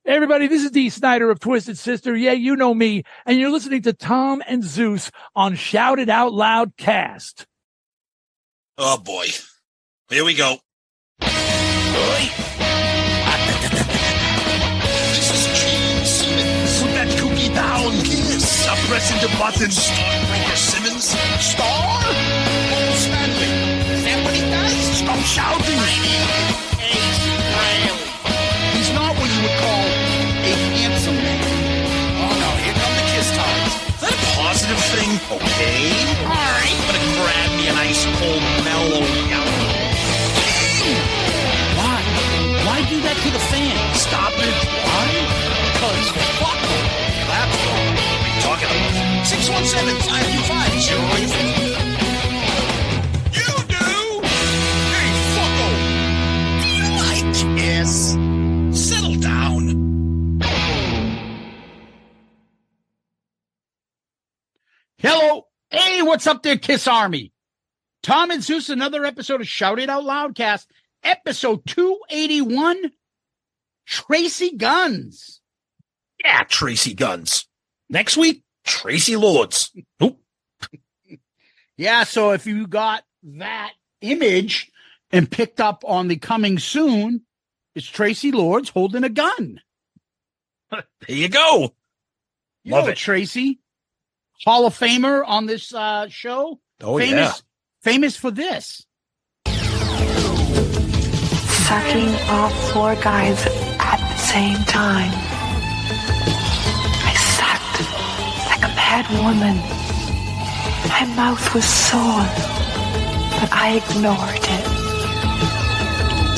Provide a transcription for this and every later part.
Hey everybody, this is Dee Snider of Twisted Sister. Yeah, you know me. And you're listening to Tom and Zeus on Shout It Out Loudcast. Oh, boy. Here we go. This is Simmons. Put that cookie down. Kiss. Stop pressing the buttons. Stockbroker Simmons. Star? Paul Stanley. Is that what he does? Stop shouting. My name is Ace Riley. He's not what you would call a handsome man. Oh, no. Here come the kiss times. Is that a positive thing? Okay. All right. I'm going to grab me an ice cold mellow yellow. Why do that to the fan? Stop it. Why? Because fuck them. That's wrong. What are you talking about? 617-525-083. You do? Hey, fucko. Do you like Kiss? Settle down. Hello. Hey, what's up there, Kiss Army? Tom and Zeus, another episode of Shout It Out Loudcast, episode 281, Tracii Guns. Yeah, Tracy Guns. Next week, Tracy Lords. Nope. Yeah, so if you got that image and picked up on the coming soon, it's Tracy Lords holding a gun. There you go. You Love know it. Tracy, Hall of Famer on this show. Oh, Famous for this. Sucking off 4 guys at the same time. I sucked like a mad woman. My mouth was sore, but I ignored it.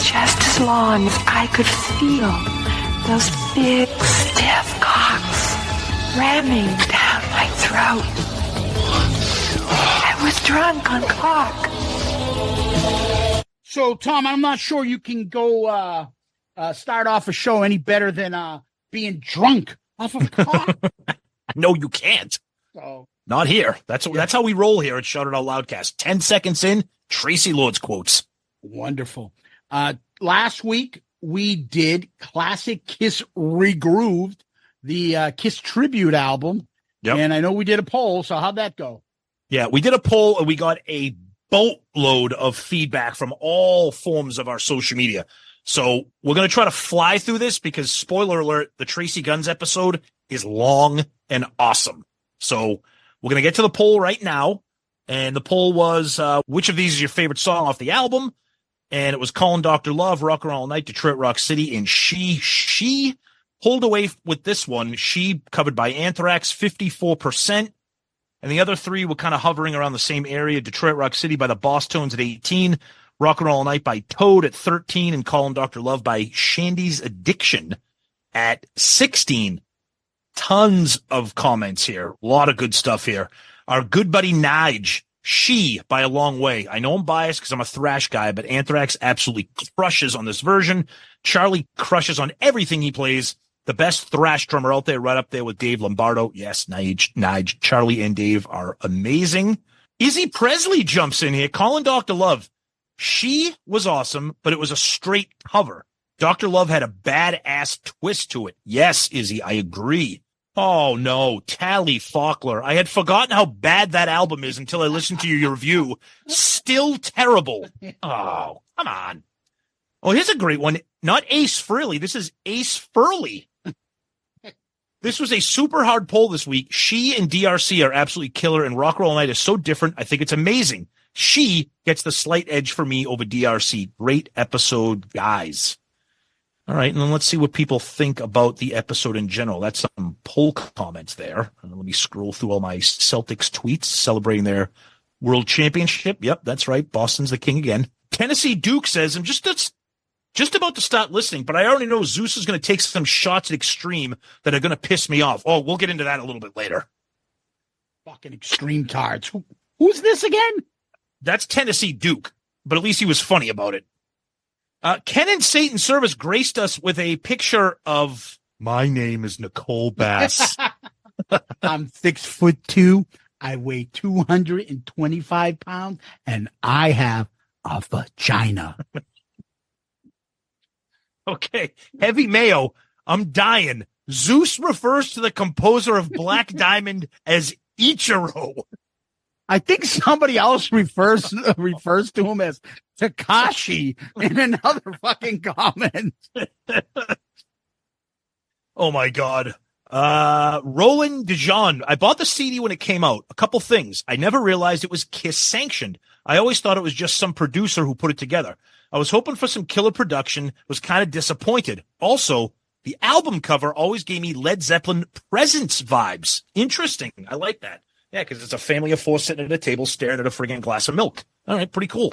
Just as long as I could feel those big, stiff cocks ramming down my throat. I was drunk on cock. So, Tom, I'm not sure you can go start off a show any better than being drunk off of cock. No, you can't. So, Not here. That's how we roll here at Shout It Out Loudcast. 10 seconds in, Tracy Lords quotes. wonderful. Last week, we did Classic Kiss Regrooved, the Kiss tribute album. Yep. And I know we did a poll, so how'd that go? Yeah, we did a poll and we got a boatload of feedback from all forms of our social media. So we're going to try to fly through this because, spoiler alert, the Tracii Guns episode is long and awesome. So we're going to get to the poll right now. And the poll was, which of these is your favorite song off the album? And it was Calling Dr. Love, Rock Around All Night, Detroit Rock City, and She pulled away with this one. She, covered by Anthrax, 54%. And the other 3 were kind of hovering around the same area. Detroit Rock City by the Boss Tones at 18, Rock and Roll All Night by Toad at 13, and Call 'Em Dr. Love by Shandy's Addiction at 16. Tons of comments here. A lot of good stuff here. Our good buddy Nige, She by a long way. I know I'm biased because I'm a thrash guy, but Anthrax absolutely crushes on this version. Charlie crushes on everything he plays. The best thrash drummer out there, right up there with Dave Lombardo. Yes, Nige, Charlie, and Dave are amazing. Izzy Presley jumps in here, calling Dr. Love. She was awesome, but it was a straight cover. Dr. Love had a badass twist to it. Yes, Izzy, I agree. Oh, no, Tally Faulkner. I had forgotten how bad that album is until I listened to your review. Still terrible. Oh, come on. Oh, here's a great one. Not Ace Frehley. This is Ace Furley. This was a super hard poll this week. She and DRC are absolutely killer, and Rock Roll Night is so different. I think it's amazing. She gets the slight edge for me over DRC. Great episode, guys. All right, and then let's see what people think about the episode in general. That's some poll comments there. And let me scroll through all my Celtics tweets celebrating their world championship. Yep, that's right. Boston's the king again. Tennessee Duke says, I'm just about to start listening, but I already know Zeus is going to take some shots at Extreme that are going to piss me off. Oh, we'll get into that a little bit later. Fucking Extreme cards. Who's this again? That's Tennessee Duke, but at least he was funny about it. Ken and Satan Service graced us with a picture of, my name is Nicole Bass. I'm 6'2". I weigh 225 pounds, and I have a vagina. Okay. Heavy Mayo. I'm dying. Zeus refers to the composer of Black Diamond as Ichiro. I think somebody else refers to him as Takashi in another fucking comment. Oh my God. Roland Dijon. I bought the CD when it came out. A couple things. I never realized it was Kiss sanctioned. I always thought it was just some producer who put it together. I was hoping for some killer production, was kind of disappointed. Also, the album cover always gave me Led Zeppelin Presents vibes. Interesting. I like that. Yeah, because it's a family of four sitting at a table staring at a friggin' glass of milk. All right, pretty cool.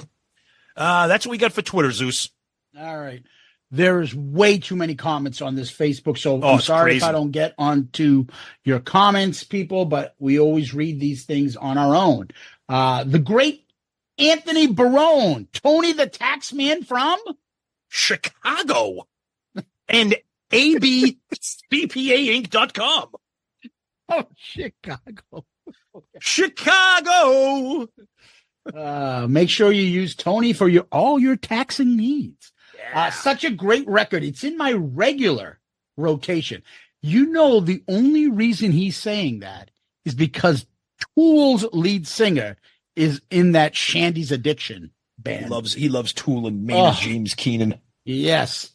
That's what we got for Twitter, Zeus. All right. There's way too many comments on this Facebook, so I'm sorry if I don't get onto your comments, people, but we always read these things on our own. The great Anthony Barone, Tony the Taxman from Chicago, and abcpainc.com. Oh, Chicago. Chicago. Make sure you use Tony for all your taxing needs. Yeah. Such a great record. It's in my regular rotation. You know, the only reason he's saying that is because Tool's lead singer is in that Shandy's Addiction band. He loves Tool and main James Keenan. Yes.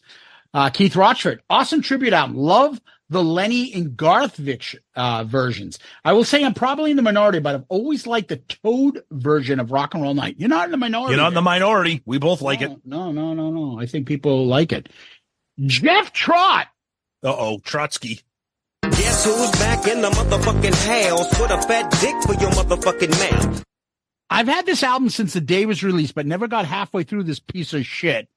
Keith Rochford, awesome tribute album. Love the Lenny and Garth versions. I will say I'm probably in the minority, but I've always liked the Toad version of Rock and Roll Night. You're not in the minority. You're not in the minority. We both like it. No. I think people like it. Jeff Trott. Trotsky. Guess who's back in the motherfucking house with a fat dick for your motherfucking mouth? I've had this album since the day it was released, but never got halfway through this piece of shit.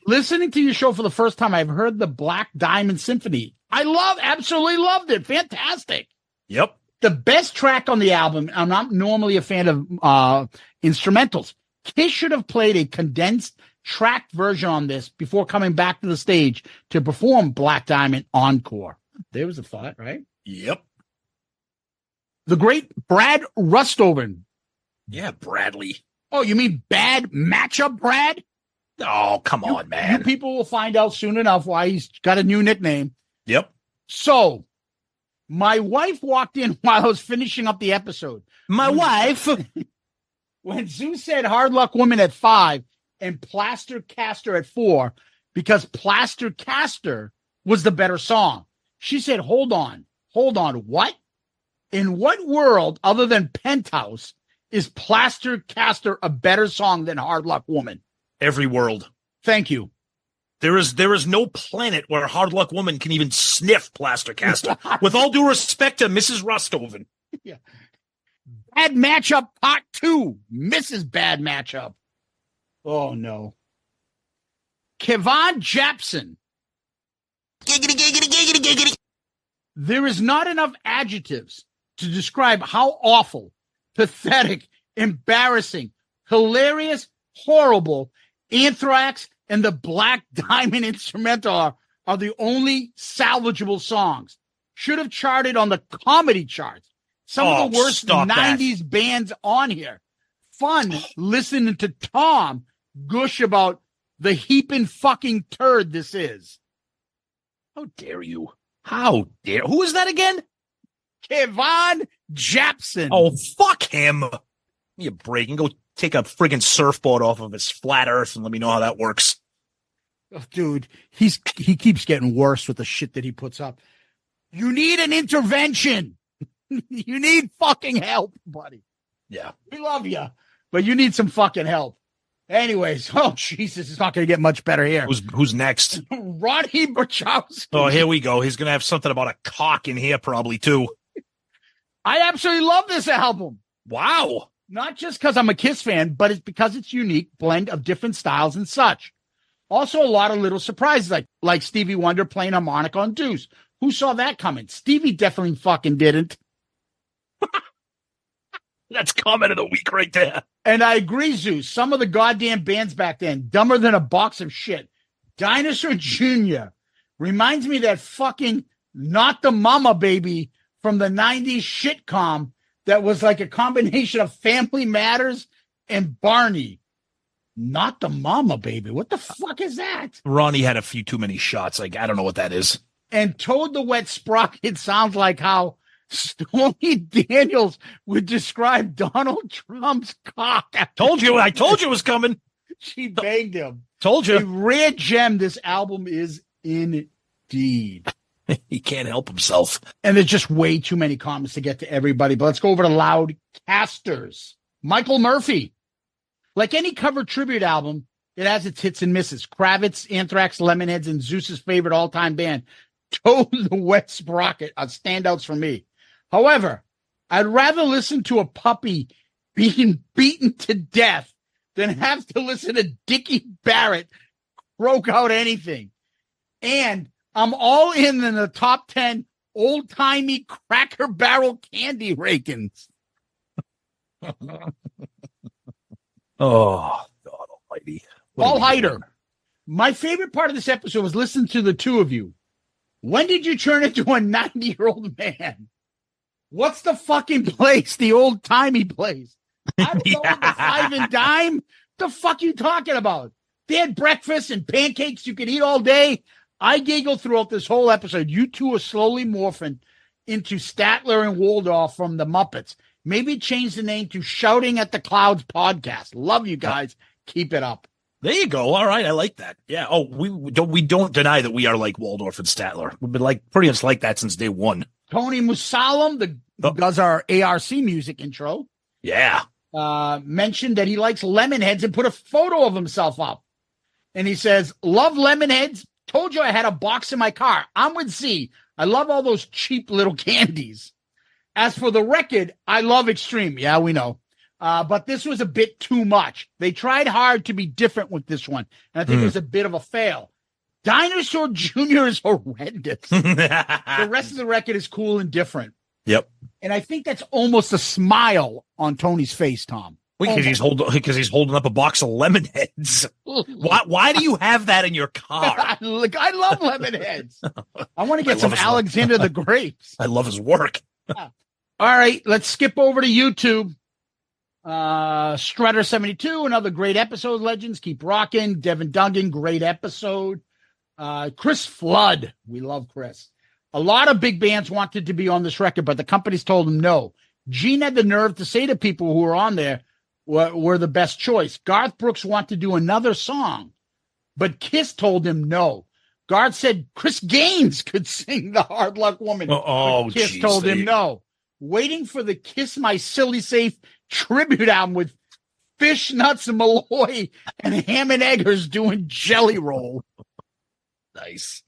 Listening to your show for the first time, I've heard the Black Diamond Symphony. Absolutely loved it. Fantastic. Yep. The best track on the album, I'm not normally a fan of instrumentals. Kiss should have played a condensed tracked version on this before coming back to the stage to perform Black Diamond Encore. There was a thought, right? Yep. The great Brad Rustoven. Yeah, Bradley. Oh, you mean bad matchup, Brad? Oh, come on, man. You people will find out soon enough why he's got a new nickname. Yep. So, my wife walked in while I was finishing up the episode. My wife? When Zeus said Hard Luck Woman at 5 and Plaster Caster at 4, because Plaster Caster was the better song. She said, hold on, what? In what world, other than Penthouse, is Plaster Caster a better song than Hard Luck Woman? Every world. Thank you. There is no planet where Hard Luck Woman can even sniff Plaster Caster. With all due respect to Mrs. Rustoven. Yeah. Bad Matchup Part 2. Mrs. Bad Matchup. Oh, no. Kevon Japson. Giggity, giggity, giggity, giggity. There is not enough adjectives to describe how awful, pathetic, embarrassing, hilarious, horrible, Anthrax and the Black Diamond instrumental are the only salvageable songs. Should have charted on the comedy charts. Some of the worst 90s bands on here. Fun listening to Tom gush about the heaping fucking turd this is. How dare you? How dare? Who is that again? Kevon Japson. Oh, fuck him. Give me a break and go take a friggin' surfboard off of his flat earth and let me know how that works. Oh, dude, he keeps getting worse with the shit that he puts up. You need an intervention. You need fucking help, buddy. Yeah. We love you, but you need some fucking help. Anyways, oh, Jesus, it's not going to get much better here. Who's next? Rodney Burchowski. Oh, here we go. He's going to have something about a cock in here probably, too. I absolutely love this album. Wow. Not just because I'm a Kiss fan, but it's because it's unique blend of different styles and such. Also, a lot of little surprises, like Stevie Wonder playing harmonica on Deuce. Who saw that coming? Stevie definitely fucking didn't. That's comment of the week right there. And I agree, Zeus. Some of the goddamn bands back then, dumber than a box of shit. Dinosaur Jr. reminds me of that fucking Not the Mama Baby from the 90s shitcom that was like a combination of Family Matters and Barney. Not the Mama Baby. What the fuck is that? Ronnie had a few too many shots. Like, I don't know what that is. And Toad the Wet Sprocket sounds like how Stormy Daniels would describe Donald Trump's cock. I told you it was coming. She banged him. Told you. A rare gem this album is indeed. He can't help himself. And there's just way too many comments to get to everybody. But let's go over to Loudcasters. Michael Murphy. Like any cover tribute album, it has its hits and misses. Kravitz, Anthrax, Lemonheads, and Zeus's favorite all-time band, Toad the Wet Sprocket, are standouts for me. However, I'd rather listen to a puppy being beaten to death than have to listen to Dickie Barrett croak out anything. And I'm all in the top 10 old-timey Cracker Barrel candy rankings. Oh, God almighty. Paul Heider. My favorite part of this episode was listening to the two of you. When did you turn into a 90-year-old man? What's the fucking place, the old-timey place? I don't know, the Five and Dime? The fuck you talking about? They had breakfast and pancakes you could eat all day. I giggle throughout this whole episode. You two are slowly morphing into Statler and Waldorf from the Muppets. Maybe change the name to Shouting at the Clouds podcast. Love you guys. Keep it up. There you go. All right. I like that. Yeah. Oh, we don't deny that we are like Waldorf and Statler. We've been like pretty much like that since day one. Tony Musalam, who does our ARC music intro. Yeah. Mentioned that he likes Lemonheads and put a photo of himself up. And he says, love Lemonheads. Told you I had a box in my car. I'm with Z. I love all those cheap little candies. As for the record, I love Extreme. Yeah, we know. But this was a bit too much. They tried hard to be different with this one. And I think it was a bit of a fail. Dinosaur Jr. is horrendous. The rest of the record is cool and different. Yep. And I think that's almost a smile on Tony's face, Tom. Because he's holding up a box of Lemonheads. Why do you have that in your car? Look, I love Lemonheads. I want to get some Alexander the Grapes. I love his work. All right, let's skip over to YouTube. Strutter72, another great episode. Legends, keep rocking. Devin Duggan, great episode. Chris Flood, we love Chris. A lot of big bands wanted to be on this record, but the companies told them no. Gene had the nerve to say to people who were on there, were the best choice. Garth Brooks wanted to do another song, but Kiss told him no. Garth said Chris Gaines could sing The Hard Luck Woman. Kiss told him no. Waiting for the Kiss My Silly Safe tribute album with Fish Nuts and Malloy and Ham and Eggers doing Jelly Roll. Nice.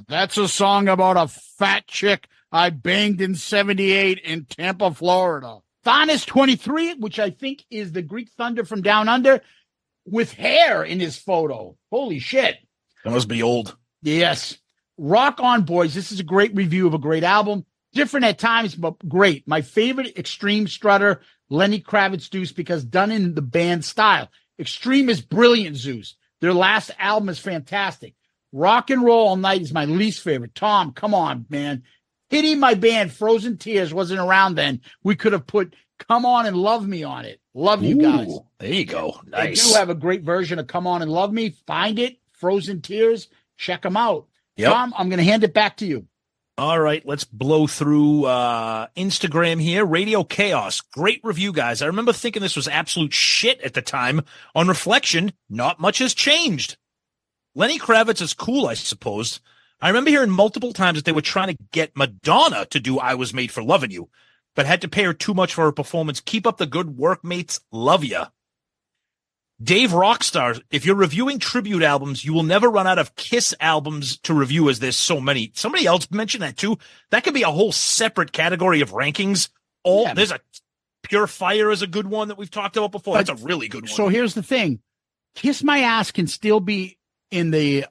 That's a song about a fat chick I banged in 78 in Tampa, Florida. Thanos 23, which I think is the Greek Thunder from Down Under, with hair in his photo. Holy shit. That must be old. Yes. Rock on, boys. This is a great review of a great album. Different at times, but great. My favorite Extreme Strutter, Lenny Kravitz Zeus, because done in the band style. Extreme is brilliant, Zeus. Their last album is fantastic. Rock and Roll All Night is my least favorite. Tom, come on, man. Pity my band, Frozen Tears, wasn't around then. We could have put Come On and Love Me on it. Love you guys. There you go. Nice. They do have a great version of Come On and Love Me. Find it. Frozen Tears. Check them out. Yep. Tom, I'm going to hand it back to you. All right, let's blow through Instagram here. Radio Chaos. Great review, guys. I remember thinking this was absolute shit at the time. On reflection, not much has changed. Lenny Kravitz is cool, I suppose. I remember hearing multiple times that they were trying to get Madonna to do I Was Made for Lovin' You, but had to pay her too much for her performance. Keep up the good work, mates. Love ya. Dave Rockstar, if you're reviewing tribute albums, you will never run out of Kiss albums to review as there's so many. Somebody else mentioned that too. That could be a whole separate category of rankings. There's a Pure Fire is a good one that we've talked about before. That's a really good one. So here's the thing. Kiss My Ass can still be in the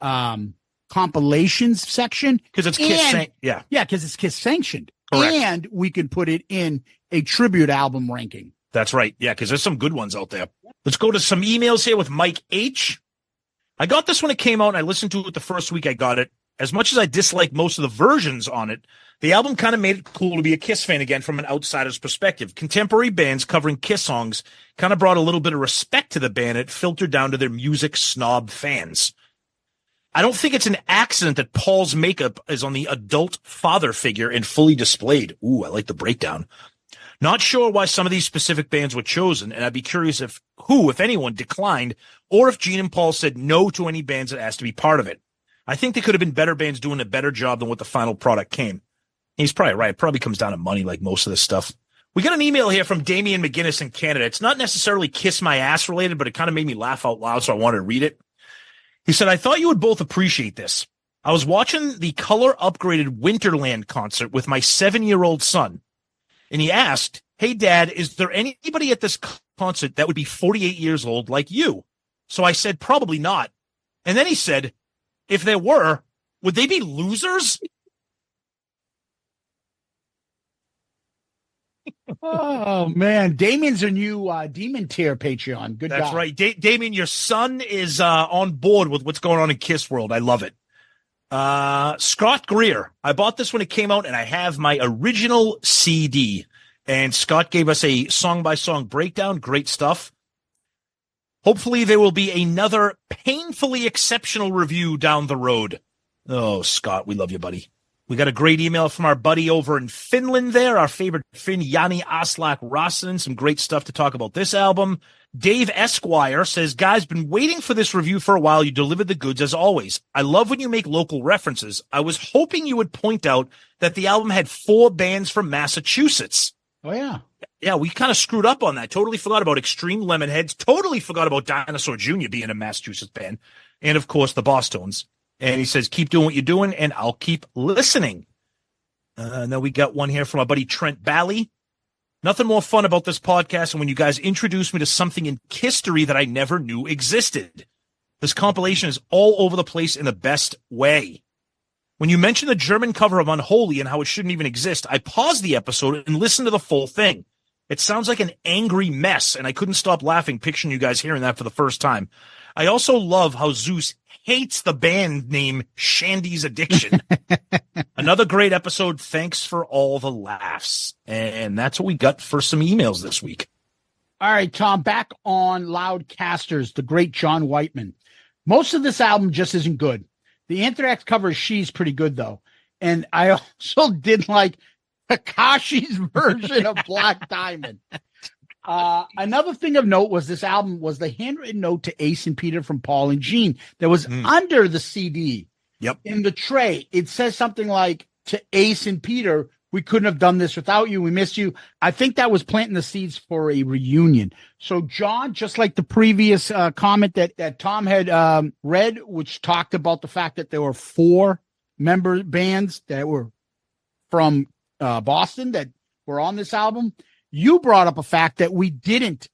compilations section. Because it's Kiss. Yeah, because it's Kiss sanctioned. Correct. And we can put it in a tribute album ranking. That's right. Yeah, because there's some good ones out there. Let's go to some emails here with Mike H. I got this when it came out, and I listened to it the first week I got it. As much as I dislike most of the versions on it, the album kind of made it cool to be a Kiss fan again from an outsider's perspective. Contemporary bands covering Kiss songs kind of brought a little bit of respect to the band. It filtered down to their music snob fans. I don't think it's an accident that Paul's makeup is on the adult father figure and fully displayed. Ooh, I like the breakdown. Not sure why some of these specific bands were chosen, and I'd be curious if anyone, declined, or if Gene and Paul said no to any bands that asked to be part of it. I think they could have been better bands doing a better job than what the final product came. He's probably right. It probably comes down to money like most of this stuff. We got an email here from Damian McGinnis in Canada. It's not necessarily Kiss My Ass related, but it kind of made me laugh out loud, so I wanted to read it. He said, I thought you would both appreciate this. I was watching the color upgraded Winterland concert with my 7-year-old son. And he asked, hey, Dad, is there anybody at this concert that would be 48 years old like you? So I said, probably not. And then he said, if there were, would they be losers? Oh, man. Damien's a new Demon Tier Patreon. Good That's guy. right. Damien, your son is on board with what's going on in Kiss World. I love it. Scott Greer. I bought this when it came out, and I have my original CD. And Scott gave us a song-by-song breakdown. Great stuff. Hopefully there will be another painfully exceptional review down the road. Oh, Scott, we love you, buddy. We got a great email from our buddy over in Finland there, our favorite Finn, Jani Aslak Rossen. Some great stuff to talk about this album. Dave Esquire says, guys, been waiting for this review for a while. You delivered the goods as always. I love when you make local references. I was hoping you would point out that the album had 4 bands from Massachusetts. Oh, yeah. Yeah, we kind of screwed up on that. Totally forgot about Extreme Lemonheads. Totally forgot about Dinosaur Jr. being a Massachusetts band. And, of course, the Bosstones. And he says, keep doing what you're doing, and I'll keep listening. And then we got one here from our buddy Trent Bally. Nothing more fun about this podcast than when you guys introduced me to something in KISStory that I never knew existed. This compilation is all over the place in the best way. When you mentioned the German cover of Unholy and how it shouldn't even exist, I paused the episode and listened to the full thing. It sounds like an angry mess, and I couldn't stop laughing picturing you guys hearing that for the first time. I also love how Zeus hates the band name Shandy's Addiction. Another great episode. Thanks for all the laughs. And that's what we got for some emails this week. All right, Tom, back on Loudcasters, the great John Whiteman. Most of this album just isn't good. The Anthrax cover of She's pretty good, though. And I also did like Takashi's version of Black Diamond. Another thing of note was this album was the handwritten note to Ace and Peter from Paul and Gene that was under the CD. Yep. In the tray. It says something like, to Ace and Peter, we couldn't have done this without you. We miss you. I think that was planting the seeds for a reunion. So, John, just like the previous comment that Tom had read, which talked about the fact that there were 4 member bands that were from Boston that were on this album, you brought up a fact that we didn't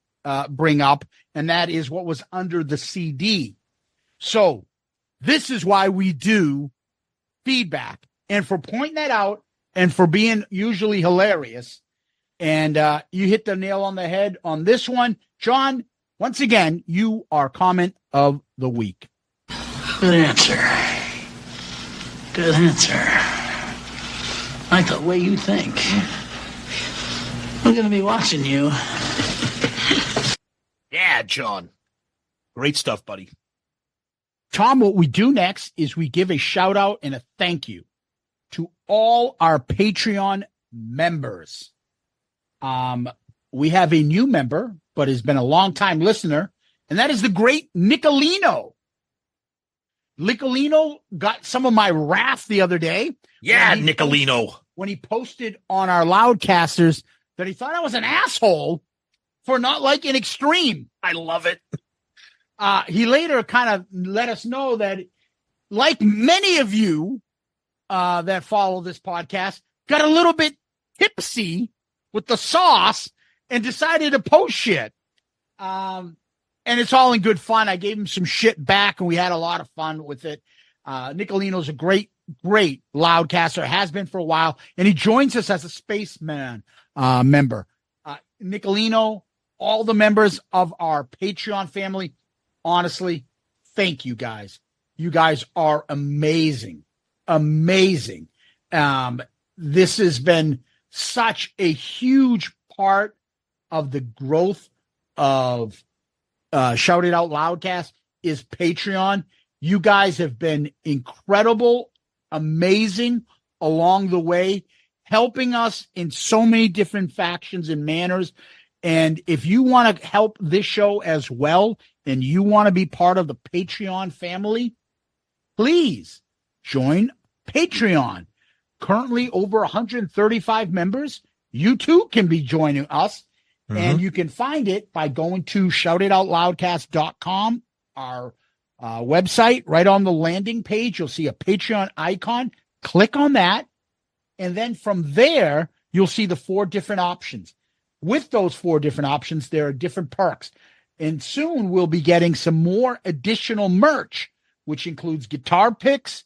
bring up, and that is what was under the CD. So this is why we do feedback, and for pointing that out and for being usually hilarious. And you hit the nail on the head on this one. John, once again, you are comment of the week. Good answer. Good answer. I like the way you think. I'm going to be watching you. Yeah, John. Great stuff, buddy. Tom, what we do next is we give a shout out and a thank you to all our Patreon members. We have a new member, but has been a long-time listener, and that is the great Nicolino. Nicolino got some of my wrath the other day. Yeah, Nicolino. When he posted on our Loudcasters that he thought I was an asshole for not liking Extreme. I love it. He later kind of let us know that, like many of you that follow this podcast, got a little bit tipsy with the sauce and decided to post shit. And it's all in good fun. I gave him some shit back, and we had a lot of fun with it. Nicolino's a great Loudcaster, has been for a while, and he joins us as a Spaceman member. Nicolino, all the members of our Patreon family, honestly, thank you guys. You guys are amazing. Amazing. This has been such a huge part of the growth of Shout It Out Loudcast is Patreon. You guys have been incredible, amazing along the way, helping us in so many different factions and manners. And if you want to help this show as well, and you want to be part of the Patreon family, please join Patreon. Currently over 135 members. You too can be joining us. And you can find it by going to shoutitoutloudcast.com, our website. Right on the landing page, you'll see a Patreon icon. Click on that. And then from there, you'll see the 4 different options. With those 4 different options, there are different perks. And soon we'll be getting some more additional merch, which includes guitar picks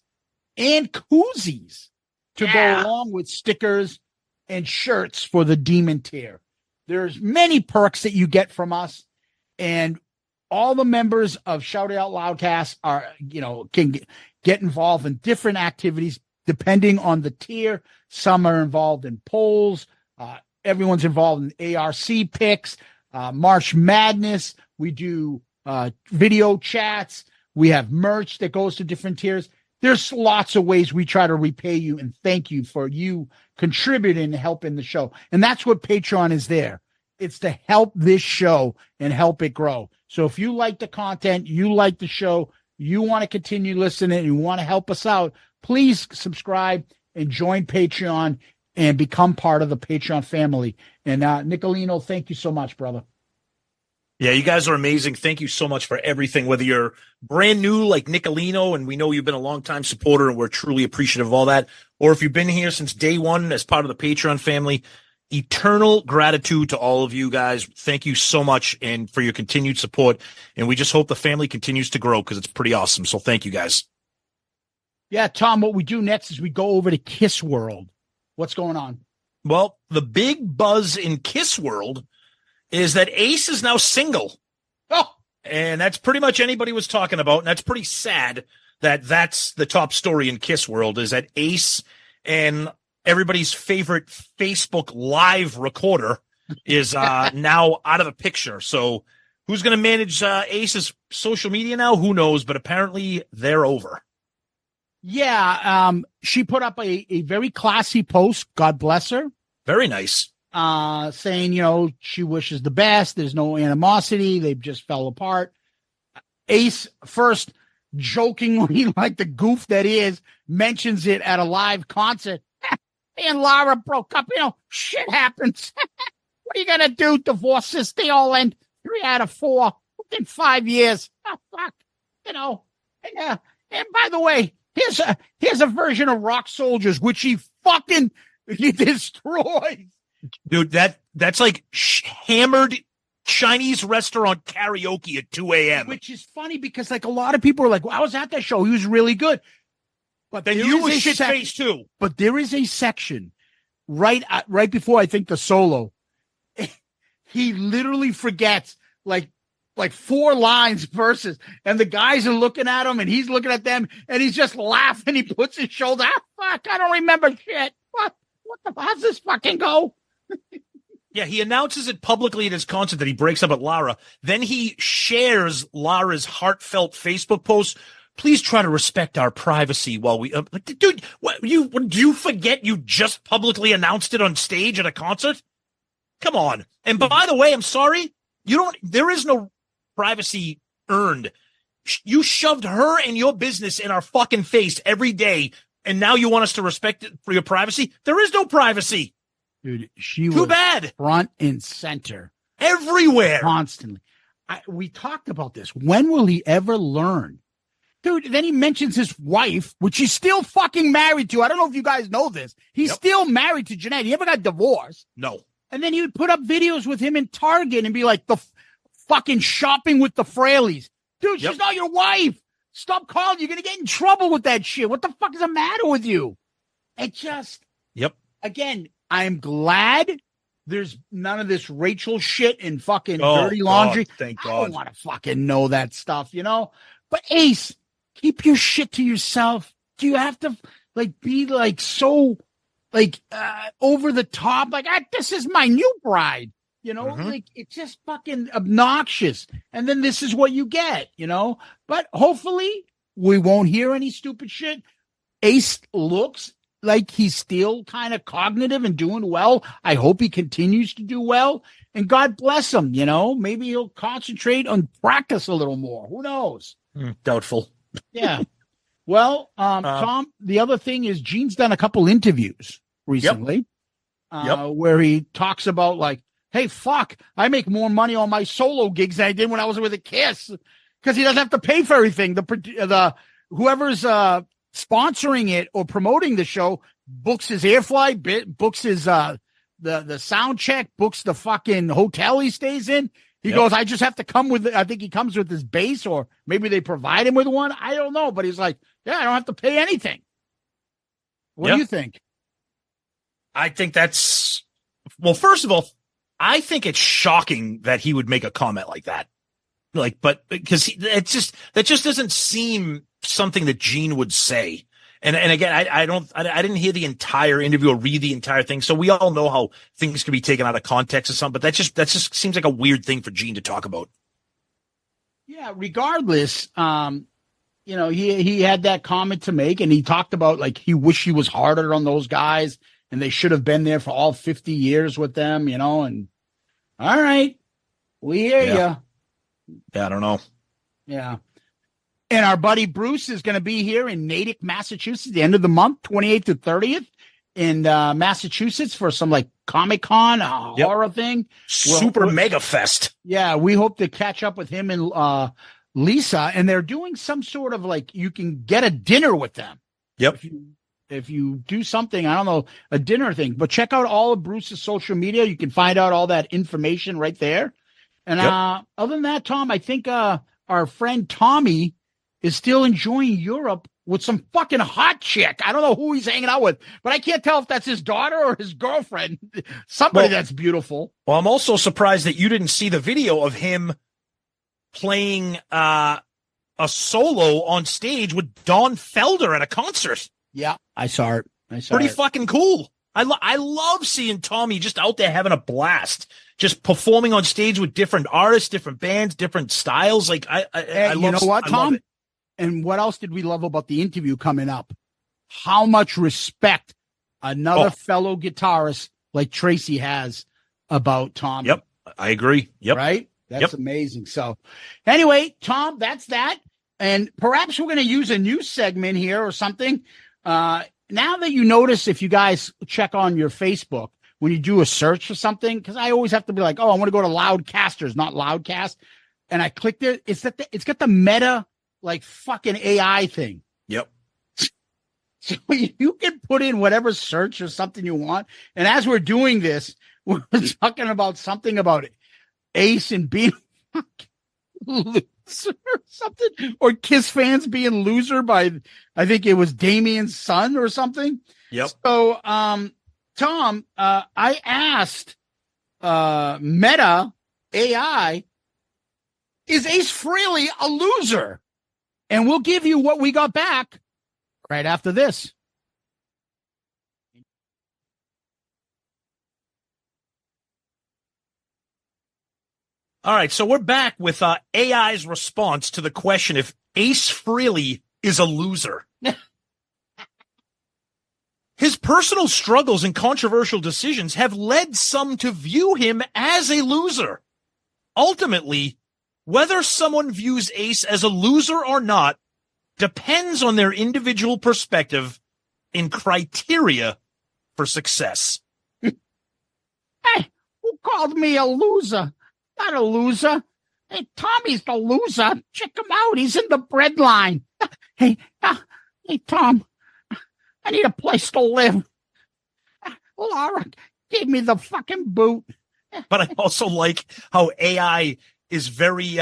and koozies to go along with stickers and shirts for the Demon tier. There's many perks that you get from us, and all the members of Shout It Out Loudcast are, can get involved in different activities depending on the tier. Some are involved in polls. Everyone's involved in ARC picks, March Madness. We do video chats. We have merch that goes to different tiers. There's lots of ways we try to repay you and thank you for you contributing and helping the show. And that's what Patreon is there. It's to help this show and help it grow. So if you like the content, you like the show, you want to continue listening, and you want to help us out, please subscribe and join Patreon and become part of the Patreon family. And Nicolino, thank you so much, brother. Yeah, you guys are amazing. Thank you so much for everything, whether you're brand new like Nicolino, and we know you've been a long-time supporter, and we're truly appreciative of all that, or if you've been here since day one as part of the Patreon family, eternal gratitude to all of you guys. Thank you so much and for your continued support, and we just hope the family continues to grow because it's pretty awesome. So thank you guys. Yeah, Tom, what we do next is we go over to Kiss World. What's going on? Well, the big buzz in Kiss World is that Ace is now single. Oh, and that's pretty much anybody was talking about. And that's pretty sad that that's the top story in Kiss World, is that Ace and everybody's favorite Facebook live recorder is now out of the picture. So who's going to manage Ace's social media now? Who knows? But apparently they're over. Yeah. She put up a very classy post. God bless her. Very nice. Saying, she wishes the best. There's no animosity. They just fell apart. Ace first jokingly, like the goof that he is, mentions it at a live concert. Me and Laura broke up. Shit happens. What are you going to do? Divorces, they all end 3 out of 4 within 5 years. Oh, fuck. And by the way, here's a version of Rock Soldiers, which he destroys. Dude, that's like hammered Chinese restaurant karaoke at 2 a.m. Which is funny because like a lot of people are like, well, I was at that show. He was really good. But then you were shit-faced too. But there is a section right before I think the solo. He literally forgets like 4 lines verses, and the guys are looking at him and he's looking at them and he's just laughing. He puts his shoulder, fuck, I don't remember shit. What how's this fucking go? Yeah, he announces it publicly at his concert that he breaks up with Lara. Then he shares Lara's heartfelt Facebook post. Please try to respect our privacy while we. Dude, do you forget you just publicly announced it on stage at a concert? Come on. And by the way, I'm sorry. There is no privacy earned. You shoved her and your business in our fucking face every day, and now you want us to respect it for your privacy? There is no privacy. Dude, she Too was bad. Front and center. Everywhere. Constantly. We talked about this. When will he ever learn? Dude, then he mentions his wife, which he's still fucking married to. I don't know if you guys know this. He's still married to Jeanette. He never got divorced. No. And then he would put up videos with him in Target and be like, the fucking shopping with the Fraileys. Dude, she's not your wife. Stop calling. You're going to get in trouble with that shit. What the fuck is the matter with you? It just. Yep. Again, I'm glad there's none of this Rachel shit and fucking dirty laundry. God, thank God. I don't want to fucking know that stuff, But Ace, keep your shit to yourself. Do you have to be so over the top? This is my new bride, it's just fucking obnoxious. And then this is what you get, but hopefully we won't hear any stupid shit. Ace looks like he's still kind of cognitive and doing well. I hope he continues to do well. And God bless him, maybe he'll concentrate on practice a little more. Who knows? Doubtful. Yeah. Well, Tom, the other thing is Gene's done a couple interviews recently where he talks about like, hey, fuck, I make more money on my solo gigs than I did when I was with a Kiss, because he doesn't have to pay for everything. The whoever's sponsoring it or promoting the show books his airfly, books his the sound check, books the fucking hotel he stays in. He goes, I just have to come with, I think he comes with his bass, or maybe they provide him with one. I don't know. But he's like, yeah, I don't have to pay anything. What do you think? I think that's, well, first of all, I think it's shocking that he would make a comment like that. Like, but because that just doesn't seem something that Gene would say. And again, I didn't hear the entire interview or read the entire thing. So we all know how things can be taken out of context or something, but that just seems like a weird thing for Gene to talk about. Yeah. Regardless, he had that comment to make, and he talked about like, he wished he was harder on those guys and they should have been there for all 50 years with them, and all right, we hear you. Yeah. I don't know. Yeah. And our buddy Bruce is going to be here in Natick, Massachusetts, the end of the month, 28th to 30th in Massachusetts for some like Comic-Con horror thing. Super mega fest. Yeah. We hope to catch up with him and Lisa, and they're doing some sort of like, you can get a dinner with them. Yep. If you do something, I don't know, a dinner thing, but check out all of Bruce's social media. You can find out all that information right there. And other than that, Tom, I think our friend Tommy is still enjoying Europe with some fucking hot chick. I don't know who he's hanging out with, but I can't tell if that's his daughter or his girlfriend. Somebody that's beautiful. Well, I'm also surprised that you didn't see the video of him playing a solo on stage with Don Felder at a concert. Yeah, I saw it. Pretty fucking cool. I love seeing Tommy just out there having a blast, just performing on stage with different artists, different bands, different styles. Like I love, you know what, I Tom? love it. And what else did we love about the interview coming up? How much respect another fellow guitarist like Tracy has about Tom. Yep, I agree. Yep. Right? That's amazing. So anyway, Tom, that's that. And perhaps we're going to use a new segment here or something. Now that you notice, if you guys check on your Facebook, when you do a search for something, because I always have to be like, oh, I want to go to Loudcasters, not Loudcast. And I clicked it. It's got the Meta, like fucking AI thing. Yep. So you can put in whatever search or something you want. And as we're doing this, we're talking about something about Ace and being loser or something, or Kiss fans being loser by, I think it was Damien's son or something. Yep. So, Tom, I asked Meta AI, is Ace Frehley a loser? And we'll give you what we got back right after this. All right, so we're back with AI's response to the question if Ace Frehley is a loser. His personal struggles and controversial decisions have led some to view him as a loser. Ultimately, whether someone views Ace as a loser or not depends on their individual perspective and criteria for success. Hey, who called me a loser? Not a loser. Hey, Tommy's the loser. Check him out. He's in the bread line. Hey, Tom, I need a place to live. Laura gave me the fucking boot. But I also like how AI is very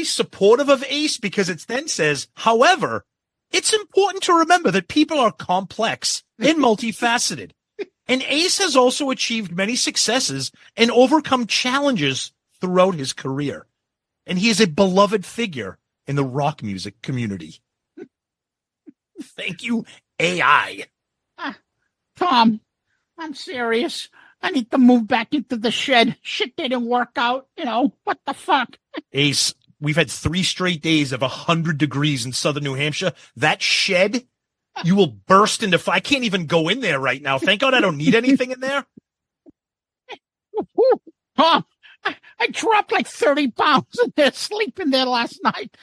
supportive of Ace, because it then says, however, it's important to remember that people are complex and multifaceted. And Ace has also achieved many successes and overcome challenges throughout his career. And he is a beloved figure in the rock music community. Thank you, AI. Tom, I'm serious. I need to move back into the shed. Shit didn't work out. What the fuck? Ace, we've had 3 straight days of 100 degrees in southern New Hampshire. That shed, you will burst into I can't even go in there right now. Thank God I don't need anything in there. Tom, I dropped like 30 pounds in there sleeping there last night.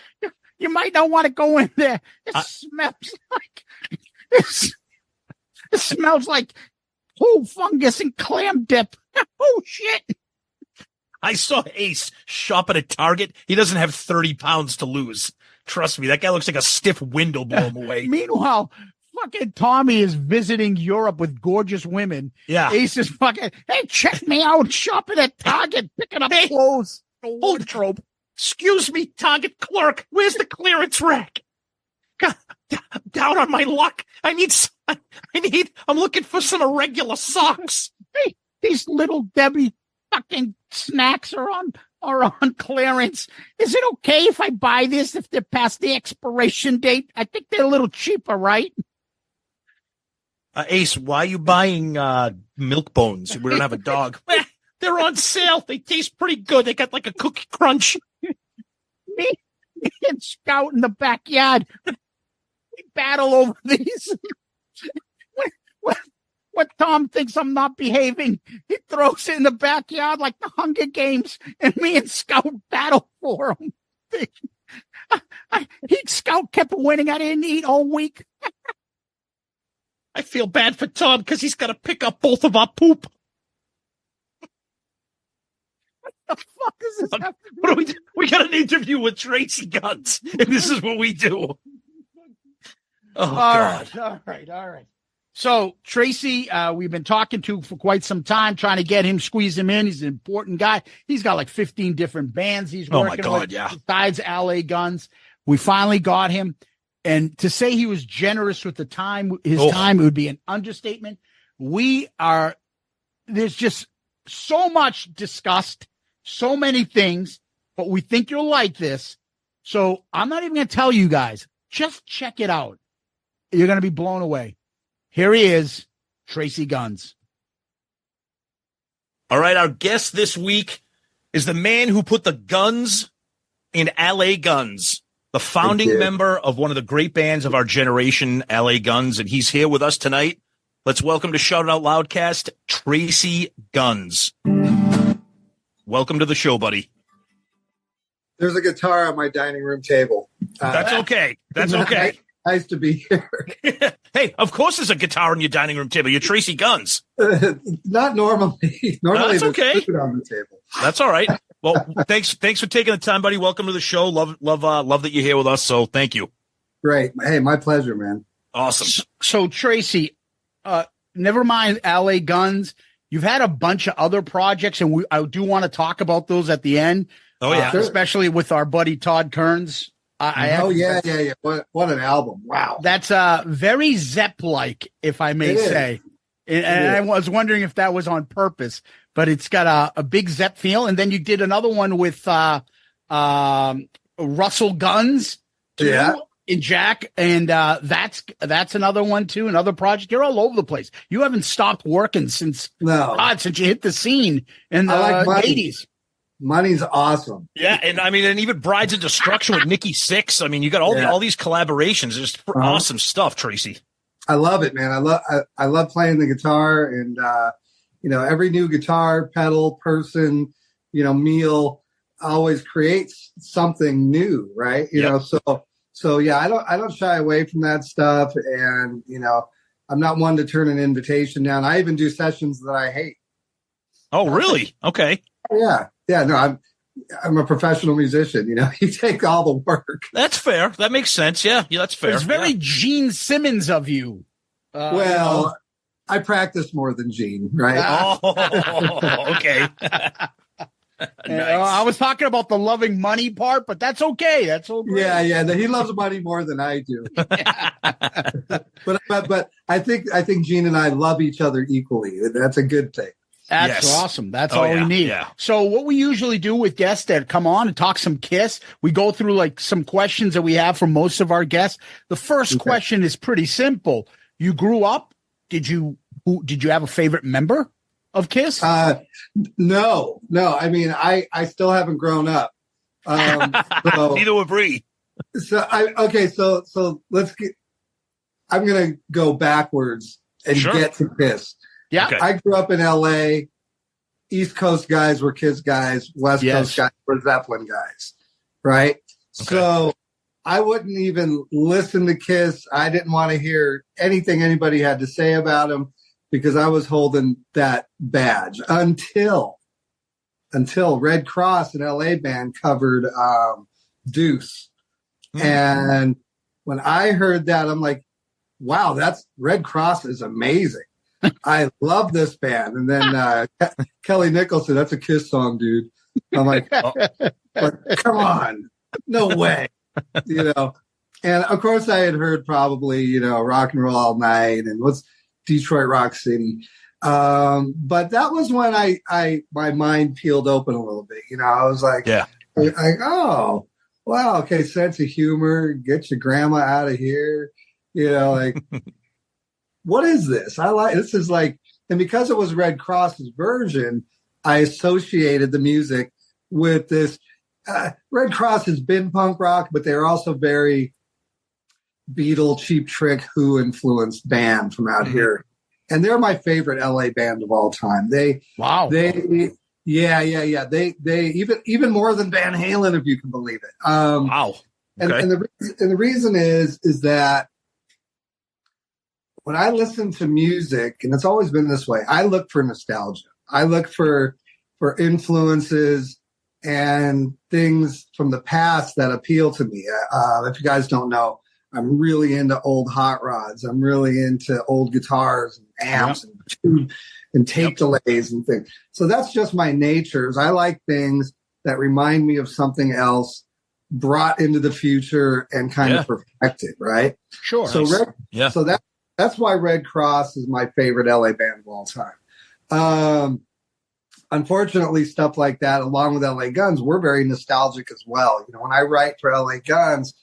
You might not want to go in there. It smells like whole fungus and clam dip. Oh, shit. I saw Ace shop at a Target. He doesn't have 30 pounds to lose. Trust me, that guy looks like a stiff wind will blow him away. Meanwhile, fucking Tommy is visiting Europe with gorgeous women. Yeah. Ace is fucking, hey, check me out, shopping at Target, picking up clothes. Wardrobe. Excuse me, Target clerk. Where's the clearance rack? God, down on my luck. I'm looking for some irregular socks. Hey, these little Debbie fucking snacks are on clearance. Is it okay if I buy this if they're past the expiration date? I think they're a little cheaper, right? Ace, why are you buying milk bones? We don't have a dog. They're on sale. They taste pretty good. They got like a cookie crunch. Me and Scout in the backyard. We battle over these. When Tom thinks I'm not behaving, he throws it in the backyard like the Hunger Games, and me and Scout battle for him. Scout kept winning. I didn't eat all week. I feel bad for Tom because he's got to pick up both of our poop. What the fuck is this? What do we do? We got an interview with Tracy Guns, and this is what we do. Oh, God. All right. So, Tracy, we've been talking to for quite some time, trying to get him, squeeze him in. He's an important guy. He's got like 15 different bands he's working with, besides LA Guns. We finally got him. And to say he was generous with time, it would be an understatement. There's just so much discussed, so many things, but we think you'll like this. So I'm not even going to tell you guys. Just check it out. You're going to be blown away. Here he is, Tracy Guns. All right, our guest this week is the man who put the guns in LA Guns, the founding member of one of the great bands of our generation, LA Guns, and he's here with us tonight. Let's welcome to Shout It Out Loudcast, Tracy Guns. Welcome to the show, buddy. There's a guitar on my dining room table. That's okay. That's okay. Nice to be here. Hey, of course there's a guitar on your dining room table. You're Tracy Guns. Not normally. Normally that's okay. Food on the table. That's all right. Well, thanks for taking the time, buddy. Welcome to the show. Love that you're here with us. So thank you. Great. Hey, my pleasure, man. Awesome. So Tracy, never mind LA Guns. You've had a bunch of other projects, and I do want to talk about those at the end. Oh yeah, especially with our buddy Todd Kearns. Yeah. What an album. Wow. That's very Zepp-like, if I may say. And I was wondering if that was on purpose, but it's got a big Zepp feel. And then you did another one with Russell Guns too, in Jack. And that's another one too, another project. You're all over the place. You haven't stopped working since you hit the scene in the 80s. Money's awesome. Yeah, and I mean, and even Brides of Destruction with Nikki Sixx. I mean, you got all these collaborations. Just awesome stuff, Tracy. I love it, man. I love playing the guitar, and every new guitar, pedal, person, meal always creates something new, right? You know, so yeah, I don't shy away from that stuff, and I'm not one to turn an invitation down. I even do sessions that I hate. Oh, really? Okay. Yeah, no, I'm a professional musician. You take all the work. That's fair. That makes sense. Yeah, that's fair. It's very Gene Simmons of you. I practice more than Gene, right? Okay. Nice. I was talking about the loving money part, but that's okay. That's okay. Yeah. He loves money more than I do. But I think Gene and I love each other equally. That's a good thing. That's awesome. That's all we need. Yeah. So what we usually do with guests that come on and talk some Kiss, we go through like some questions that we have from most of our guests. The first question is pretty simple. You grew up. Did you have a favorite member of Kiss? No. I mean, I still haven't grown up. Neither were Bree. So let's get. I'm gonna go backwards and get to KISS. Yeah, Okay. I grew up in LA. East Coast guys were KISS guys. West Coast guys were Zeppelin guys. Right. Okay. So I wouldn't even listen to KISS. I didn't want to hear anything anybody had to say about them because I was holding that badge until Red Cross, an LA band, covered Deuce. And when I heard that, I'm like, wow, that's Red Cross is amazing. I love this band. And then Kelly Nichols said, that's a KISS song, dude. I'm like, come on, no way. And of course I had heard probably, Rock and Roll All Night and what's Detroit Rock City. But that was when my mind peeled open a little bit. I was like, oh, wow, okay, sense of humor, get your grandma out of here. What is this? This is like, and because it was Red Cross's version, I associated the music with this. Red Cross has been punk rock, but they're also very Beatle, Cheap Trick, Who influenced band from out here. And they're my favorite LA band of all time. They even more than Van Halen, if you can believe it. Wow. Okay. And the reason is that when I listen to music, and it's always been this way, I look for nostalgia. I look for influences and things from the past that appeal to me. If you guys don't know, I'm really into old hot rods. I'm really into old guitars and amps and tape delays and things. So that's just my nature. I like things that remind me of something else brought into the future and kind of perfected, right? Sure. So that's why Red Cross is my favorite LA band of all time. Unfortunately, stuff like that, along with LA Guns, we're very nostalgic as well. When I write for LA Guns,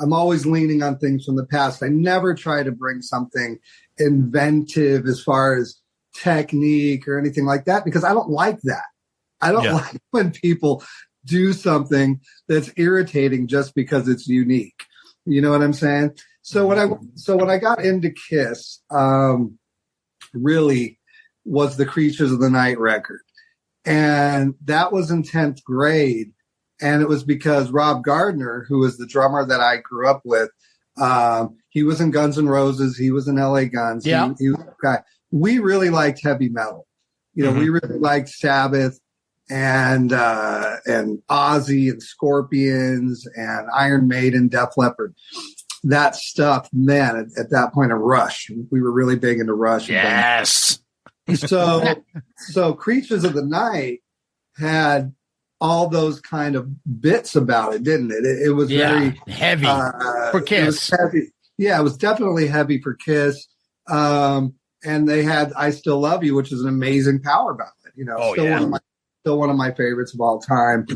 I'm always leaning on things from the past. I never try to bring something inventive as far as technique or anything like that because I don't like that. I don't like when people do something that's irritating just because it's unique. You know what I'm saying? So when I got into KISS, really was the Creatures of the Night record. And that was in 10th grade. And it was because Rob Gardner, who was the drummer that I grew up with, he was in Guns N' Roses. He was in LA Guns. Yeah. He was a guy. We really liked heavy metal. We really liked Sabbath and Ozzy and Scorpions and Iron Maiden, Def Leppard. That stuff, man, at that point, Rush. We were really big into Rush. Yes. So Creatures of the Night had all those kind of bits about it, didn't it? It was very heavy for KISS. It was definitely heavy for KISS. And they had "I Still Love You," which is an amazing power ballad. Still one of my favorites of all time.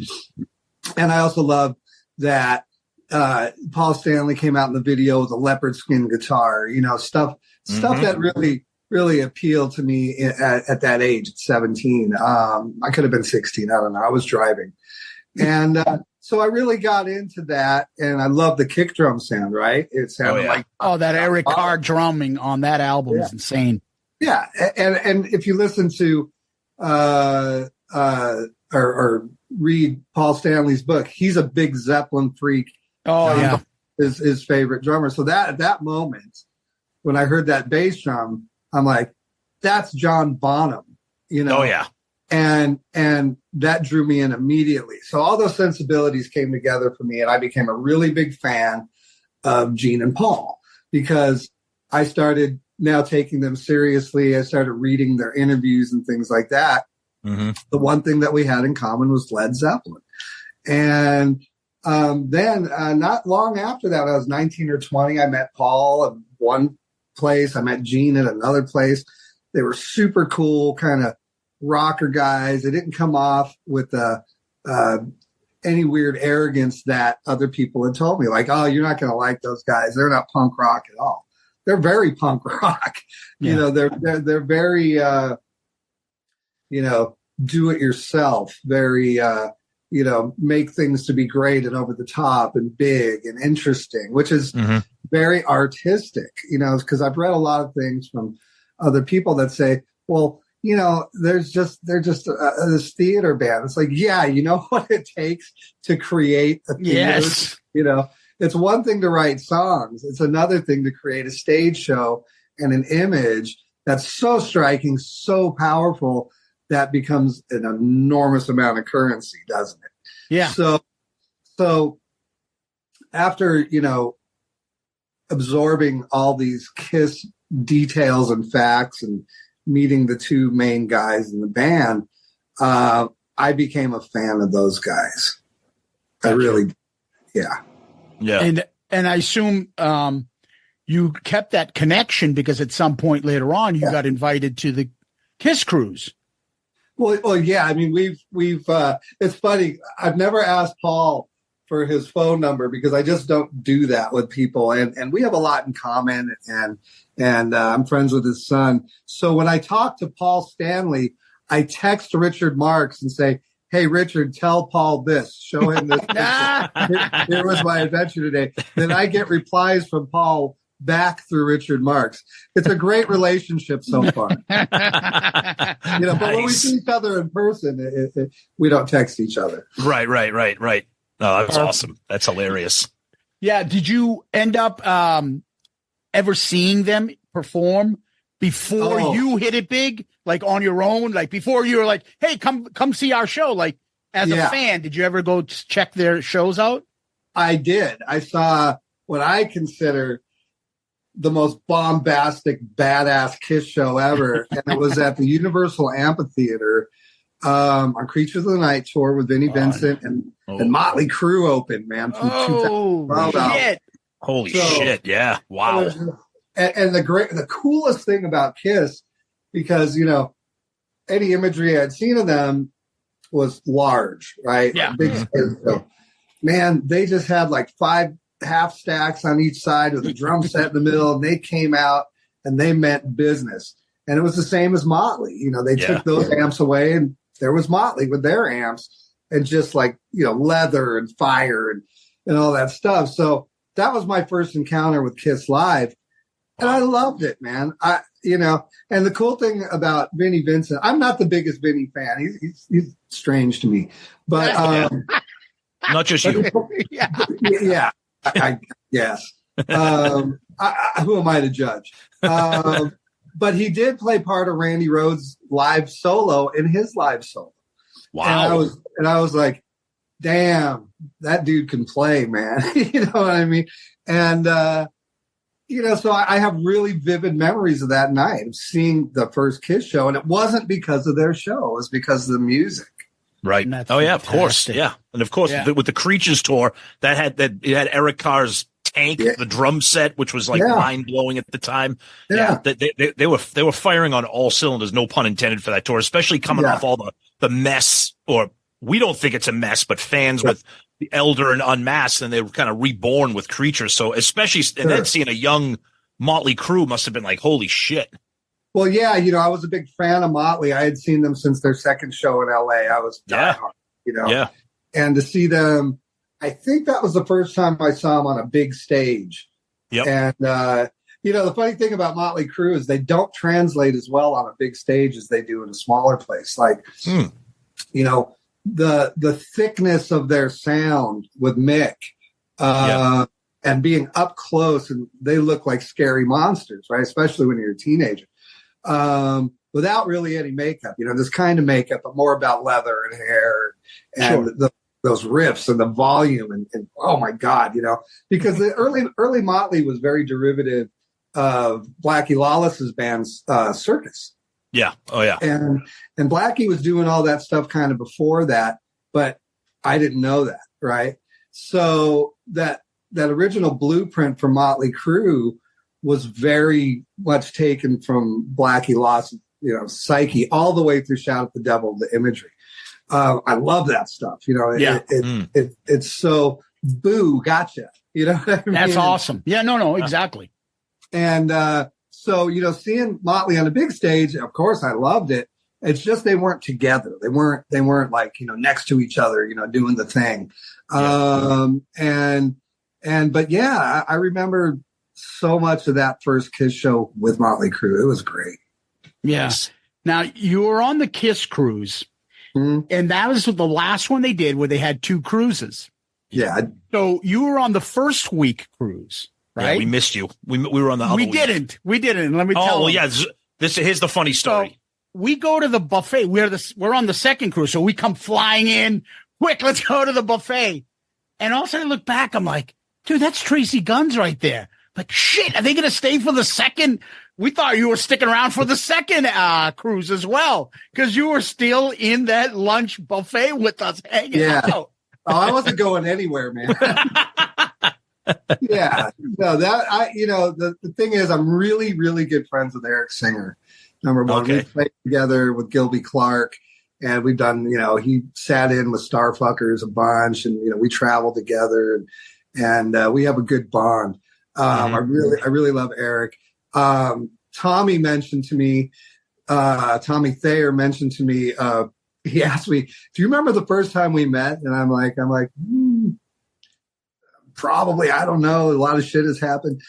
And I also love that Paul Stanley came out in the video with a leopard skin guitar. Stuff that really appealed to me at that age, at 17. I could have been 16. I don't know. I was driving. And so I really got into that. And I love the kick drum sound, right? It sounded like... Oh, that Eric Carr drumming on that album is insane. Yeah. And if you listen to or read Paul Stanley's book, he's a big Zeppelin freak. Oh, yeah. His favorite drummer. So at that moment, when I heard that bass drum, I'm like, that's John Bonham, Oh, yeah. And that drew me in immediately. So all those sensibilities came together for me, and I became a really big fan of Gene and Paul because I started now taking them seriously. I started reading their interviews and things like that. Mm-hmm. The one thing that we had in common was Led Zeppelin. And then not long after that, I was 19 or 20, I met Paul at one place. I met Gene at another place. They were super cool, kind of rocker guys. They didn't come off with any weird arrogance that other people had told me, like, oh, you're not going to like those guys. They're not punk rock at all. They're very punk rock. Yeah. They're very, do it yourself. Very, make things to be great and over the top and big and interesting, which is very artistic, because I've read a lot of things from other people that say, well, they're just this theater band. It's like, yeah, you know what it takes to create a theater? Yes. It's one thing to write songs. It's another thing to create a stage show and an image that's so striking, so powerful, that becomes an enormous amount of currency, doesn't it? Yeah. So after, absorbing all these KISS details and facts and meeting the two main guys in the band, I became a fan of those guys. I really, yeah. And I assume you kept that connection because at some point later on you got invited to the KISS cruise. Well, yeah. I mean, we've. It's funny. I've never asked Paul for his phone number because I just don't do that with people, and we have a lot in common, and I'm friends with his son. So when I talk to Paul Stanley, I text Richard Marks and say, "Hey, Richard, tell Paul this. Show him this. Here was my adventure today." Then I get replies from Paul back through Richard Marks. It's a great relationship so far. But when we see each other in person, we don't text each other. Right. Oh, that's awesome. That's hilarious. Yeah. Did you end up ever seeing them perform before you hit it big, like on your own? Like before you were like, hey, come see our show. Like as a fan, did you ever go check their shows out? I did. I saw what I consider the most bombastic, badass KISS show ever. And it was at the Universal Amphitheater on Creatures of the Night tour with Vinnie Vincent and Motley Crue opened, man. From 2012 shit. Holy shit. Yeah. Wow. And the coolest thing about KISS, because, any imagery I'd seen of them was large, right? Yeah. Big stage show. Man, they just had like 5 half stacks on each side with a drum set in the middle, and they came out and they meant business. And it was the same as Motley. They took those amps away, and there was Motley with their amps, and just like, leather and fire and all that stuff. So that was my first encounter with KISS live. And I loved it, man. And the cool thing about Vinnie Vincent, I'm not the biggest Vinnie fan. He's strange to me, but not just you. Yeah. I guess. Who am I to judge? But he did play part of Randy Rhoads' live solo in his live solo. Wow. And I was like, damn, that dude can play, man. You know what I mean? And, so I have really vivid memories of that night of seeing the first KISS show. And it wasn't because of their show. It was because of the music. Right. Oh, yeah, of course. Yeah. And of course, with the Creatures tour, it had Eric Carr's Tank, the drum set, which was like mind blowing at the time. Yeah. They were firing on all cylinders, no pun intended, for that tour, especially coming off all the mess, or we don't think it's a mess, but fans with the Elder and Unmasked, and they were kind of reborn with Creatures. So especially, and then seeing a young Motley Crue must have been like, holy shit. Well, yeah, I was a big fan of Motley. I had seen them since their second show in LA. I was diehard, and to see them, I think that was the first time I saw them on a big stage. Yep. And, the funny thing about Motley Crue is they don't translate as well on a big stage as they do in a smaller place. Like, the thickness of their sound with Mick, and being up close, and they look like scary monsters, right? Especially when you're a teenager. Without really any makeup, this kind of makeup, but more about leather and hair and those riffs and the volume and oh my God, because the early Motley was very derivative of Blackie Lawless's band, Circus. Yeah. Oh yeah. And Blackie was doing all that stuff kind of before that, but I didn't know that. Right. So that original blueprint for Motley Crue was very much taken from Blackie Lawson, psyche, all the way through Shout at the Devil, the imagery. I love that stuff. It's so boo, gotcha. You know what I mean? That's awesome. Yeah, no, exactly. And so, seeing Motley on the big stage, of course, I loved it. It's just they weren't together. They weren't like, next to each other, doing the thing. But yeah, I remember so much of that first Kiss show with Motley Crue. It was great. Yes. Now, you were on the Kiss cruise, and that was the last one they did where they had 2 cruises. Yeah. So you were on the first week cruise, right? Yeah, we missed you. We were on the other We week. didn't. Let me tell you. Oh, well, yeah. Here's the funny story. So we go to the buffet. We're on the second cruise, so we come flying in. Quick, let's go to the buffet. And all of a sudden I look back, I'm like, dude, that's Tracii Guns right there. Like, shit, are they going to stay for the second? We thought you were sticking around for the second cruise as well, because you were still in that lunch buffet with us hanging out. Oh, I wasn't going anywhere, man. Yeah. No, the thing is, I'm really, really good friends with Eric Singer. Number one, we played together with Gilby Clarke, and we've done, he sat in with Starfuckers a bunch, and, we traveled together, and we have a good bond. I really love Eric. Tommy mentioned to me, Tommy Thayer mentioned to me, he asked me, do you remember the first time we met? And I'm like, probably, I don't know. A lot of shit has happened.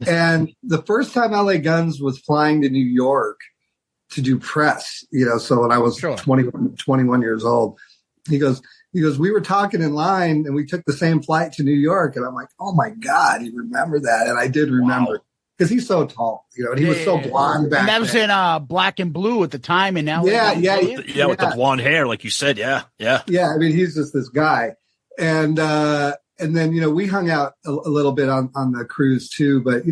And the first time LA Guns was flying to New York to do press, so when I was 21 years old, he goes, we were talking in line and we took the same flight to New York. And I'm like, oh my God, you remember that? And I did remember, because he's so tall, and he was so blonde back then. And that was in Black and Blue at the time. And now, with the blonde hair, like you said. Yeah. I mean, he's just this guy. And then, we hung out a little bit on the cruise too, but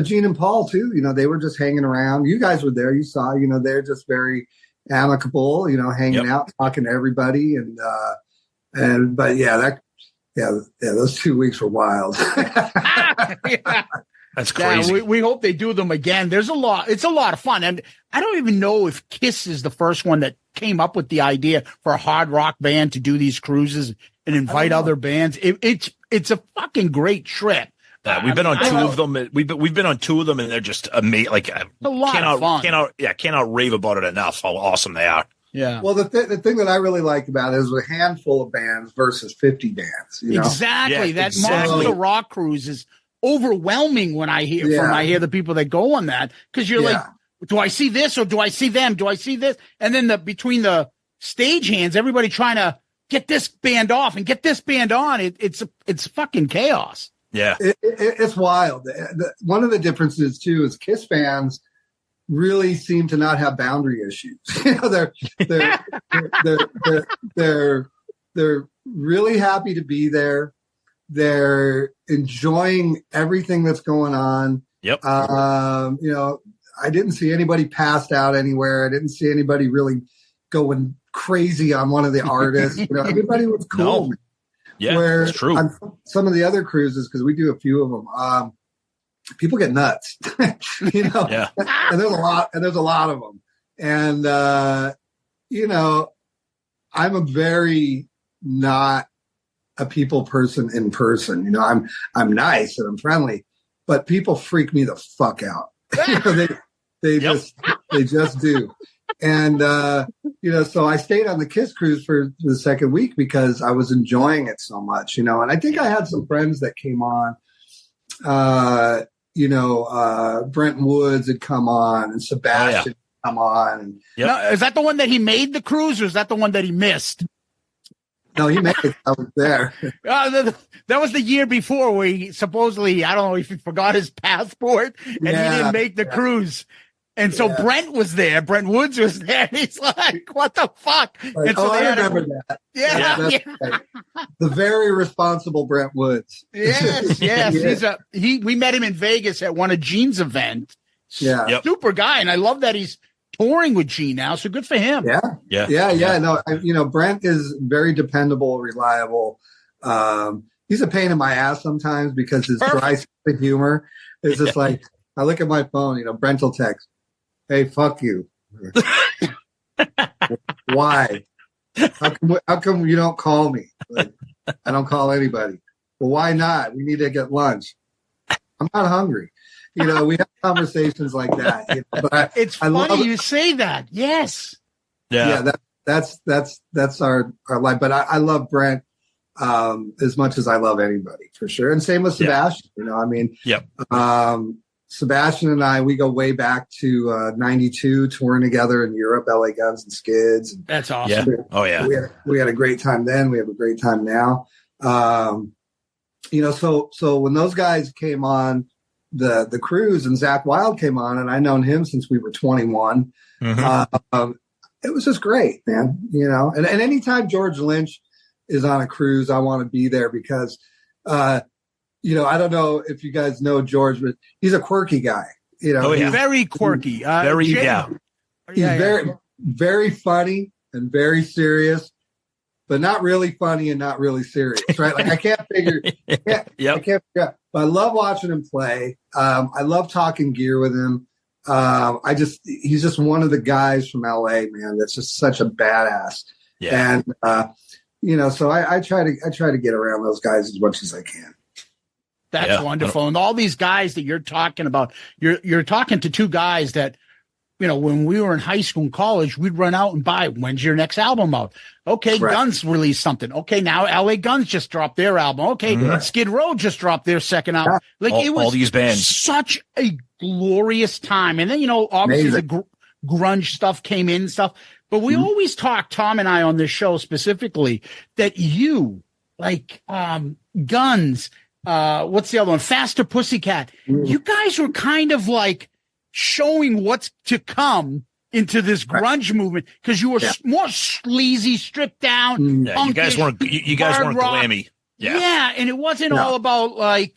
Gene and Paul too, they were just hanging around. You guys were there, you saw, they're just very amicable, hanging out, talking to everybody. Those 2 weeks were wild. That's crazy. Yeah, we hope they do them again. It's a lot of fun. And I don't even know if Kiss is the first one that came up with the idea for a hard rock band to do these cruises and invite other bands. It's a fucking great trip. We've been on 2 of them. We've been on 2 of them, and they're just amazing. Like, a lot of fun. Cannot rave about it enough. How awesome they are. Yeah. Well, the thing that I really like about it is a handful of bands versus 50 bands. Exactly. Yeah, that Monster Rock cruise is overwhelming when I hear the people that go on that, because you're like, do I see this or do I see them? Do I see this? And then between the stage hands, everybody trying to get this band off and get this band on. It's fucking chaos. Yeah, it's wild. One of the differences too is Kiss fans really seem to not have boundary issues. They're really happy to be there. They're enjoying everything that's going on. Yep. I didn't see anybody passed out anywhere. I didn't see anybody really going crazy on one of the artists. Everybody was cool. No. Yeah, where that's true. On some of the other cruises, because we do a few of them, people get nuts. Yeah. And there's a lot of them. And I'm a very not a people person in person. I'm nice and I'm friendly, but people freak me the fuck out. They just do. And, so I stayed on the Kiss cruise for the second week because I was enjoying it so much, and I think I had some friends that came on, Brent Woods had come on and Sebastian had come on. And, Now, is that the one that he made the cruise, or is that the one that he missed? No, he made it. I was there. That was the year before where he supposedly, I don't know if he forgot his passport and he didn't make the cruise. And so Brent was there. Brent Woods was there. He's like, what the fuck? Like, and so I remember that. Yeah. Right. The very responsible Brent Woods. Yes. Yeah. We met him in Vegas at one of Gene's events. Yeah. Yep. Super guy. And I love that he's touring with Gene now. So good for him. Yeah. No, Brent is very dependable, reliable. He's a pain in my ass sometimes because his dry sense of humor is just like, I look at my phone, Brent will text, "Hey, fuck you." Why? How come you don't call me? Like, I don't call anybody. Well, why not? We need to get lunch. I'm not hungry. We have conversations like that. But it's funny you say that. Yes. That's our life. But I love Brent as much as I love anybody, for sure. And same with Sebastian. You know, I mean, Sebastian and I, we go way back to 92, touring together in Europe, LA Guns and Skids. And that's awesome. Yeah. Oh, yeah. We had a great time then. We have a great time now. You know, so when those guys came on the cruise and Zach Wilde came on, and I known him since we were 21, it was just great, man. You know, and anytime George Lynch is on a cruise, I want to be there because, you know, I don't know if you guys know George, but he's a quirky guy. You know, he's very quirky. He's very, very funny and very serious, but not really funny and not really serious, right? Like I can't figure. I can't figure out. But I love watching him play. I love talking gear with him. He's just one of the guys from LA, man. That's just such a badass. Yeah. And you know, so I try to get around those guys as much as I can. That's wonderful. And all these guys that you're talking about, you're talking to two guys that, you know, when we were in high school and college, we'd run out and buy, when's your next album out? Okay, right. Guns released something. Okay, now LA Guns just dropped their album. Okay, Skid Row just dropped their second album. Like it was all these bands. Such a glorious time. And then, you know, obviously the grunge stuff came in and stuff. But we always talk, Tom and I on this show specifically, that you, like Guns, what's the other one? Faster Pussycat. You guys were kind of like showing what's to come into this grunge movement because you were more sleazy, stripped down. Yeah, you guys weren't glammy. Yeah, and it wasn't all about like,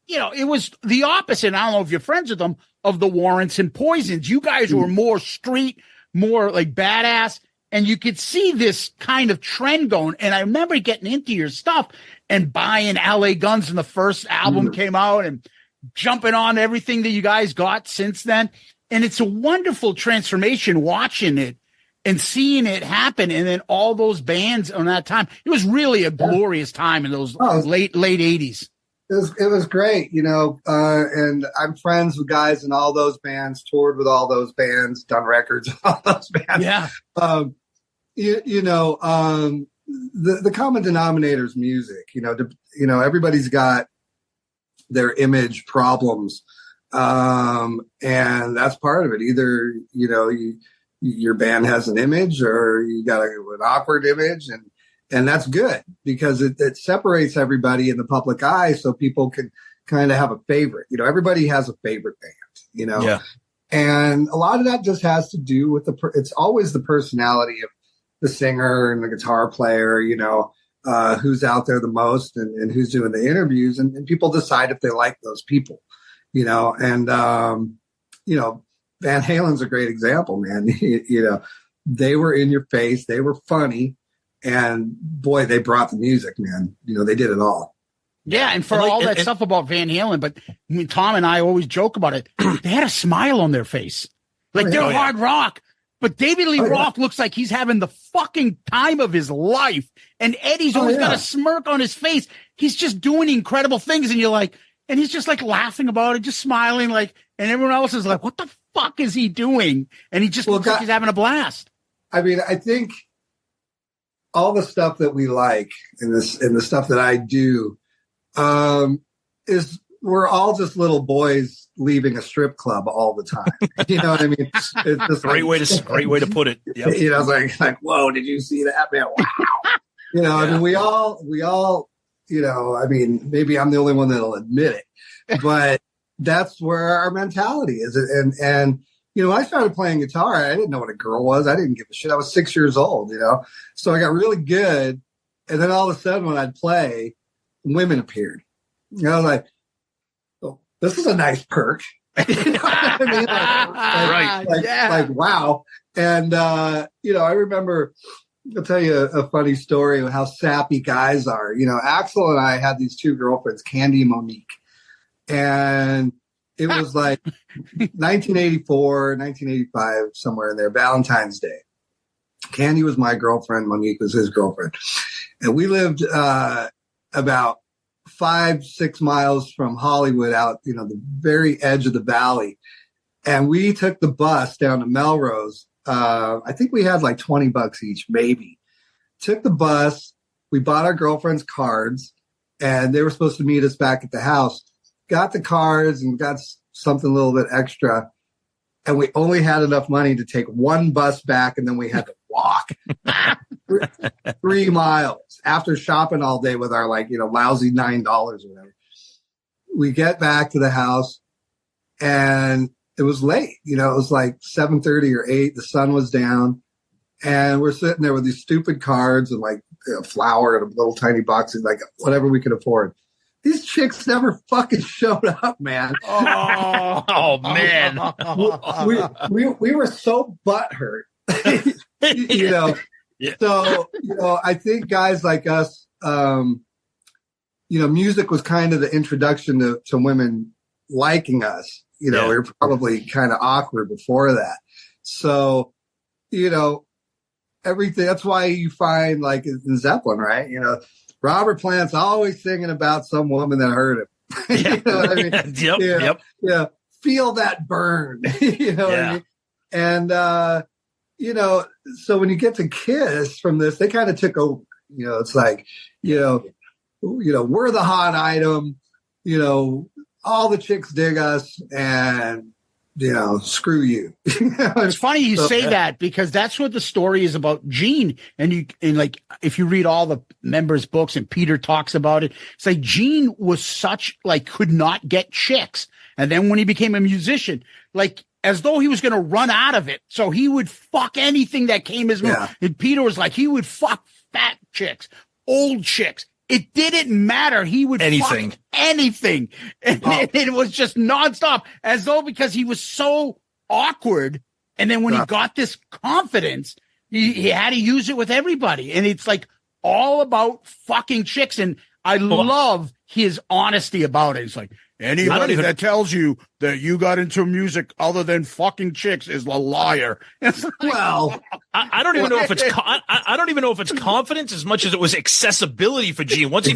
you know, it was the opposite. I don't know if you're friends with them, of the Warrants and Poisons. You guys were more street, more like badass, and you could see this kind of trend going. And I remember getting into your stuff and buying LA Guns when the first album came out and jumping on everything that you guys got since then. And it's a wonderful transformation watching it and seeing it happen. And then all those bands on that time, it was really a glorious time in those late 80s. It was great, you know, and I'm friends with guys in all those bands, toured with all those bands, done records with all those bands. Yeah. The common denominator is music. You know, everybody's got their image problems, and that's part of it. Either you know your band has an image, or you got an awkward image, and that's good because it separates everybody in the public eye, so people can kind of have a favorite. You know, everybody has a favorite band. You know, and a lot of that just has to do with it's always the personality of the singer and the guitar player, you know, who's out there the most and who's doing the interviews, and people decide if they like those people, you know, and, you know, Van Halen's a great example, man. You know, they were in your face, they were funny, and boy, they brought the music, man. You know, they did it all. Yeah, and for all that stuff about Van Halen, but I mean, Tom and I always joke about it. They had a smile on their face. Like they're hard rock. But David Lee Roth looks like he's having the fucking time of his life. And Eddie's always got a smirk on his face. He's just doing incredible things. And you're like, and he's just like laughing about it, just smiling like, and everyone else is like, what the fuck is he doing? And he just looks like he's having a blast. I mean, I think all the stuff that we like and the stuff that I do, is we're all just little boys leaving a strip club all the time. You know what I mean? It's just great way to put it. Yep. You know, it's like, whoa, did you see that, man? Wow. You know, I mean, we all, you know, I mean, maybe I'm the only one that'll admit it, but that's where our mentality is. And, you know, when I started playing guitar, I didn't know what a girl was. I didn't give a shit. I was 6 years old, you know? So I got really good. And then all of a sudden when I'd play, women appeared. You know, like, this is a nice perk. You know what I mean? Like, wow. And, you know, I remember, I'll tell you a funny story of how sappy guys are. You know, Axel and I had these two girlfriends, Candy and Monique. And it was like 1984, 1985, somewhere in there, Valentine's Day. Candy was my girlfriend. Monique was his girlfriend. And we lived about 5-6 miles from Hollywood, out, you know, the very edge of the valley. And we took the bus down to Melrose I think we had like $20 each, maybe. Took the bus. We bought our girlfriend's cards, and they were supposed to meet us back at the house. Got the cards and got something a little bit extra. And we only had enough money to take one bus back, and then we had to walk 3 miles after shopping all day with our lousy $9 or whatever. We get back to the house, and it was late. It was like 7:30 or 8. The sun was down, and we're sitting there with these stupid cards and flour in a little tiny box, and whatever we could afford. These chicks never fucking showed up, man. Oh man. We were so butthurt. Yeah. So, I think guys like us, music was kind of the introduction to women liking us. We were probably kind of awkward before that. So, everything, that's why you find in Zeppelin, right? Robert Plant's always singing about some woman that hurt him. You know what I mean? Yep. Yeah. Feel that burn. You know what I mean? And, so when you get to Kiss from this, they kind of took over. It's like, we're the hot item. All the chicks dig us, and screw you. It's funny you say that, because that's what the story is about Gene. And if you read all the members' books and Peter talks about it, it's like Gene was such could not get chicks. And then when he became a musician, as though he was going to run out of it. So he would fuck anything that came his way. Yeah. And Peter was like, he would fuck fat chicks, old chicks. It didn't matter. He would anything. fuck anything. And it was just nonstop, as though because he was so awkward. And then when he got this confidence, he had to use it with everybody. And it's all about fucking chicks. And I love his honesty about it. It's like, anybody that tells you that you got into music other than fucking chicks is a liar. I don't even know if it's I don't even know if it's confidence as much as it was accessibility for Gene. Once he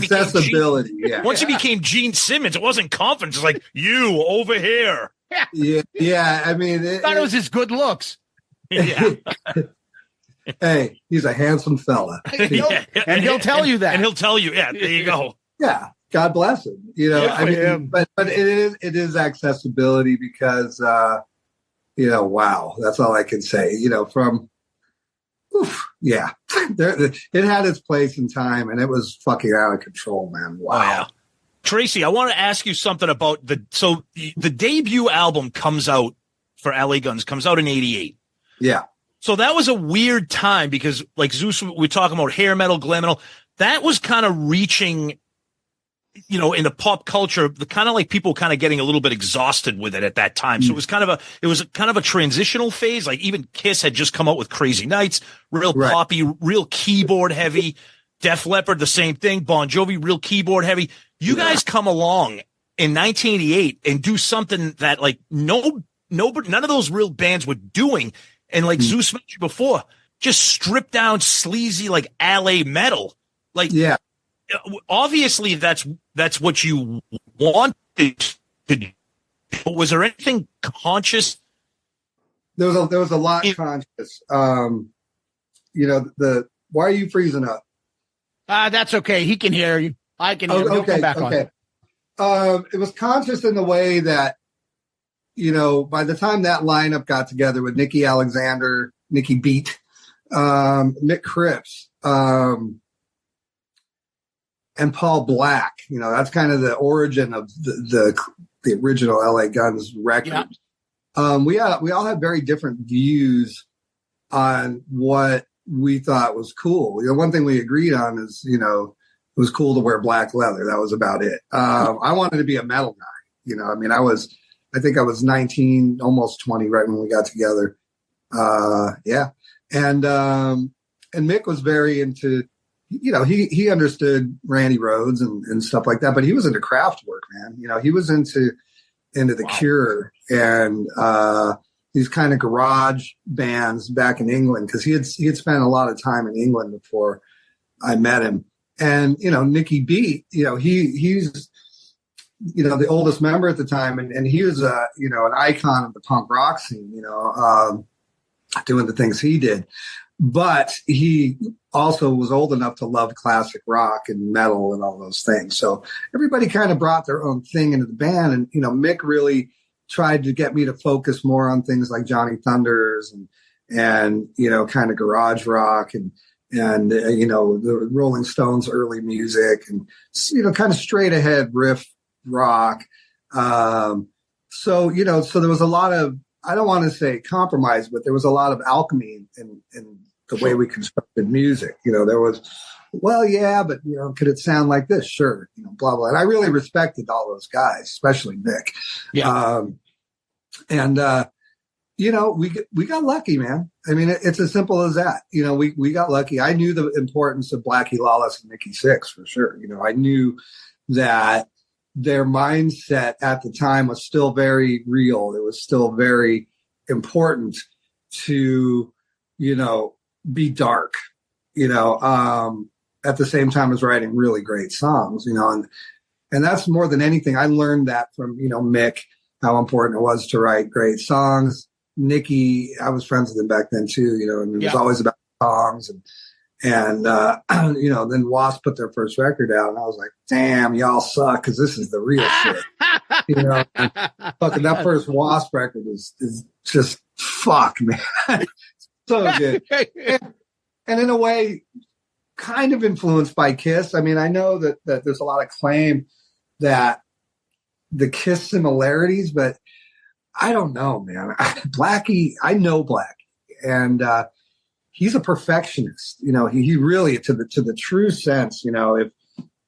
became Gene Simmons, it wasn't confidence. It's like, you over here. Yeah. I mean, I thought it was his good looks. Yeah. Hey, he's a handsome fella. And he'll tell you that. And he'll tell you, there you go. Yeah. God bless him. But it is accessibility, because, wow, that's all I can say, it had its place in time, and it was fucking out of control, man. Wow. Oh, yeah. Tracy, I want to ask you something about the debut album comes out for LA Guns, comes out in 88. Yeah. So that was a weird time, because Zeus, we're talking about hair metal, glam metal. That was kind of reaching, in the pop culture, the kind of people kind of getting a little bit exhausted with it at that time. So it was kind of a transitional phase. Even Kiss had just come out with Crazy Nights, real poppy, real keyboard heavy. Def Leppard, the same thing. Bon Jovi, real keyboard heavy. You guys come along in 1988 and do something that none of those real bands were doing. And Zeus mentioned before, just stripped down sleazy LA metal. Obviously that's what you wanted to do. But was there anything conscious? There was a lot conscious. Why are you freezing up? That's okay. He can hear you. I can hear you. He'll come back on. It was conscious in the way that, by the time that lineup got together with Nikki Alexander, Nikki Beat, Mick Cripps, and Paul Black, that's kind of the origin of the original LA Guns record. Yeah. We all had very different views on what we thought was cool. One thing we agreed on is, it was cool to wear black leather. That was about it. I wanted to be a metal guy. I think I was 19, almost 20 right when we got together. And Mick was very into, he understood Randy Rhoads and stuff like that, but he was into craft work, man. He was into The Cure and these kind of garage bands back in England, because he had spent a lot of time in England before I met him. And, Nicky Beat, he's, the oldest member at the time, and he was, an icon of the punk rock scene, doing the things he did. But he also was old enough to love classic rock and metal and all those things. So everybody kind of brought their own thing into the band. And, Mick really tried to get me to focus more on things like Johnny Thunders and kind of garage rock and the Rolling Stones early music and, kind of straight ahead riff rock. So there was a lot of, I don't want to say compromise, but there was a lot of alchemy in the way we constructed music. There was, well, yeah, but, could it sound like this? Sure. Blah, blah. And I really respected all those guys, especially Nick. Yeah. We got lucky, man. I mean, it's as simple as that. We got lucky. I knew the importance of Blackie Lawless and Nikki Sixx for sure. I knew that their mindset at the time was still very real. It was still very important to, be dark, at the same time as writing really great songs, and that's more than anything. I learned that from, Mick, how important it was to write great songs. Nikki, I was friends with him back then too, and it was always about songs and then Wasp put their first record out and I was like, damn, y'all suck. Cause this is the real shit. Fucking that first Wasp record is just fuck, man. So good. And in a way, kind of influenced by Kiss. I mean, I know that there's a lot of claim that the Kiss similarities, but I don't know, man. Blackie, I know Blackie, and he's a perfectionist. He really, to the true sense, if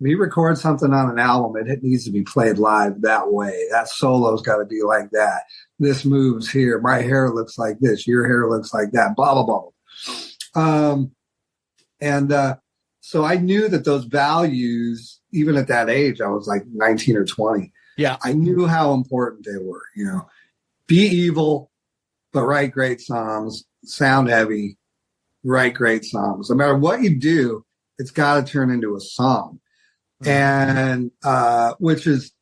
he records something on an album, it needs to be played live that way. That solo's got to be like that. This moves here. My hair looks like this. Your hair looks like that. Blah, blah, blah. So I knew that those values, even at that age, I was like 19 or 20. Yeah. I knew how important they were, Be evil, but write great songs. Sound heavy, write great songs. No matter what you do, it's got to turn into a song. And which is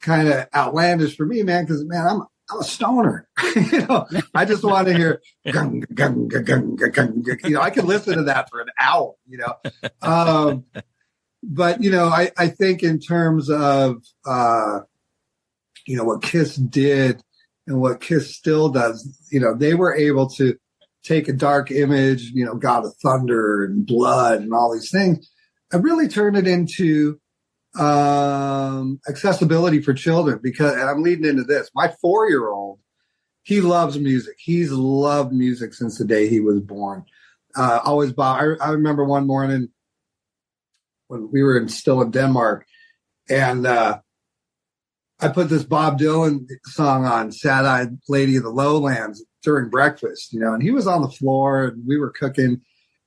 kind of outlandish for me, man, because, man, I'm a stoner. I just want to hear gung, gung, gung, gung, gung, gung. I can listen to that for an hour, But, I think in terms of, what Kiss did and what Kiss still does, they were able to take a dark image, God of Thunder and Blood and all these things, and really turn it into accessibility for children. And I'm leading into this. My 4-year-old, he loves music. He's loved music since the day he was born. Always bought. I remember one morning when we were still in Denmark, and I put this Bob Dylan song on, Sad-Eyed Lady of the Lowlands, during breakfast, and he was on the floor and we were cooking.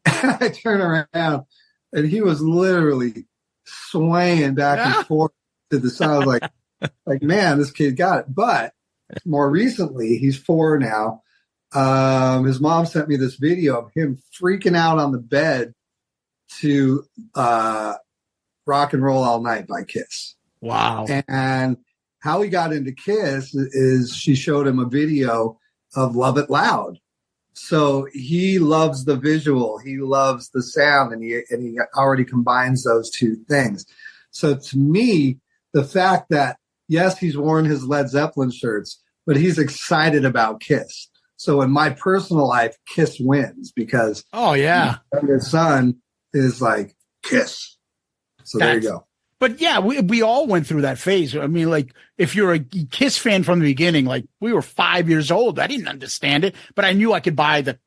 And I turned around and he was literally swaying back and forth to the side. I was like, man, this kid got it. But more recently, he's 4 now. His mom sent me this video of him freaking out on the bed to Rock and Roll All Night by Kiss. Wow. And how he got into Kiss is she showed him a video of Love It Loud. So he loves the visual, he loves the sound, and he already combines those two things. So to me, the fact that, yes, he's worn his Led Zeppelin shirts, but he's excited about Kiss. So in my personal life, Kiss wins because my son is like, Kiss. So there you go. But yeah, we all went through that phase. I mean, like, if you're a Kiss fan from the beginning, like, we were 5 years old. I didn't understand it, but I knew I could buy the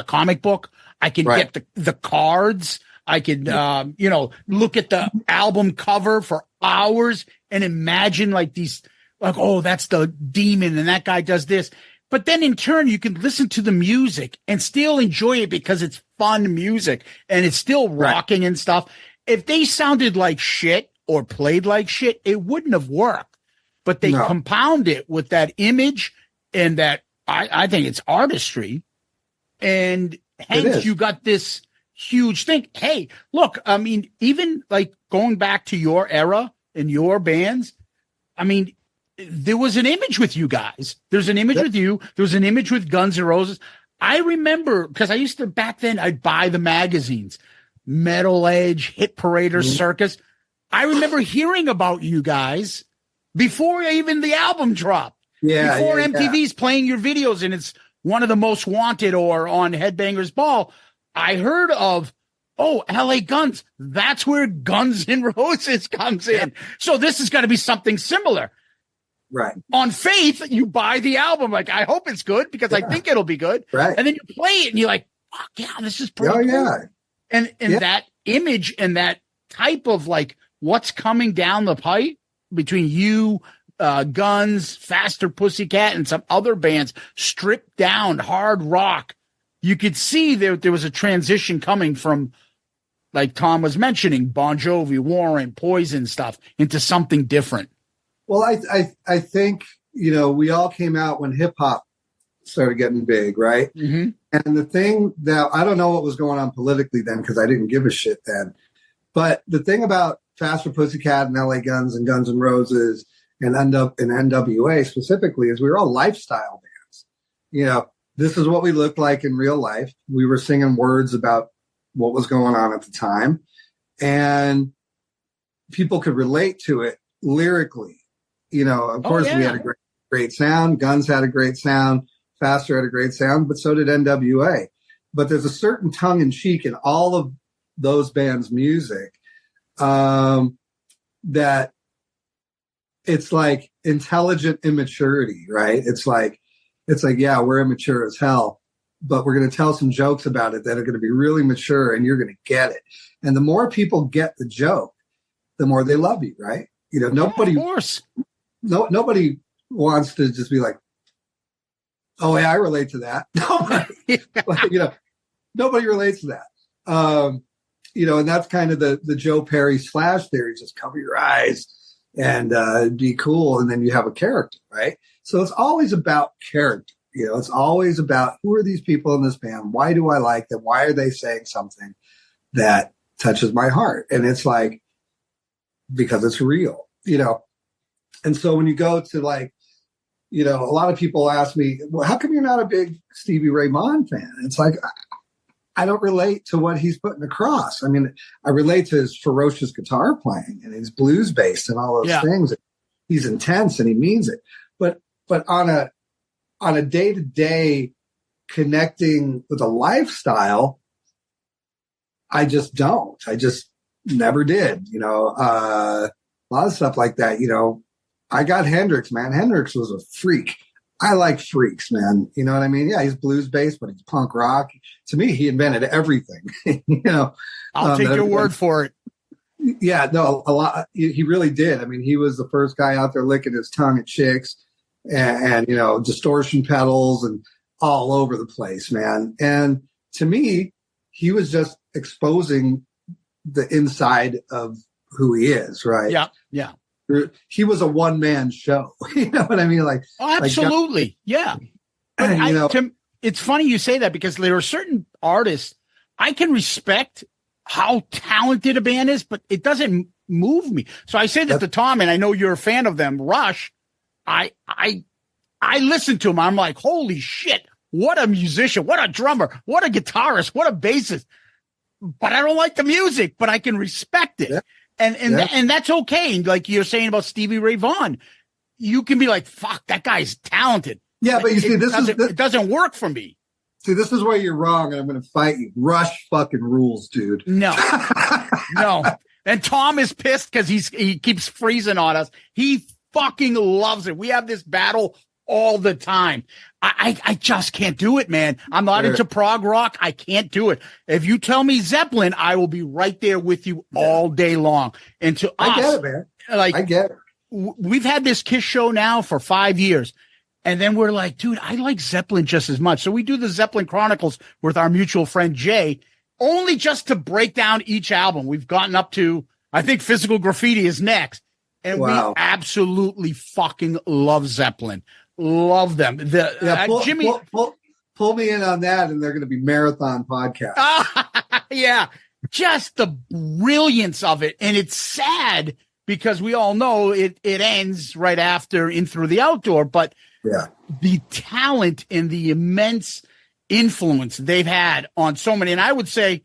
comic book. I could get the cards. I could, look at the album cover for hours and imagine like these, like, oh, that's the demon and that guy does this. But then in turn, you can listen to the music and still enjoy it because it's fun music and it's still rocking and stuff. If they sounded like shit or played like shit, it wouldn't have worked. But they compound it with that image and that I think it's artistry. And hence you got this huge thing. Hey, look, I mean, even like going back to your era and your bands, I mean, there was an image with you guys. There's an image with you. There was an image with Guns N' Roses. I remember, because I used to, back then, I'd buy the magazines, Metal Edge, Hit Parader, Circus. I remember hearing about you guys before even the album dropped. Yeah. Before MTV's playing your videos and it's one of the most wanted or on Headbangers Ball, I heard of, LA Guns. That's where Guns N' Roses comes in. So this is going to be something similar. Right. On faith, you buy the album. Like, I hope it's good because I think it'll be good. Right. And then you play it and you're like, fuck yeah, this is pretty cool. Yeah. And that image and that type of like what's coming down the pipe between you, Guns, Faster Pussycat, and some other bands, stripped down hard rock. You could see there was a transition coming from, like Tom was mentioning, Bon Jovi, Warren, Poison stuff into something different. Well, I think, we all came out when hip hop started getting big, right? Mm-hmm. And the thing that I don't know what was going on politically then because I didn't give a shit then. But the thing about Faster Pussycat and LA Guns and Guns N' Roses and NWA specifically is we were all lifestyle bands. This is what we looked like in real life. We were singing words about what was going on at the time. And people could relate to it lyrically. Of course, we had a great sound. Guns had a great sound. Faster had a great sound, but so did NWA. But there's a certain tongue in cheek in all of those bands' music that it's like intelligent immaturity, right? It's like, yeah, we're immature as hell, but we're going to tell some jokes about it that are going to be really mature and you're going to get it. And the more people get the joke, the more they love you, right? Nobody, of course. Nobody wants to just be like, oh, yeah, I relate to that. Nobody, nobody relates to that. And that's kind of the Joe Perry Slash theory, just cover your eyes and be cool. And then you have a character, right? So it's always about character. It's always about who are these people in this band? Why do I like them? Why are they saying something that touches my heart? And it's like, because it's real, And so when you go to like, a lot of people ask me, well, how come you're not a big Stevie Ray Vaughan fan? It's like, I don't relate to what he's putting across. I mean, I relate to his ferocious guitar playing and his blues based and all those things. He's intense and he means it. But on a day-to-day connecting with a lifestyle, I just don't. I just never did. A lot of stuff like that. I got Hendrix, man. Hendrix was a freak. I like freaks, man. You know what I mean? Yeah, he's blues based, but he's punk rock. To me, he invented everything. I'll take your word for it. Yeah, no, a lot. He really did. I mean, he was the first guy out there licking his tongue at chicks and distortion pedals and all over the place, man. And to me, he was just exposing the inside of who he is, right? Yeah, yeah. He was a one-man show. You know what I mean? Like, absolutely. Yeah. But it's funny you say that because there are certain artists I can respect how talented a band is, but it doesn't move me. So I say that to Tom, and I know you're a fan of them, Rush. I listen to him. I'm like, holy shit. What a musician. What a drummer. What a guitarist. What a bassist. But I don't like the music, but I can respect it. Yeah. And that's okay. Like you're saying about Stevie Ray Vaughan, you can be like, fuck, that guy's talented. Yeah, but you see, it doesn't work for me. See, this is where you're wrong, and I'm going to fight you. Rush fucking rules, dude. No. And Tom is pissed because he keeps freezing on us. He fucking loves it. We have this battle all the time. I just can't do it, man. I'm not into prog rock. I can't do it. If you tell me Zeppelin, I will be right there with you all day long. And to us, I get it, man. I get it. We've had this KISS show now for 5 years. And then we're like, dude, I like Zeppelin just as much. So we do the Zeppelin Chronicles with our mutual friend Jay, only just to break down each album. We've gotten up to, I think Physical Graffiti is next. And we absolutely fucking love Zeppelin. Love them. Jimmy, pull me in on that, and they're going to be marathon podcasts. Yeah, just the brilliance of it, and it's sad because we all know it ends right after In Through the Outdoor. But the talent and the immense influence they've had on so many. And I would say,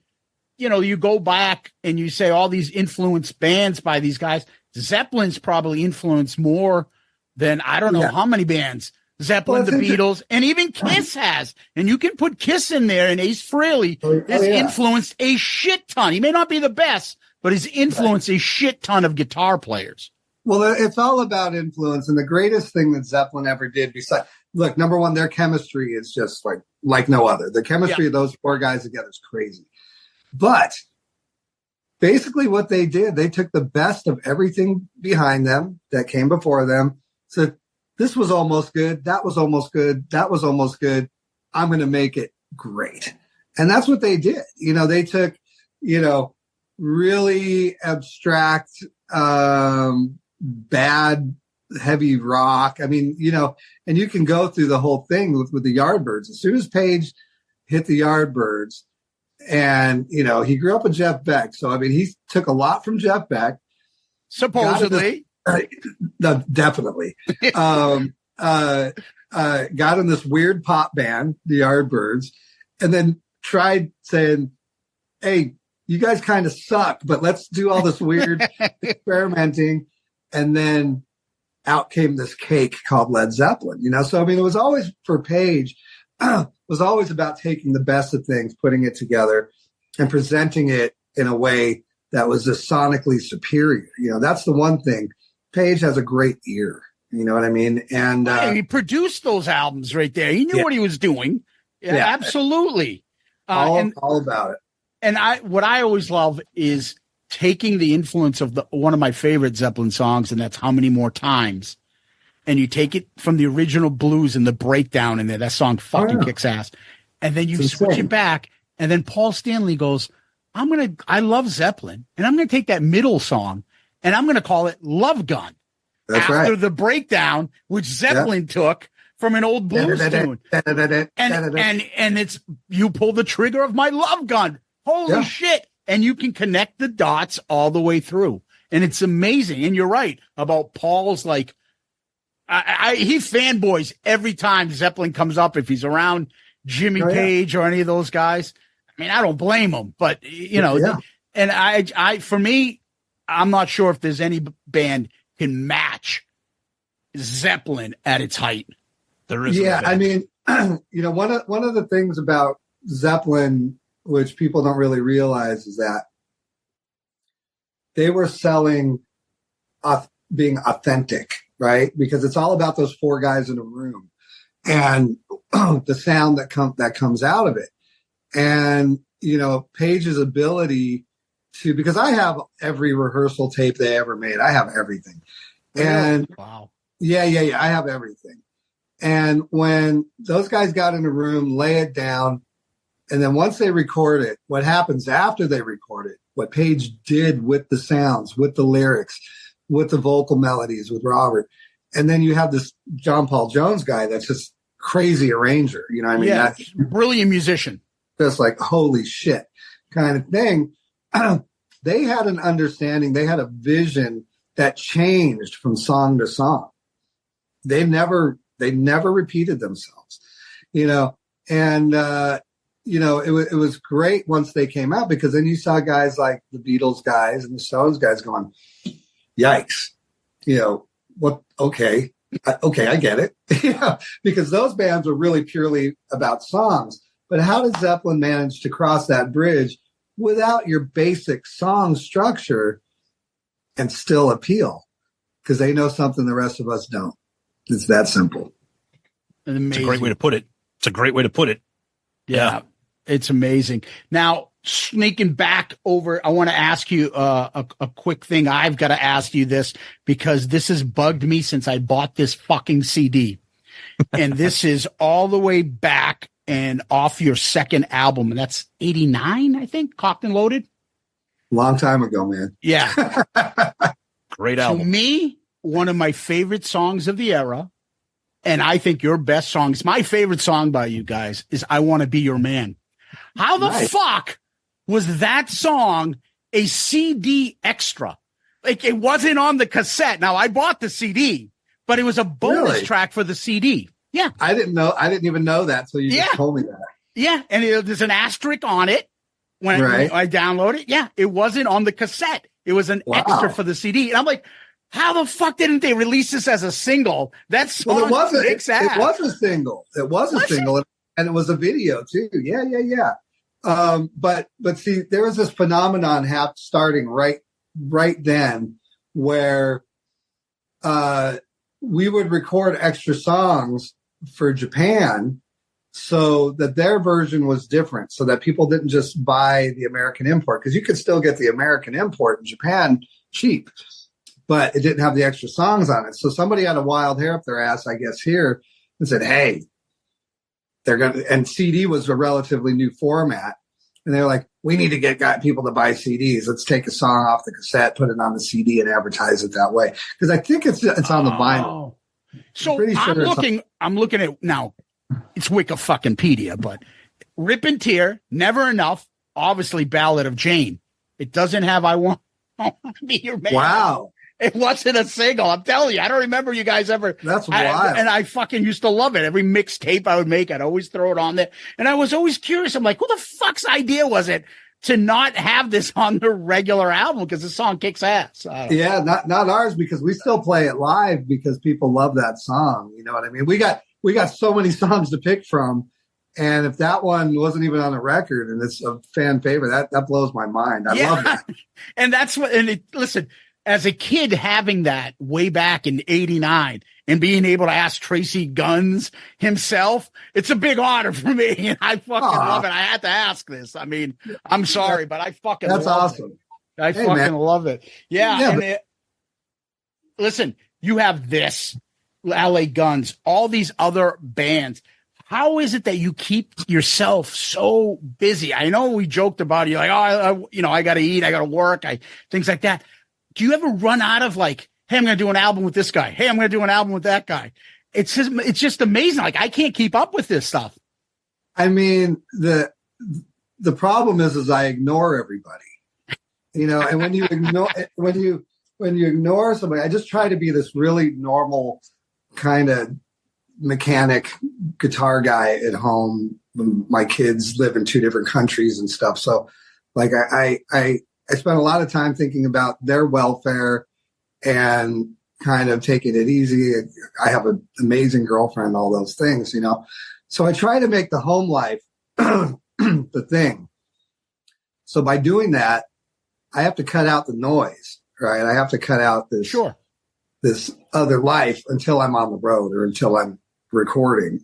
you know, you go back and you say all these influenced bands by these guys. Zeppelin's probably influenced more than I don't know how many bands. Zeppelin, the Beatles, and even Kiss has. And you can put Kiss in there, and Ace Frehley has influenced a shit ton. He may not be the best, but he's influenced a shit ton of guitar players. Well, it's all about influence. And the greatest thing that Zeppelin ever did, besides, look, number one, their chemistry is just like no other. The chemistry of those four guys together is crazy. But basically what they did, they took the best of everything behind them that came before them. So this was almost good. That was almost good. That was almost good. I'm going to make it great. And that's what they did. You know, they took, you know, really abstract, bad, heavy rock. I mean, you know, and you can go through the whole thing with the Yardbirds. As soon as Page hit the Yardbirds, and, you know, he grew up with Jeff Beck. So, I mean, he took a lot from Jeff Beck. Supposedly. No, definitely. Got in this weird pop band, the Yardbirds, and then tried saying, hey, you guys kind of suck, but let's do all this weird experimenting. And then out came this cake called Led Zeppelin, you know? So, I mean, it was always for Page, was always about taking the best of things, putting it together and presenting it in a way that was just sonically superior. You know, that's the one thing. Page has a great ear. You know what I mean? And he produced those albums right there. He knew what he was doing. Yeah. Absolutely. All about it. And what I always love is taking the influence of one of my favorite Zeppelin songs, and that's How Many More Times. And you take it from the original blues and the breakdown in there. That song fucking kicks ass. And then you switch it back. And then Paul Stanley goes, I love Zeppelin. And I'm going to take that middle song and I'm going to call it Love Gun. That's after the breakdown, which Zeppelin took from an old blues tune. And it's, you pull the trigger of my love gun. Holy shit. And you can connect the dots all the way through. And it's amazing. And you're right about Paul's, like, he fanboys every time Zeppelin comes up. If he's around Jimmy Page or any of those guys, I mean, I don't blame him, but you know, and for me, I'm not sure if there's any band can match Zeppelin at its height. There is. Yeah. I mean, you know, one of the things about Zeppelin, which people don't really realize, is that they were selling being authentic, right? Because it's all about those four guys in a room and the sound that comes out of it. And, you know, Page's ability to, because I have every rehearsal tape they ever made. I have everything. And yeah, I have everything. And when those guys got in a room, lay it down, and then once they record it, what happens after they record it, what Page did with the sounds, with the lyrics, with the vocal melodies, with Robert. And then you have this John Paul Jones guy that's just crazy arranger. You know what I mean? Yeah, that's brilliant musician. Just like, holy shit kind of thing. They had an understanding. They had a vision that changed from song to song. They never repeated themselves, you know, and, you know, it was great once they came out, because then you saw guys like the Beatles guys and the Stones guys going, yikes, you know, what? Okay, I get it. Yeah, because those bands were really purely about songs. But how did Zeppelin manage to cross that bridge without your basic song structure and still appeal? Because they know something the rest of us don't. It's that simple. It's a great way to put it. Yeah. It's amazing. Now, sneaking back over, I want to ask you a quick thing. I've got to ask you this because this has bugged me since I bought this fucking CD. And this is all the way back and off your second album. And that's 89, I think, Cocked and Loaded. Long time ago, man. Yeah. Great album. To me, one of my favorite songs of the era, and I think your best songs, my favorite song by you guys is I Want to Be Your Man. How the fuck was that song a CD extra? Like, it wasn't on the cassette. Now, I bought the CD, but it was a bonus track for the CD. Yeah. I didn't even know that. So you just told me that. Yeah, and there's an asterisk on it when I download it. Yeah, it wasn't on the cassette. It was an extra for the CD. And I'm like, how the fuck didn't they release this as a single? That's well, it wasn't. It was a single. It was a single, and it was a video too. Yeah. But see, there was this phenomenon starting right then where we would record extra songs for Japan so that their version was different, so that people didn't just buy the American import, because you could still get the American import in Japan cheap, but it didn't have the extra songs on it. So somebody had a wild hair up their ass, I guess, here, and said, hey, and CD was a relatively new format. And they're like, we need to get people to buy CDs. Let's take a song off the cassette, put it on the CD, and advertise it that way. Because I think it's on the vinyl. So I'm looking at now. It's Wikipedia, but Rip and Tear, Never Enough, obviously Ballad of Jane. It doesn't have I Want to Be Your Man. Wow. It wasn't a single. I'm telling you, I don't remember you guys ever. That's wild. And I fucking used to love it. Every mixtape I would make, I'd always throw it on there. And I was always curious. I'm like, who the fuck's idea was it to not have this on the regular album? Because the song kicks ass. Yeah, not ours, because we still play it live because people love that song. You know what I mean? We got so many songs to pick from. And if that one wasn't even on a record and it's a fan favorite, that blows my mind. I love that. And that's what, listen, as a kid having that way back in 89 and being able to ask Tracy Guns himself, it's a big honor for me. And I fucking love it. I had to ask this. I mean, I'm sorry, but I fucking love awesome. It. I fucking love it. Yeah. Listen, you have this, LA Guns, all these other bands. How is it that you keep yourself so busy? I know we joked about it. You're like, I got to eat. I got to work. Things like that. Do you ever run out of like, hey, I'm going to do an album with this guy. Hey, I'm going to do an album with that guy. It's just amazing. Like, I can't keep up with this stuff. I mean, the problem is I ignore everybody, and when you ignore somebody, I just try to be this really normal kind of mechanic guitar guy at home. My kids live in 2 different countries and stuff. So like I spent a lot of time thinking about their welfare and kind of taking it easy. I have an amazing girlfriend, all those things, So I try to make the home life the thing. So by doing that, I have to cut out the noise, right? I have to cut out this other life until I'm on the road or until I'm recording,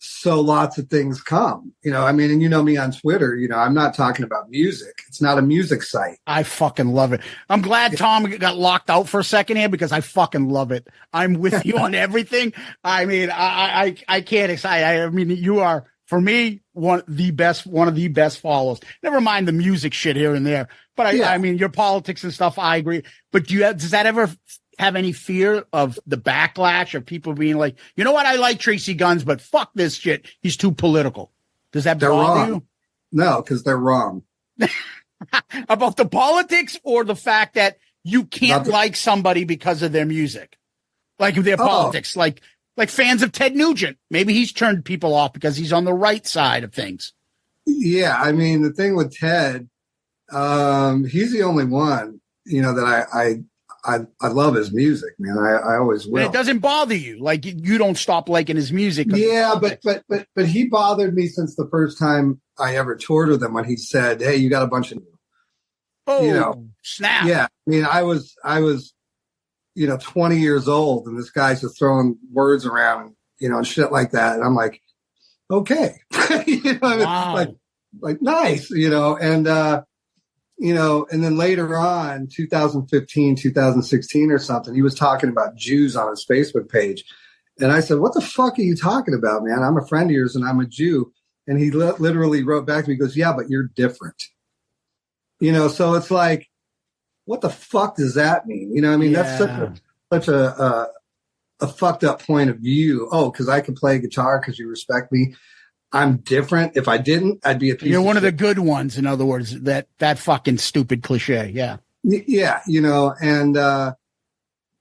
So lots of things come, and me on Twitter, I'm not talking about music. It's not a music site. I fucking love it. I'm glad Tom got locked out for a second here because I fucking love it. I'm with you on everything. I mean, I can't excite. I mean, you are, for me, one of the best followers. Never mind the music shit here and there. But I mean, your politics and stuff, I agree. But does that ever have any fear of the backlash of people being like, you know what, I like Tracy Guns, but fuck this shit, he's too political? Does that bother you? No, because they're wrong. About the politics or the fact that you can't like somebody because of their music, like their politics, like fans of Ted Nugent. Maybe he's turned people off because he's on the right side of things. Yeah, I mean, the thing with Ted, he's the only one, that I love his music, man. I always will. And it doesn't bother you, like you don't stop liking his music. Yeah, but he bothered me since the first time I ever toured with him when he said, "Hey, you got a bunch of snap." Yeah, I mean, I was 20 years old, and this guy's just throwing words around, and shit like that, and I'm like, okay, wow. like nice, and then later on, 2015, 2016 or something, he was talking about Jews on his Facebook page. And I said, what the fuck are you talking about, man? I'm a friend of yours and I'm a Jew. And he literally wrote back to me, he goes, yeah, but you're different. So it's like, what the fuck does that mean? That's such a fucked up point of view. Oh, because I can play guitar because you respect me. I'm different. If I didn't, I'd be a piece You're of one shit. of the good ones, in other words, that fucking stupid cliche. Yeah. Yeah. And,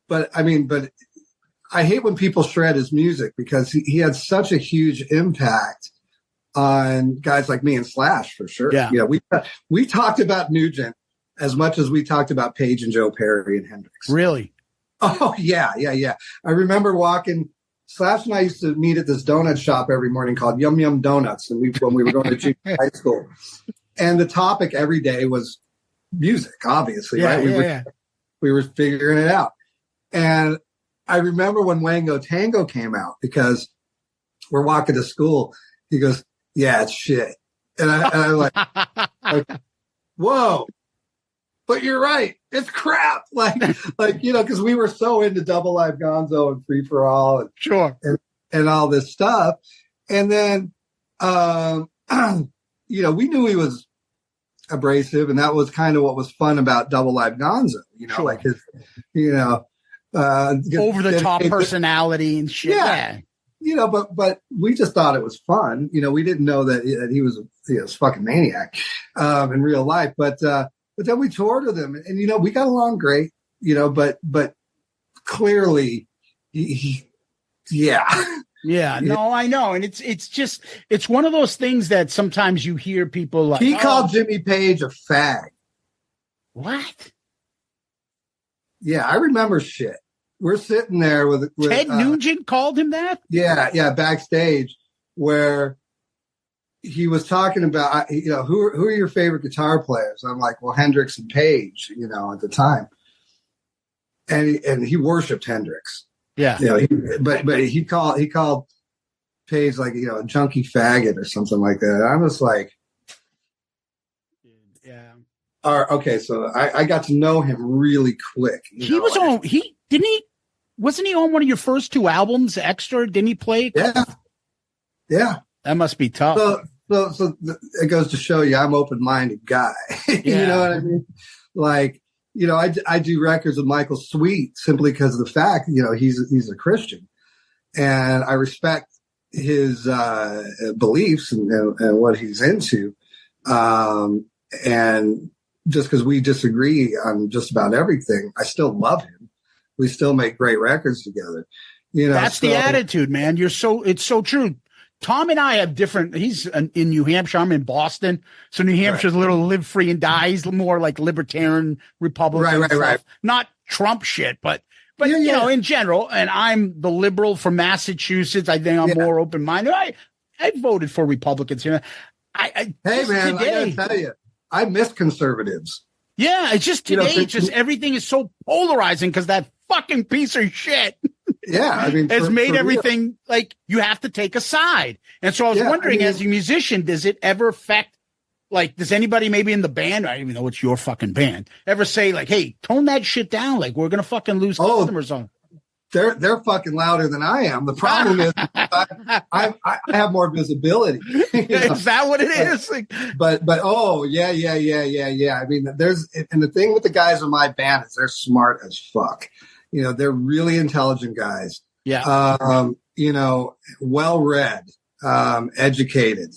but I hate when people shred his music because he had such a huge impact on guys like me and Slash, for sure. Yeah. We talked about Nugent as much as we talked about Page and Joe Perry and Hendrix. Really? Oh, yeah. I remember walking. Slash and I used to meet at this donut shop every morning called Yum Yum Donuts, and when we were going to junior high school. And the topic every day was music, obviously, right? We were figuring it out. And I remember when Wango Tango came out, because we're walking to school. He goes, "Yeah, it's shit." And I'm like, whoa. But you're right. It's crap. Because we were so into Double Live Gonzo and Free for All and all this stuff. And then, we knew he was abrasive, and that was kind of what was fun about Double Live Gonzo, like his, over the top personality and shit. Yeah. But we just thought it was fun. We didn't know that he was a fucking maniac in real life. But then we toured with him, and we got along great. But clearly, Yeah, no, I know, and it's one of those things that sometimes you hear people like. He called Jimmy Page a fag. What? Yeah, I remember shit. We're sitting there with Ted Nugent called him that. Yeah, backstage where he was talking about, who are your favorite guitar players? I'm like, well, Hendrix and Page, at the time, and he worshipped Hendrix. Yeah, but he called Page like a junkie faggot or something like that. I was like, yeah. Okay, so I got to know him really quick. He was on. Wasn't he on one of your first two albums, Extra? Didn't he play? Yeah. That must be tough. So it goes to show you I'm open-minded guy. You know what I mean? Like, I do records with Michael Sweet simply because of the fact, he's a Christian, and I respect his beliefs and what he's into. And just because we disagree on just about everything, I still love him. We still make great records together. That's the attitude, man. It's so true. Tom and I have different. He's in New Hampshire. I'm in Boston. So New Hampshire's a little live free and die. He's more like libertarian Republican. Right. Not Trump shit, but in general. And I'm the liberal from Massachusetts. I think I'm more open minded. I voted for Republicans here. Hey man, I gotta tell you, I miss conservatives. Yeah, it's just today. Everything is so polarizing because that fucking piece of shit. Yeah, I mean, has made everything like you have to take a side. And so I was wondering, as a musician, does it ever affect? Like, does anybody maybe in the band, I don't even know it's your fucking band, ever say like, "Hey, tone that shit down. Like, we're gonna fucking lose customers on." They're fucking louder than I am. The problem is I have more visibility. Is that what it is? But yeah. I mean, and the thing with the guys in my band is they're smart as fuck. They're really intelligent guys. Yeah. Well read, educated.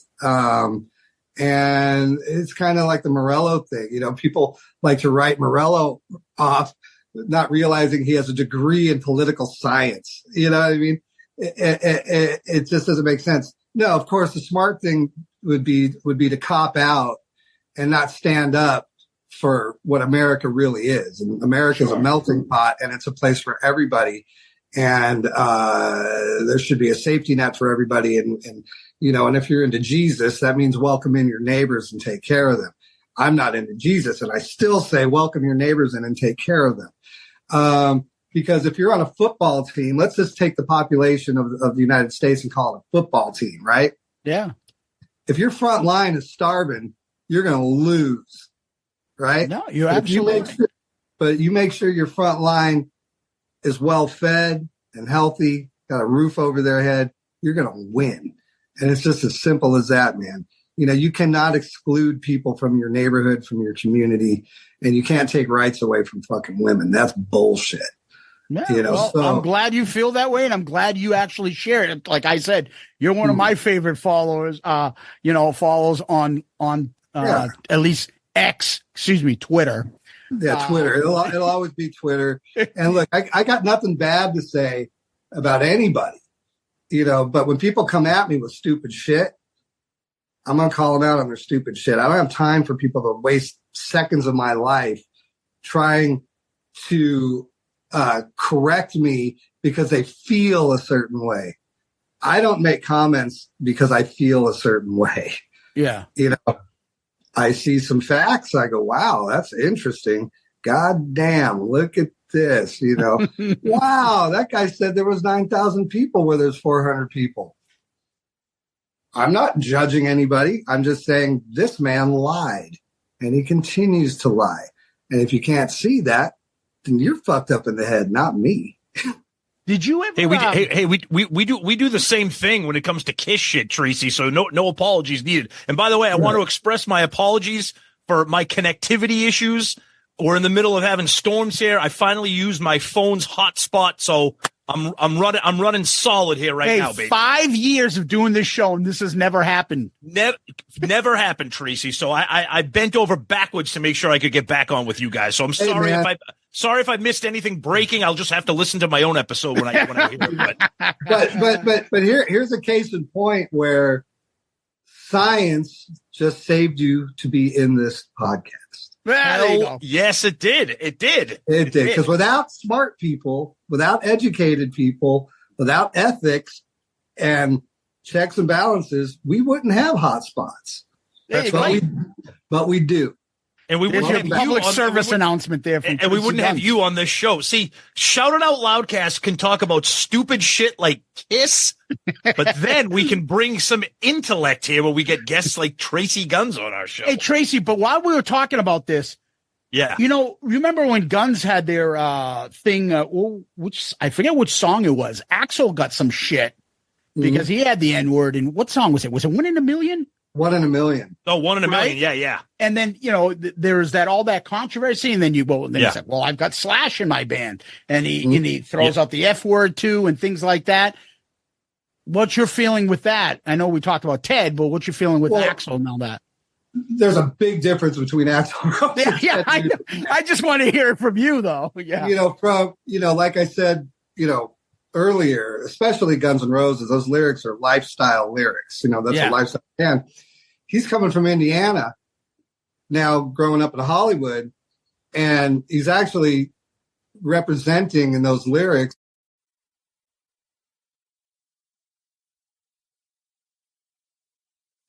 And it's kind of like the Morello thing. People like to write Morello off, not realizing he has a degree in political science. You know what I mean? It just doesn't make sense. No, of course, the smart thing would be to cop out and not stand up for what America really is. And America is a melting pot, and it's a place for everybody. And there should be a safety net for everybody. And if you're into Jesus, that means welcome in your neighbors and take care of them. I'm not into Jesus, and I still say welcome your neighbors in and take care of them. Because if you're on a football team, let's just take the population of the United States and call it a football team, right? Yeah. If your front line is starving, you're going to lose, right? No, you're absolutely. But you make sure your front line is well fed and healthy, got a roof over their head, you're going to win. And it's just as simple as that, man. You cannot exclude people from your neighborhood, from your community, and you can't take rights away from fucking women. That's bullshit. Yeah, I'm glad you feel that way, and I'm glad you actually share it. Like I said, you're one of my favorite followers. Follows on at least Twitter. Yeah, Twitter. It'll always be Twitter. And look, I got nothing bad to say about anybody, but when people come at me with stupid shit, I'm going to call them out on their stupid shit. I don't have time for people to waste seconds of my life trying to correct me because they feel a certain way. I don't make comments because I feel a certain way. Yeah. I see some facts. I go, wow, that's interesting. God damn, look at this, Wow, that guy said there was 9,000 people where there's 400 people. I'm not judging anybody. I'm just saying this man lied, and he continues to lie. And if you can't see that, then you're fucked up in the head, not me. Did you ever? We do the same thing when it comes to Kiss shit, Tracy. So no apologies needed. And by the way, I want to express my apologies for my connectivity issues. We're in the middle of having storms here. I finally used my phone's hotspot, so I'm running solid here now, baby. 5 years of doing this show, and this has never happened. Never happened, Tracy. So I bent over backwards to make sure I could get back on with you guys. So I'm sorry if I missed anything breaking. I'll just have to listen to my own episode when I hear it. But here's a case in point where science just saved you to be in this podcast. Yes, it did. It did. Because without smart people, without educated people, without ethics and checks and balances, we wouldn't have hotspots. But we do. And we wouldn't have public service announcement there. And we wouldn't have you on this show. See, Shout It Out Loudcast can talk about stupid shit like Kiss, but then we can bring some intellect here where we get guests like Tracii Guns on our show. Hey, Tracy, but while we were talking about this, remember when Guns had their thing, which I forget which song it was. Axel got some shit because he had the N-word. And what song was it? Was it 1 in a Million? 1 in a Million. Oh, 1 in a Million. Yeah. And then, there's all that controversy. And then he's like, well, I've got Slash in my band. And he throws out the F word too and things like that. What's your feeling with that? I know we talked about Ted, but what's your feeling with Axel and all that? There's a big difference between Axel Rose. Yeah, I just want to hear it from you though. Yeah. Like I said, earlier, especially Guns N' Roses, those lyrics are lifestyle lyrics. That's a lifestyle band. He's coming from Indiana now, growing up in Hollywood, and he's actually representing in those lyrics.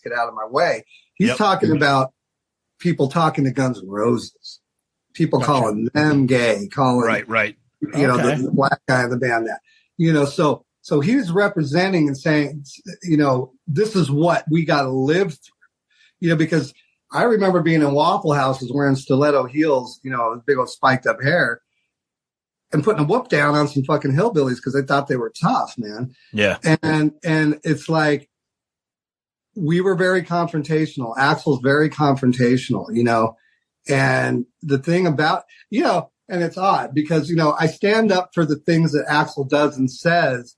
Get out of my way. He's talking about people talking to Guns N' Roses, people calling them gay, calling right. The black guy in the band that. So he was representing and saying, this is what we got to live through, because I remember being in Waffle Houses wearing stiletto heels, big old spiked up hair, and putting a whoop down on some fucking hillbillies because they thought they were tough, man. Yeah. And it's like, we were very confrontational. Axel's very confrontational, and the thing about, and it's odd because, I stand up for the things that Axel does and says,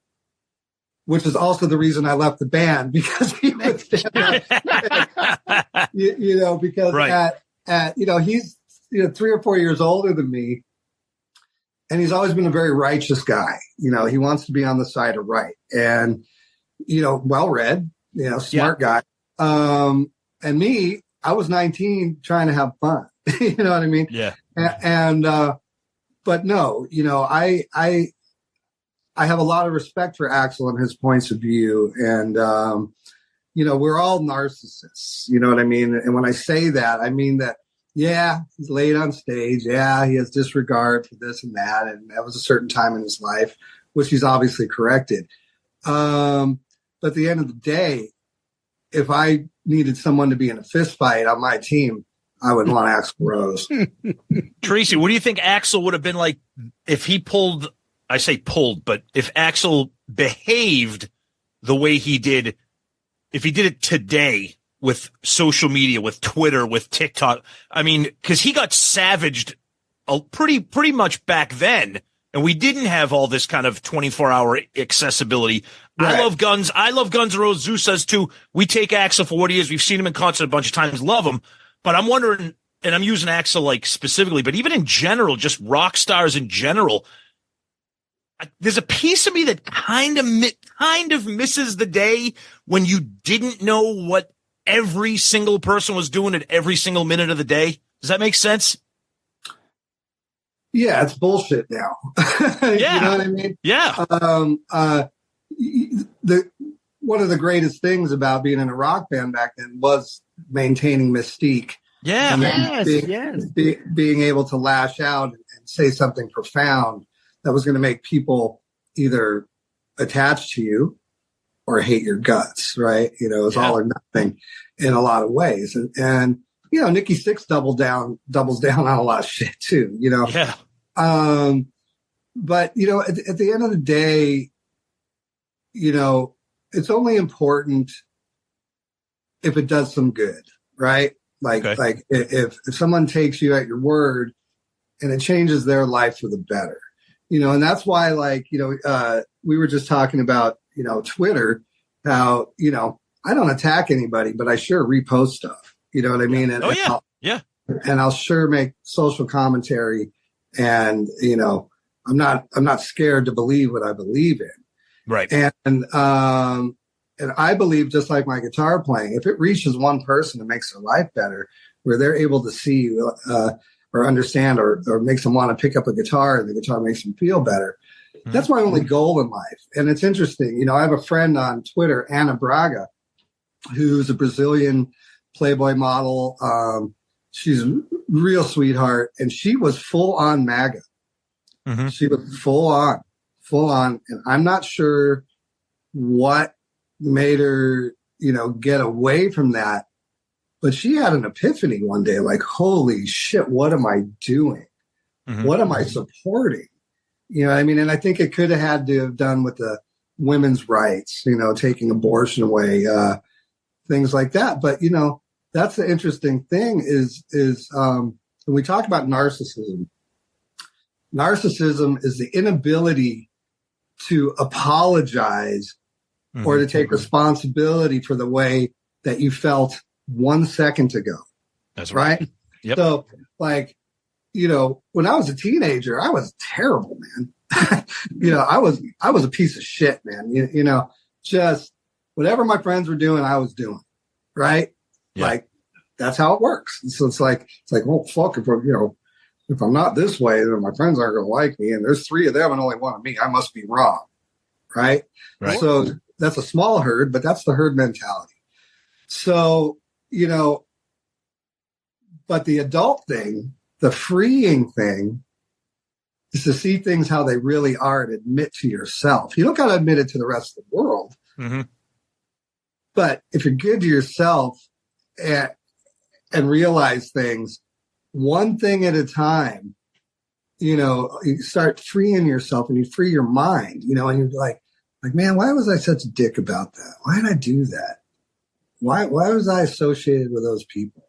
which is also the reason I left the band, because he would stand up, because he's, 3 or 4 years older than me. And he's always been a very righteous guy. He wants to be on the side of right and, well-read, smart guy. And me, I was 19 trying to have fun. You know what I mean? Yeah. But no, I have a lot of respect for Axel and his points of view. And, we're all narcissists, you know what I mean? And when I say that, I mean that, he's late on stage. Yeah, he has disregard for this and that. And that was a certain time in his life, which he's obviously corrected. But at the end of the day, if I needed someone to be in a fist fight on my team, I would want Axel Rose. Tracy, what do you think Axel would have been like if he pulled, I say pulled, but if Axel behaved the way he did, if he did it today with social media, with Twitter, with TikTok? I mean, because he got savaged pretty much back then, and we didn't have all this kind of 24-hour accessibility. Right. I love Guns. I love Guns N' Roses. Zeus says too. We take Axel for what he is. We've seen him in concert a bunch of times. Love him. But I'm wondering, and I'm using Axel like specifically, but even in general, just rock stars in general, there's a piece of me that kind of misses the day when you didn't know what every single person was doing at every single minute of the day. Does that make sense? Yeah, it's bullshit now. Yeah. You know what I mean? Yeah. One of the greatest things about being in a rock band back then was maintaining mystique. Yeah. Being able to lash out and say something profound that was going to make people either attach to you or hate your guts, right? You know, it's all or nothing in a lot of ways. And you know, Nikki Sixx doubles down on a lot of shit too, you know? Yeah. But you know, at the end of the day, you know, it's only important if it does some good, right? Like if someone takes you at your word and it changes their life for the better, you know, and that's why, like, you know, we were just talking about, you know, Twitter, how, you know, I don't attack anybody, but I sure repost stuff. You know what I mean? And, and I'll sure make social commentary, and, you know, I'm not scared to believe what I believe in. Right. And I believe, just like my guitar playing, if it reaches one person and makes their life better, where they're able to see or understand or makes them want to pick up a guitar and the guitar makes them feel better, that's my only goal in life. And it's interesting. You know, I have a friend on Twitter, Ana Braga, who's a Brazilian Playboy model. She's a real sweetheart, and she was full on MAGA. She was full on. And I'm not sure what made her, you know, get away from that. But she had an epiphany one day, like, holy shit, what am I doing? What am I supporting? You know what I mean? And I think it could have had to have done with the women's rights, you know, taking abortion away, things like that. But, you know, that's the interesting thing is when we talk about narcissism is the inability to apologize or to take responsibility for the way that you felt 1 second ago. That's right. Yep. So, like, you know, when I was a teenager, I was terrible, man. You know, I was a piece of shit, man. You know, just whatever my friends were doing, I was doing. Right. Yeah. Like, that's how it works. And so it's like, well, fuck, if I'm not this way, then my friends aren't going to like me. And there's 3 of them and only 1 of me. I must be wrong. Right. So that's a small herd, but that's the herd mentality. So, you know, but the adult thing, the freeing thing, is to see things how they really are and admit to yourself. You don't got to admit it to the rest of the world. But if you're good to yourself and realize things one thing at a time, you know, you start freeing yourself and you free your mind, you know, and you're like, man, why was I such a dick about that? Why did I do that? Why was I associated with those people?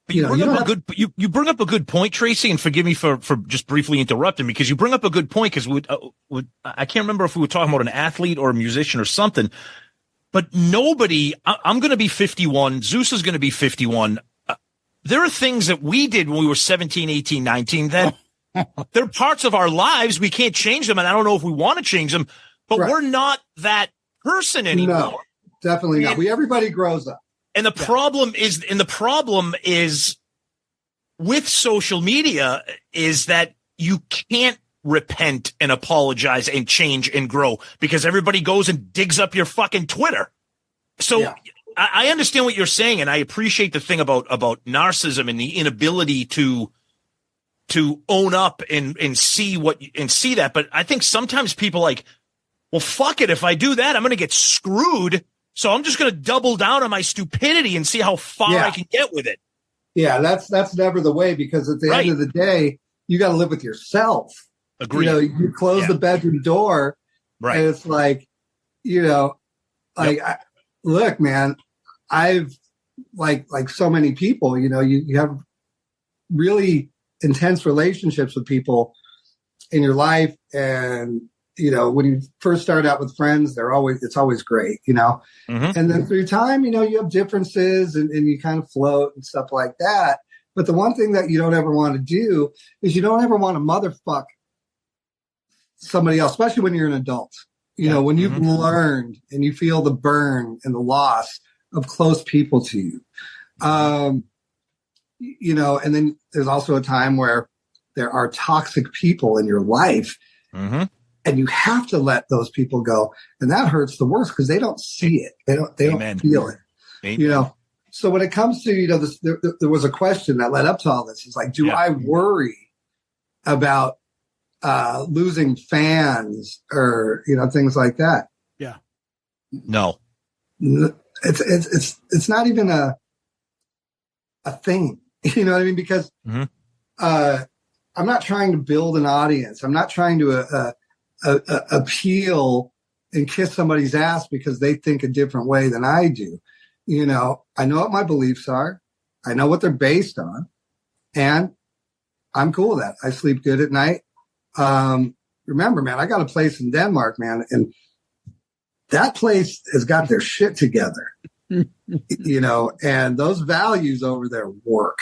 But you bring up a good point, Tracy, and forgive me for just briefly interrupting, because you bring up a good point, because I can't remember if we were talking about an athlete or a musician or something, but nobody, I'm going to be 51, Zeus is going to be 51. There are things that we did when we were 17, 18, 19 that they're parts of our lives. We can't change them, and I don't know if we want to change them, but we're not that person anymore. No, definitely not. Everybody grows up. And the problem is with social media is that you can't repent and apologize and change and grow, because everybody goes and digs up your fucking Twitter. So I understand what you're saying, and I appreciate the thing about narcissism and the inability to own up and see that. But I think sometimes people like, well, fuck it. If I do that, I'm going to get screwed. So I'm just going to double down on my stupidity and see how far I can get with it. Yeah, that's never the way, because at the end of the day, you got to live with yourself. Agreed. You know, you close the bedroom door, and it's like, you know, like, look, man, I've like so many people, you know, you have really intense relationships with people in your life, and you know, when you first start out with friends, it's always great, you know, and then through time, you know, you have differences and you kind of float and stuff like that. But the one thing that you don't ever want to do is you don't ever want to motherfuck somebody else, especially when you're an adult. You know, when you've learned and you feel the burn and the loss of close people to you. You know, and then there's also a time where there are toxic people in your life, and you have to let those people go, and that hurts the worst because they don't see it, they don't feel it. Amen. You know, so when it comes to, you know, this, there was a question that led up to all this. It's like, do I worry about losing fans or, you know, things like that? Yeah. No. It's not even a thing. You know what I mean? Because I'm not trying to build an audience. I'm not trying to appeal and kiss somebody's ass because they think a different way than I do. You know, I know what my beliefs are. I know what they're based on. And I'm cool with that. I sleep good at night. Remember, man, I got a place in Denmark, man, and that place has got their shit together, you know, and those values over there work.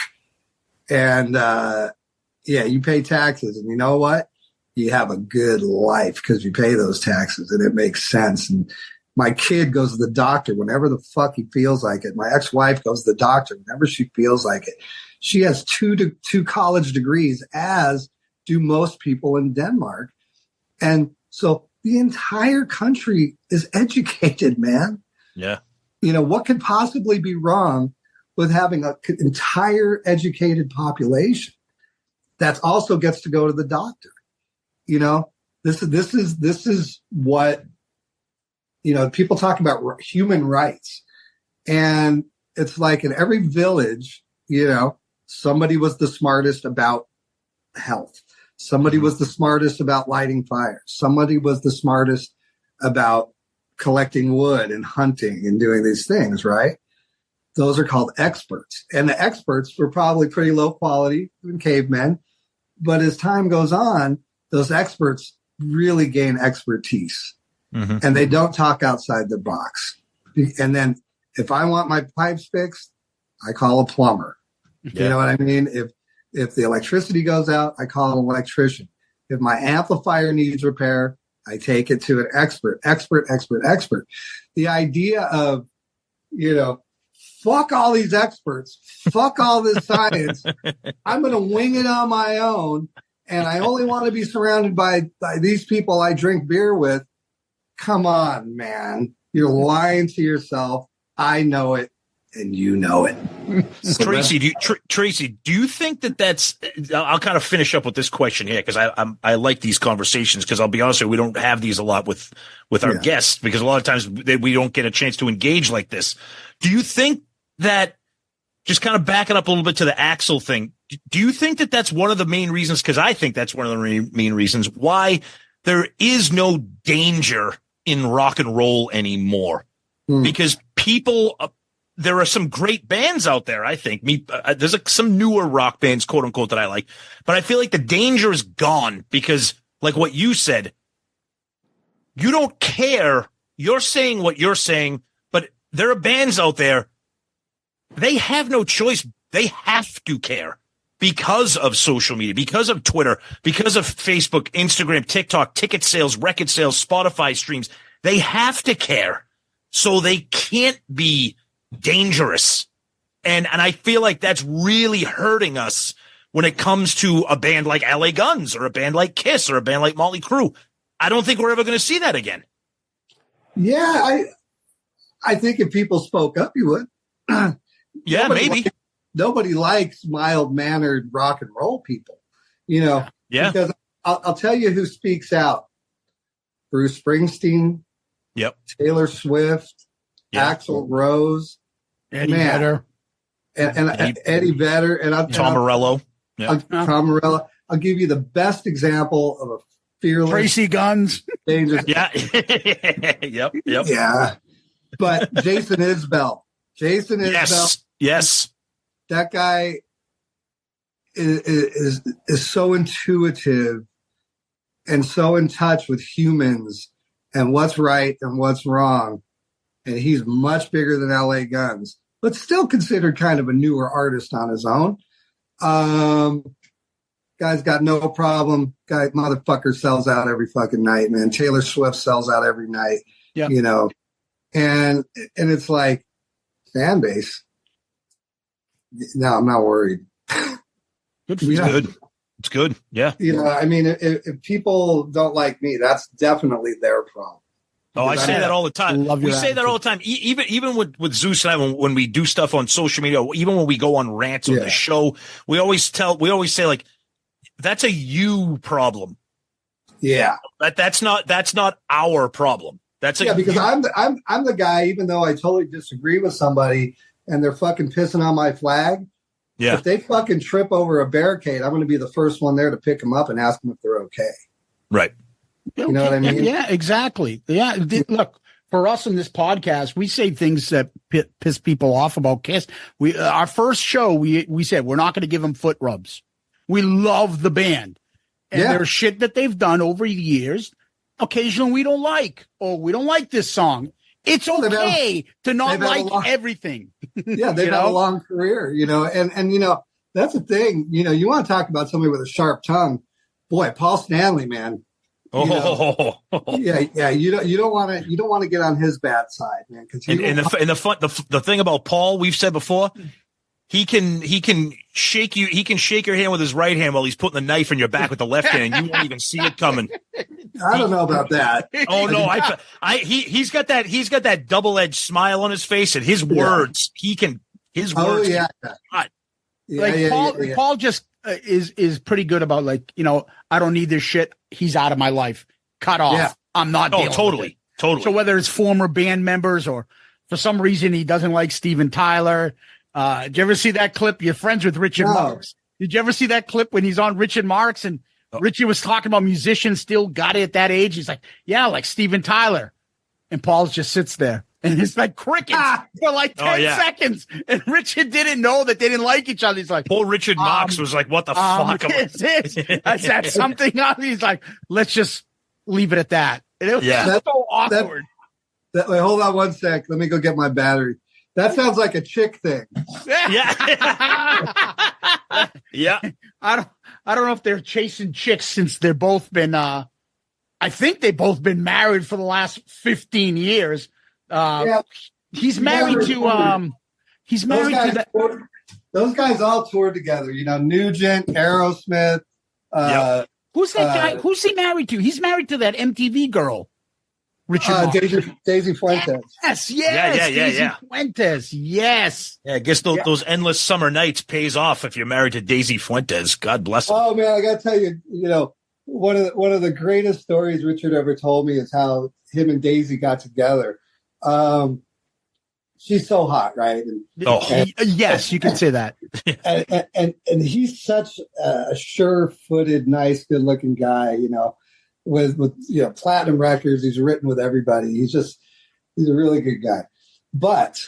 And, yeah, you pay taxes, and you know what? You have a good life because you pay those taxes, and it makes sense. And my kid goes to the doctor whenever the fuck he feels like it. My ex-wife goes to the doctor whenever she feels like it. She has two college degrees, as do most people in Denmark. And so the entire country is educated, man. Yeah. You know, what could possibly be wrong with having an entire educated population that also gets to go to the doctor? You know, this is what, you know, people talk about human rights. And it's like in every village, you know, somebody was the smartest about health. Somebody was the smartest about lighting fires. Somebody was the smartest about collecting wood and hunting and doing these things, right? Those are called experts. And the experts were probably pretty low quality in cavemen. But as time goes on, those experts really gain expertise. And they don't talk outside the box. And then if I want my pipes fixed, I call a plumber. You know what I mean? If the electricity goes out, I call an electrician. If my amplifier needs repair, I take it to an expert. The idea of, you know, fuck all these experts, fuck all this science. I'm going to wing it on my own. And I only want to be surrounded by these people I drink beer with. Come on, man. You're lying to yourself. I know it, and you know it. So Tracy, do you think that's? I'll kind of finish up with this question here because I like these conversations because I'll be honest with you, we don't have these a lot with our guests because a lot of times we don't get a chance to engage like this. Do you think that, just kind of backing up a little bit to the Axel thing, do you think that that's one of the main reasons? Because I think that's one of the main reasons why there is no danger in rock and roll anymore. Because people, there are some great bands out there. I think there's some newer rock bands, quote unquote, that I like, but I feel like the danger is gone because, like what you said, you don't care. You're saying what you're saying, but there are bands out there. They have no choice. They have to care because of social media, because of Twitter, because of Facebook, Instagram, TikTok, ticket sales, record sales, Spotify streams. They have to care. So they can't be dangerous. And I feel like that's really hurting us when it comes to a band like LA Guns or a band like KISS or a band like Motley Crue. I don't think we're ever going to see that again. Yeah, I think if people spoke up, you would. Yeah, maybe. Nobody likes mild-mannered rock and roll people, you know. Yeah. Because I'll tell you who speaks out. Bruce Springsteen. Yep. Taylor Swift. Yep. Axl Rose. Eddie Vedder. And Eddie Vedder. And Tom Morello. Yeah. Tom Morello. I'll give you the best example of a fearless. Tracii Guns. Dangerous. Yeah. Yep. Yeah. But Jason Isbell. Yes. That guy is so intuitive and so in touch with humans and what's right and what's wrong. And he's much bigger than LA Guns, but still considered kind of a newer artist on his own. Guy's got no problem. Guy, motherfucker sells out every fucking night, man. Taylor Swift sells out every night. Yeah. You know, and it's like fan base. No, I'm not worried. Good for It's good. It's good. Yeah. You know, I mean, if people don't like me, that's definitely their problem. Oh, I say that all the time. Love your We say that attitude. all the time. Even with Zeus and I, when we do stuff on social media, even when we go on rants on the show, we always say like, that's a you problem. Yeah. That's not our problem. That's because I'm the guy, even though I totally disagree with somebody and they're fucking pissing on my flag. Yeah. If they fucking trip over a barricade, I'm going to be the first one there to pick them up and ask them if they're okay. Right. You know what I mean? Yeah, exactly. Yeah. Look, for us in this podcast, we say things that piss people off about Kiss. Our first show, we said we're not going to give them foot rubs. We love the band. And there's shit that they've done over the years. Occasionally we don't like, or we don't like this song. It's okay to not like everything. Yeah, they've had a long career, you know, and you know, that's the thing. You know, you want to talk about somebody with a sharp tongue. Boy, Paul Stanley, man. You know, yeah. You don't want to get on his bad side, man. Because the thing about Paul, we've said before, he can shake you. He can shake your hand with his right hand while he's putting the knife in your back with the left hand, and you won't even see it coming. I don't know about that. Oh no, he's got that double-edged smile on his face, and his words, his words. Paul just is pretty good about, like, you know, I don't need this shit. He's out of my life. Cut off. Yeah. I'm not dealing with it. Totally. So whether it's former band members or for some reason he doesn't like Steven Tyler. Did you ever see that clip? You're friends with Richard Marx. Did you ever see that clip when he's on Richard Marx and Richie was talking about musicians still got it at that age? He's like, yeah, like Steven Tyler. And Paul just sits there. And it's like crickets for like 10 seconds. And Richard didn't know that they didn't like each other. He's like, poor Richard Marx was like, what the fuck? That's something else. He's like, let's just leave it at that. And it was so awkward. Wait, hold on one sec. Let me go get my battery. That sounds like a chick thing. Yeah. I don't know if they're chasing chicks since they're both been I think they've both been married for the last 15 years. He's married to those guys all toured together, you know, Nugent, Aerosmith. Who's that guy? Who's he married to? He's married to that MTV girl. Richard Daisy Fuentes. Daisy Fuentes. Yes. Yeah, I guess those endless summer nights pays off if you're married to Daisy Fuentes. God bless him. Oh man, I gotta tell you, you know, one of the greatest stories Richard ever told me is how him and Daisy got together. She's so hot, right? Yes, you can say that. and he's such a sure-footed, nice, good-looking guy, you know. With you know, platinum records, he's written with everybody. He's a really good guy. But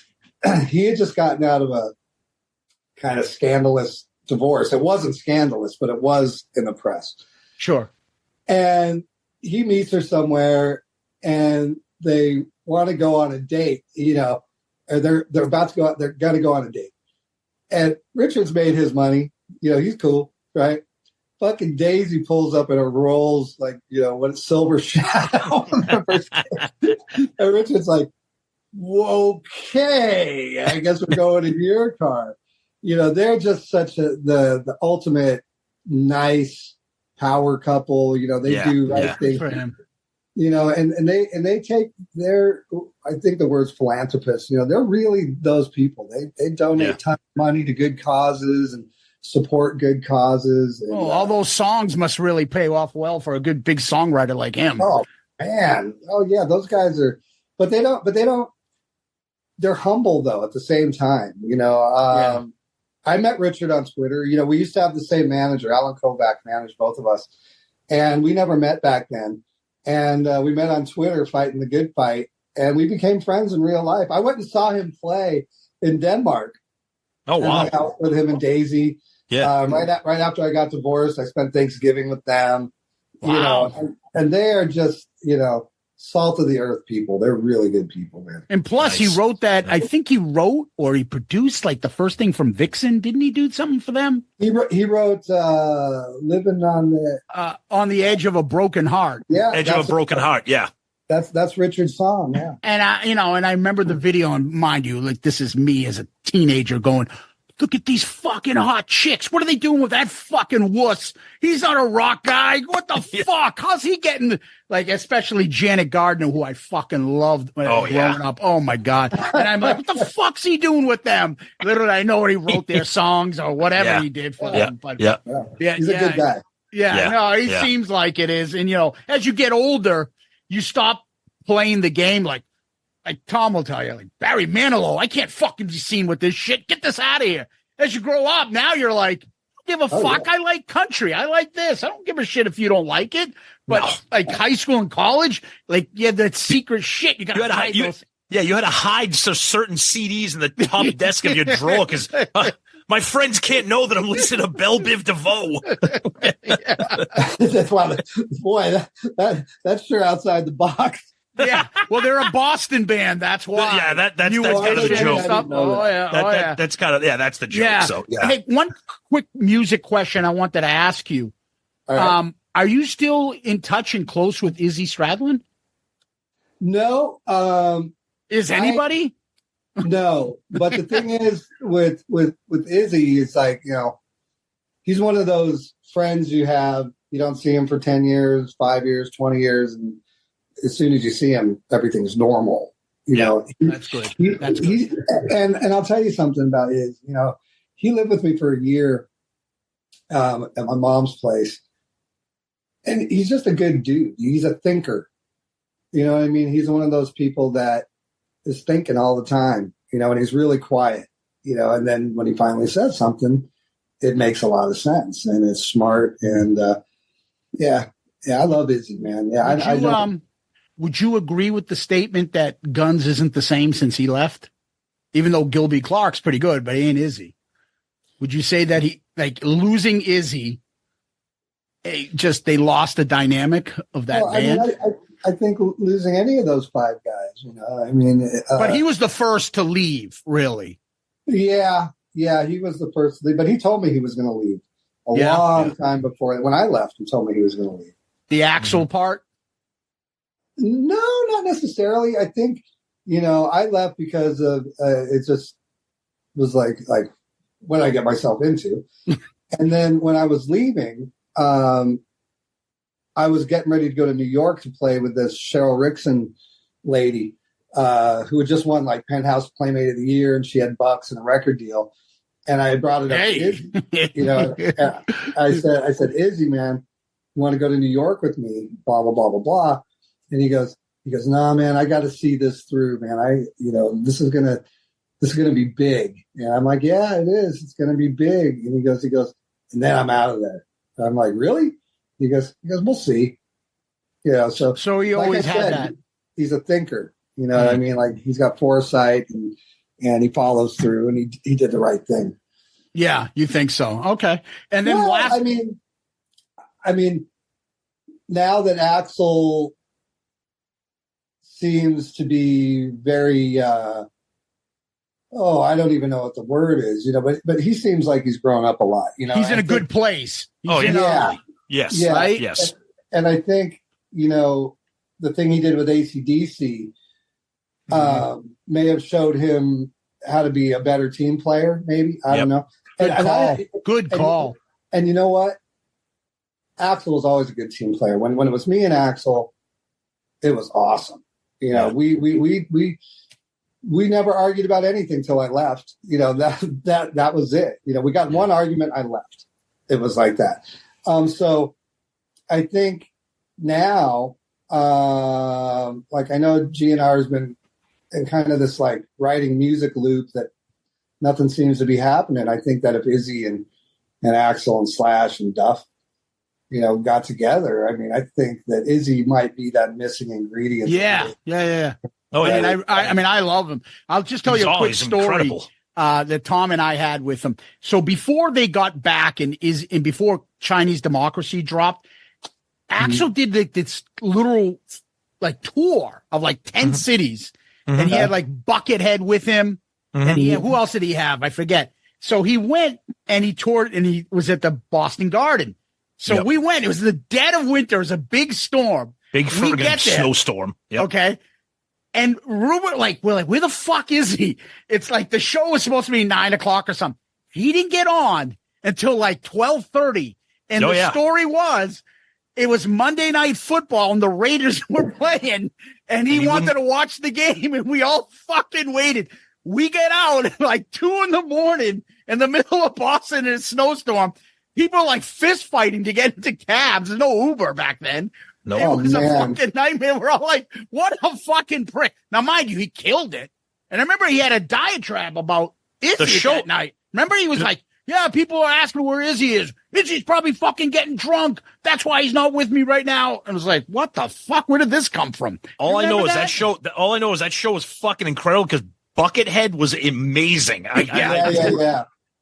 he had just gotten out of a kind of scandalous divorce. It wasn't scandalous, but it was in the press. Sure. And he meets her somewhere, and they want to go on a date. You know, or they're about to go out. They're going to go on a date. And Richard's made his money. You know, he's cool, right? Fucking Daisy pulls up in a Rolls, like, you know, what, Silver Shadow. And Richard's like, okay, I guess we're going in your car. You know, they're just such the ultimate nice power couple. You know, they do right things for him. You know, and they take their, I think the word's philanthropists. You know, they're really those people. They donate a ton of money to good causes and support good causes. And, all those songs must really pay off well for a good big songwriter like him. Oh man. Oh yeah. Those guys are, but they don't, they're humble though at the same time, you know. I met Richard on Twitter. You know, we used to have the same manager, Alan Kovac managed both of us, and we never met back then. And we met on Twitter fighting the good fight, and we became friends in real life. I went and saw him play in Denmark. Oh wow. And I out with him and Daisy. Yeah. Right after I got divorced, I spent Thanksgiving with them. Wow. You know, and they are just, you know, salt of the earth people. They're really good people, man. And plus, he wrote that. I think he wrote or he produced like the first thing from Vixen. Didn't he do something for them? He wrote "Living on the Edge of a Broken Heart." Yeah, Edge of a Broken Heart. Yeah, that's Richard's song. Yeah, and I remember the video. And mind you, like this is me as a teenager going, "Look at these fucking hot chicks. What are they doing with that fucking wuss? He's not a rock guy. What the fuck? How's he getting?" Like, especially Janet Gardner, who I fucking loved when I was growing up. Oh my God. And I'm like, what the fuck's he doing with them? Literally, I know he wrote their songs or whatever he did for them. But he's a good guy. Yeah, no, he seems like it is. And as you get older, you stop playing the game like Tom will tell you, like Barry Manilow, I can't fucking be seen with this shit. Get this out of here. As you grow up, now you're like, give a fuck. Yeah. I like country. I like this. I don't give a shit if you don't like it. But like high school and college, like that secret shit. You had to hide those. Yeah, you had to hide certain CDs in the top desk of your drawer because my friends can't know that I'm listening to Belle Biv DeVoe. That's why, boy, that's sure outside the box. Yeah, well, they're a Boston band. That's why. Yeah, that's kind of the joke. That's kind of that's the joke. Yeah. So Hey, one quick music question I wanted to ask you. Right. Are you still in touch and close with Izzy Stradlin? No. Is anybody? No, but the thing is with Izzy, it's like he's one of those friends you have. You don't see him for 10 years, 5 years, 20 years, and as soon as you see him, everything's normal. That's good. That's good. And I'll tell you something about Iz. He lived with me for a year at my mom's place, and he's just a good dude. He's a thinker. You know what I mean? He's one of those people that is thinking all the time. And he's really quiet. And then when he finally says something, it makes a lot of sense, and it's smart. And I love Izzy, man. Yeah, would you agree with the statement that Guns isn't the same since he left? Even though Gilby Clarke's pretty good, but he ain't Izzy. Would you say that he, like, losing Izzy, they lost the dynamic of that band? I think losing any of those five guys, but he was the first to leave, really. Yeah, he was the first to leave, but he told me he was going to leave a long time before. When I left, he told me he was going to leave. The Axel part? No, not necessarily. I think, I left because of it just was like what I get myself into. And then when I was leaving, I was getting ready to go to New York to play with this Cheryl Rickson lady who had just won like Penthouse Playmate of the Year, and she had bucks and a record deal. And I brought it up to Izzy. I said, Izzy, man, you want to go to New York with me? Blah, blah, blah, blah, blah. And he goes, nah, man, I got to see this through, man. This is gonna be big. And I'm like, yeah, it is. It's gonna be big. And he goes, and then I'm out of there. And I'm like, really? He goes, we'll see. So he always had that. He's a thinker. You know what I mean? Like, he's got foresight and he follows through, and he did the right thing. Yeah, you think so? Okay. And then I mean, now that Axel seems to be very, I don't even know what the word is, but he seems like he's grown up a lot. He's in a good place. Yes. Right? Yes. And I think, the thing he did with ACDC may have showed him how to be a better team player, maybe. I don't know. Good call. And you know what? Axel was always a good team player. When it was me and Axel, it was awesome. We never argued about anything till I left. That was it. We got one argument, I left. It was like that. So I think now, I know GNR has been in kind of this like writing music loop that nothing seems to be happening. I think that if Izzy and Axel and Slash and Duff, got together, I think that Izzy might be that missing ingredient. Yeah. Oh, yeah. I love him. I'll just tell you a quick story that Tom and I had with him. So before they got back and before Chinese Democracy dropped, Axel did this literal like tour of like 10 cities. Mhm. And he had like Buckethead with him. And he had, who else did he have? I forget. So he went and he toured and he was at the Boston Garden. So we went. It was the dead of winter. It was a big storm. Big We friggin' get there. snowstorm. Yep. Okay. And we're like, where the fuck is he? It's like the show was supposed to be 9 o'clock or something. He didn't get on until like 12:30. And the story was, it was Monday Night Football and the Raiders were playing and he wanted to watch the game and we all fucking waited. We get out at like 2 a.m. in the middle of Boston in a snowstorm. People are like fist fighting to get into cabs. There's no Uber back then. No, it was a fucking nightmare. We're all like, what a fucking prick. Now, mind you, he killed it. And I remember he had a diatribe about Izzy that night. Remember, he was like, yeah, people are asking where Izzy is. Izzy's probably fucking getting drunk. That's why he's not with me right now. And I was like, what the fuck? Where did this come from? All I know is that show was fucking incredible because Buckethead was amazing.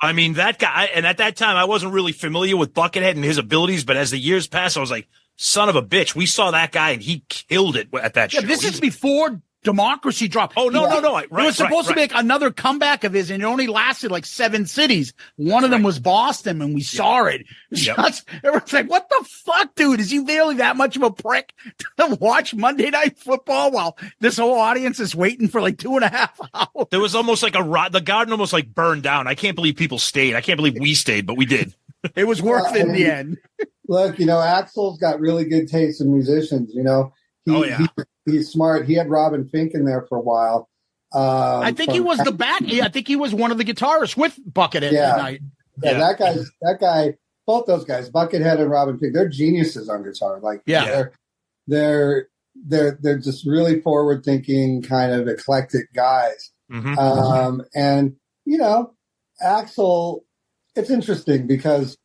I mean, that guy, and at that time, I wasn't really familiar with Buckethead and his abilities, but as the years passed, I was like, son of a bitch. We saw that guy, and he killed it at that show. Yeah, this is before Democracy dropped. Oh, no. It was supposed to make another comeback of his, and it only lasted like 7 cities. One of them was Boston, and we saw it. Everyone's like, what the fuck, dude? Is he really that much of a prick to watch Monday Night Football while this whole audience is waiting for like 2.5 hours? There was almost like the garden almost like burned down. I can't believe people stayed. I can't believe we stayed, but we did. It was worth it in the end. Look, Axel's got really good taste in musicians, He's smart. He had Robin Fink in there for a while. I think he was I think he was one of the guitarists with Buckethead that night. Yeah, that guy, both those guys, Buckethead and Robin Fink, they're geniuses on guitar. Like, they're just really forward thinking, kind of eclectic guys. Mm-hmm. And Axel, it's interesting because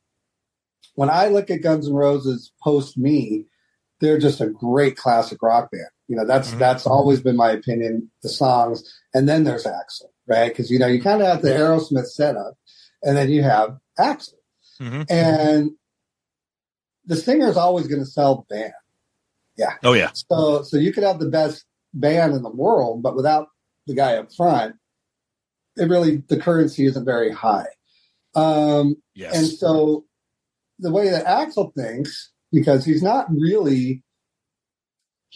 when I look at Guns N' Roses post me, they're just a great classic rock band. That's always been my opinion, the songs. And then there's Axel, right? Because, you kind of have the Aerosmith setup, and then you have Axel. Mm-hmm. And the singer is always going to sell the band. Yeah. Oh, yeah. So you could have the best band in the world, but without the guy up front, the currency isn't very high. Yes. And so the way that Axel thinks, because he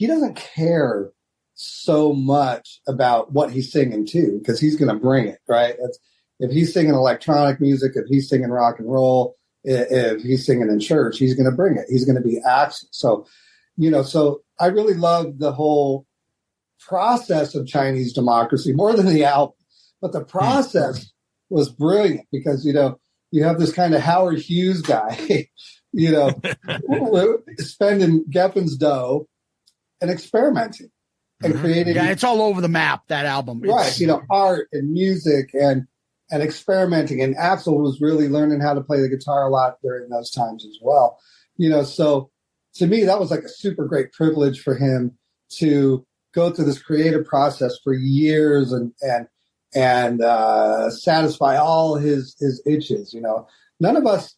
doesn't care so much about what he's singing too, because he's going to bring it, right? If he's singing electronic music, if he's singing rock and roll, if he's singing in church, he's going to bring it. He's going to be Axel. So, so I really love the whole process of Chinese Democracy more than the album, but the process was brilliant because, you have this kind of Howard Hughes guy, spending Geffen's dough and experimenting and creating. Yeah, it's all over the map, that album. Right. Art and music and experimenting. And Axel was really learning how to play the guitar a lot during those times as well. So to me, that was like a super great privilege for him to go through this creative process for years and satisfy all his itches. None of us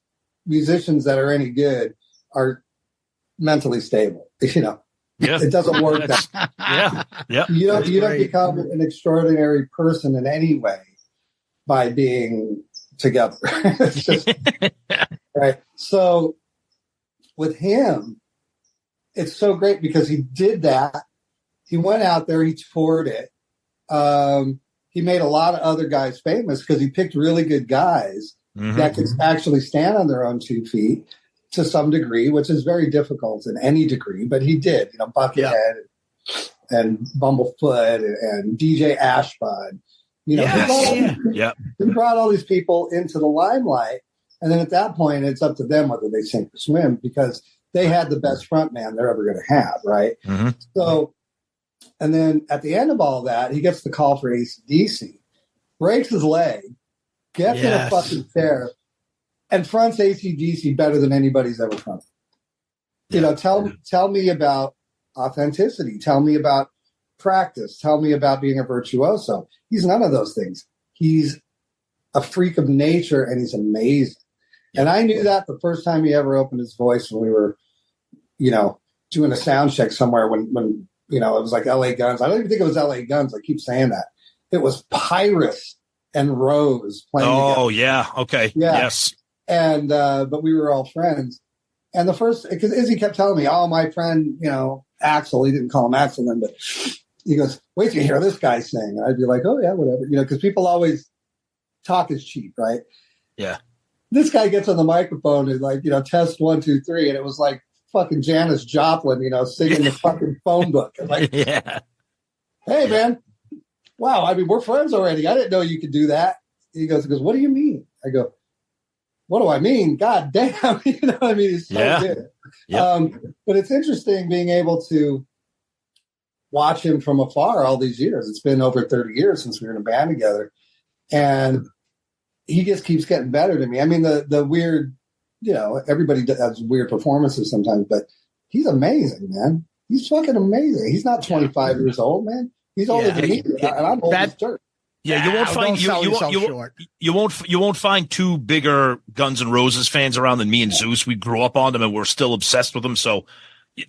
musicians that are any good are mentally stable. It doesn't work that yeah. You don't become an extraordinary person in any way by being together. It's just right. So with him, it's so great because he did that. He went out there, he toured it. He made a lot of other guys famous because he picked really good guys that could actually stand on their own 2 feet to some degree, which is very difficult in any degree, but he did, Buckethead and Bumblefoot and DJ Ashbud. He brought all these people into the limelight. And then at that point, it's up to them whether they sink or swim because they had the best front man they're ever going to have, right? Mm-hmm. So, and then at the end of all that, he gets the call for ACDC, breaks his leg, gets in a fucking chair, and fronts ACDC better than anybody's ever fronted. Tell me about authenticity. Tell me about practice. Tell me about being a virtuoso. He's none of those things. He's a freak of nature, and he's amazing. And I knew that the first time he ever opened his voice when we were, doing a sound check somewhere when it was like LA Guns. I don't even think it was LA Guns. I keep saying that. It was Pyrus and Rose playing together. Yeah. Okay. Yeah. Yes. And, but we were all friends. And because Izzy kept telling me, oh, my friend, Axel, he didn't call him Axel then, but he goes, wait till you hear this guy sing. And I'd be like, oh, yeah, whatever. Because people always talk is cheap, right? Yeah. This guy gets on the microphone and like, test 1, 2, 3. And it was like fucking Janis Joplin, singing the fucking phone book. And like, yeah. Hey, man. Wow. I mean, we're friends already. I didn't know you could do that. He goes, what do you mean? I go, what do I mean? God damn. You know what I mean? He's so good. Yep. But it's interesting being able to watch him from afar all these years. It's been over 30 years since we were in a band together. And he just keeps getting better to me. I mean, the weird, everybody has weird performances sometimes, but he's amazing, man. He's fucking amazing. He's not 25 years old, man. He's older than me, and I'm old as dirt. Yeah, you won't find you won't find two bigger Guns N' Roses fans around than me and Zeus. We grew up on them and we're still obsessed with them. So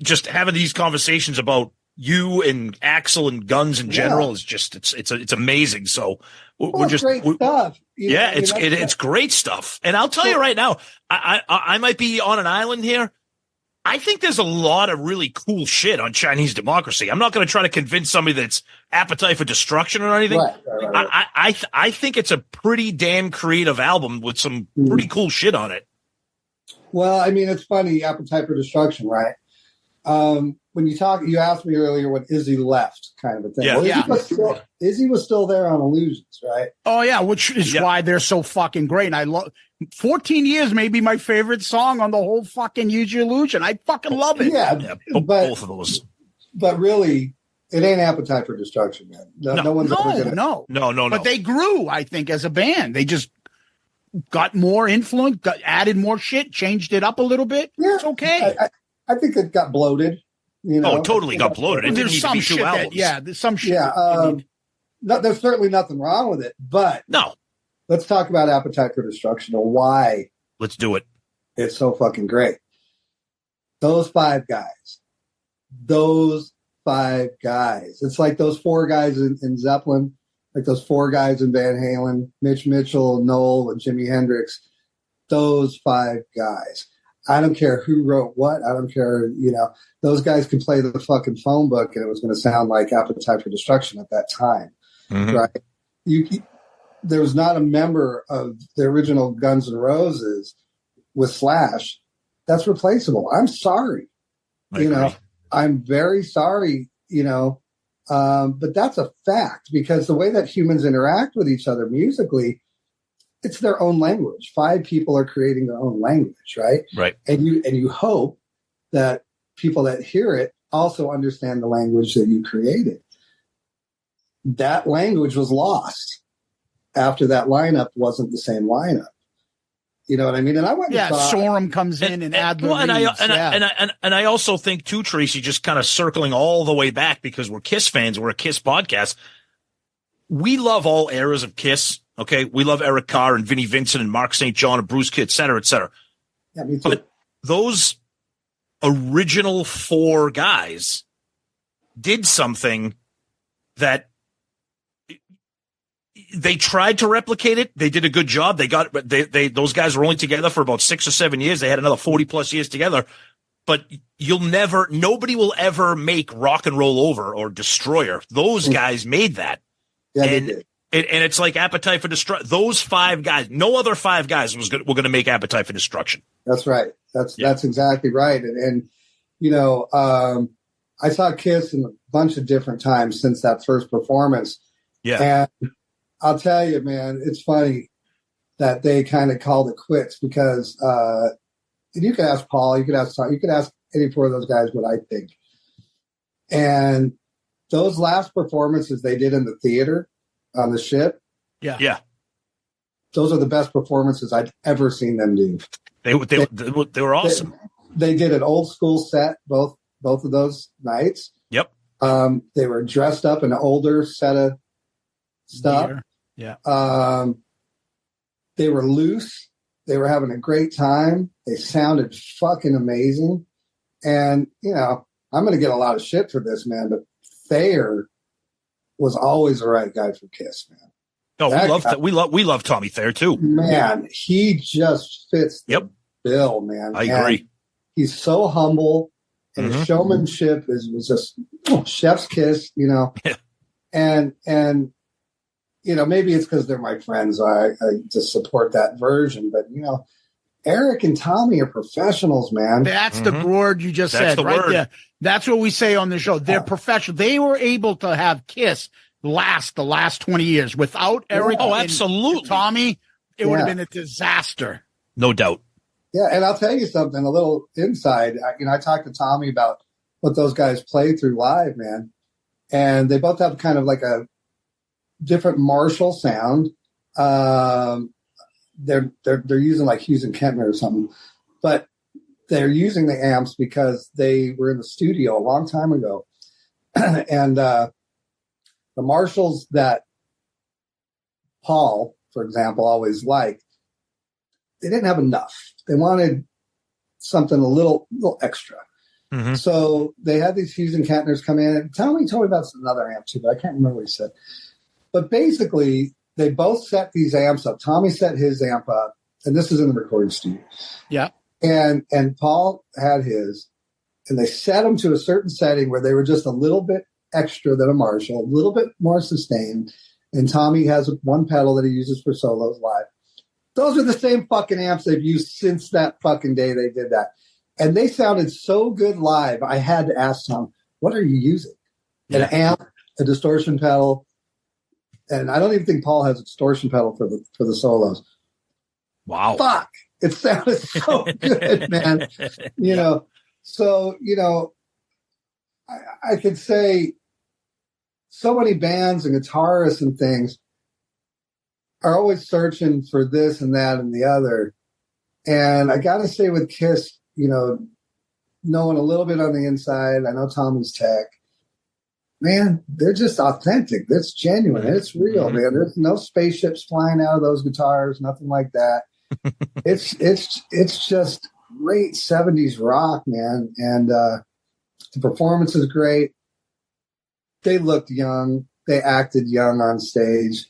just having these conversations about you and Axel and Guns in general is just it's amazing. So we're just great stuff. It's great stuff. And I'll tell you right now, I might be on an island here. I think there's a lot of really cool shit on Chinese Democracy. I'm not going to try to convince somebody that's Appetite for Destruction or anything. Right. I think it's a pretty damn creative album with some pretty cool shit on it. Well, I mean, it's funny, Appetite for Destruction, right? When you asked me earlier when Izzy left, kind of a thing. Yeah. Well, Izzy was still there on Illusions, right? Oh yeah, which is why they're so fucking great. And I love 14 years, maybe my favorite song on the whole fucking Use Your Illusion. I fucking love it. Yeah, both of those. But really, it ain't Appetite for Destruction, man. No one's ever gonna. No. But they grew, I think, as a band. They just got more influence, added more shit, changed it up a little bit. Yeah, it's okay. I think it got bloated. Totally got bloated. It didn't need to be 2 albums. There's some shit. Yeah, there's certainly nothing wrong with it. But let's talk about Appetite for Destruction and why. Let's do it. It's so fucking great. Those five guys. It's like those 4 guys in Zeppelin, like those 4 guys in Van Halen, Mitch Mitchell, Noel, and Jimi Hendrix. Those 5 guys. I don't care who wrote what. I don't care, those guys could play the fucking phone book and it was going to sound like Appetite for Destruction at that time, right? There was not a member of the original Guns N' Roses with Slash that's replaceable. I'm sorry. I'm very sorry, but that's a fact because the way that humans interact with each other musically, it's their own language. 5 people are creating their own language, right? Right. And you hope that people that hear it also understand the language that you created. That language was lost after that lineup wasn't the same lineup. You know what I mean? And I went. Yeah, Sorum comes in and add the and I also think too, Tracy, just kind of circling all the way back because we're Kiss fans, we're a Kiss podcast. We love all eras of Kiss. Okay, we love Eric Carr and Vinnie Vincent and Mark St. John and Bruce Kidd, et cetera, et cetera. Yeah, me too. But those original 4 guys did something that they tried to replicate it. They did a good job. Those guys were only together for about 6 or 7 years. They had another 40 plus years together. But nobody will ever make Rock and Roll Over or Destroyer. Those guys made that. Yeah, they did. And it's like Appetite for Destruction. Those 5 guys, no other 5 guys were going to make Appetite for Destruction. That's right. That's exactly right. And I saw Kiss in a bunch of different times since that first performance. Yeah. And I'll tell you, man, it's funny that they kind of called it quits because you could ask Paul, you could ask Tom, you could ask any 4 of those guys what I think. And those last performances they did in the theater on the ship. Yeah. Those are the best performances I've ever seen them do. They were awesome. They did an old school set both of those nights. Yep. They were dressed up in an older set of stuff. Yeah. They were loose. They were having a great time. They sounded fucking amazing. And, I'm going to get a lot of shit for this, man, but Thayer was always the right guy for Kiss, man. Oh, we love Tommy Thayer too. Man, he just fits the bill, man. I agree. And he's so humble, and his showmanship was just chef's kiss, you know. and you know, maybe it's because they're my friends. I just support that version, but you know, Eric and Tommy are professionals, man. That's the word you just said right there. That's what we say on the show. They're professional. They were able to have Kiss last the last 20 years without Eric. Oh, absolutely. And Tommy, it would have been a disaster. No doubt. Yeah, and I'll tell you something, a little inside. I talked to Tommy about what those guys play through live, man. And they both have kind of like a different Marshall sound. They're using like Hughes and Kentner or something, but they're using the amps because they were in the studio a long time ago. And the Marshalls that Paul, for example, always liked, they didn't have enough. They wanted something a little extra. So they had these Hughes and Kentners come in. And Tommy told me about another amp too, but I can't remember what he said. But basically, they both set these amps up. Tommy set his amp up, and this is in the recording studio. Yeah. And Paul had his, and they set them to a certain setting where they were just a little bit extra than a Marshall, a little bit more sustained. And Tommy has one pedal that he uses for solos live. Those are the same fucking amps they've used since that fucking day they did that. And they sounded so good live, I had to ask Tom, what are you using? An amp, a distortion pedal, and I don't even think Paul has a distortion pedal for the solos. Wow. Fuck. It sounded so good, man. You know, so, you know, I could say so many bands and guitarists and things are always searching for this and that and the other. And I got to say with Kiss, you know, knowing a little bit on the inside, I know Tommy's tech, man, they're just authentic. That's genuine. It's real, man. There's no spaceships flying out of those guitars, nothing like that. It's just great 70s rock, man. And the performance is great. They looked young. They acted young on stage.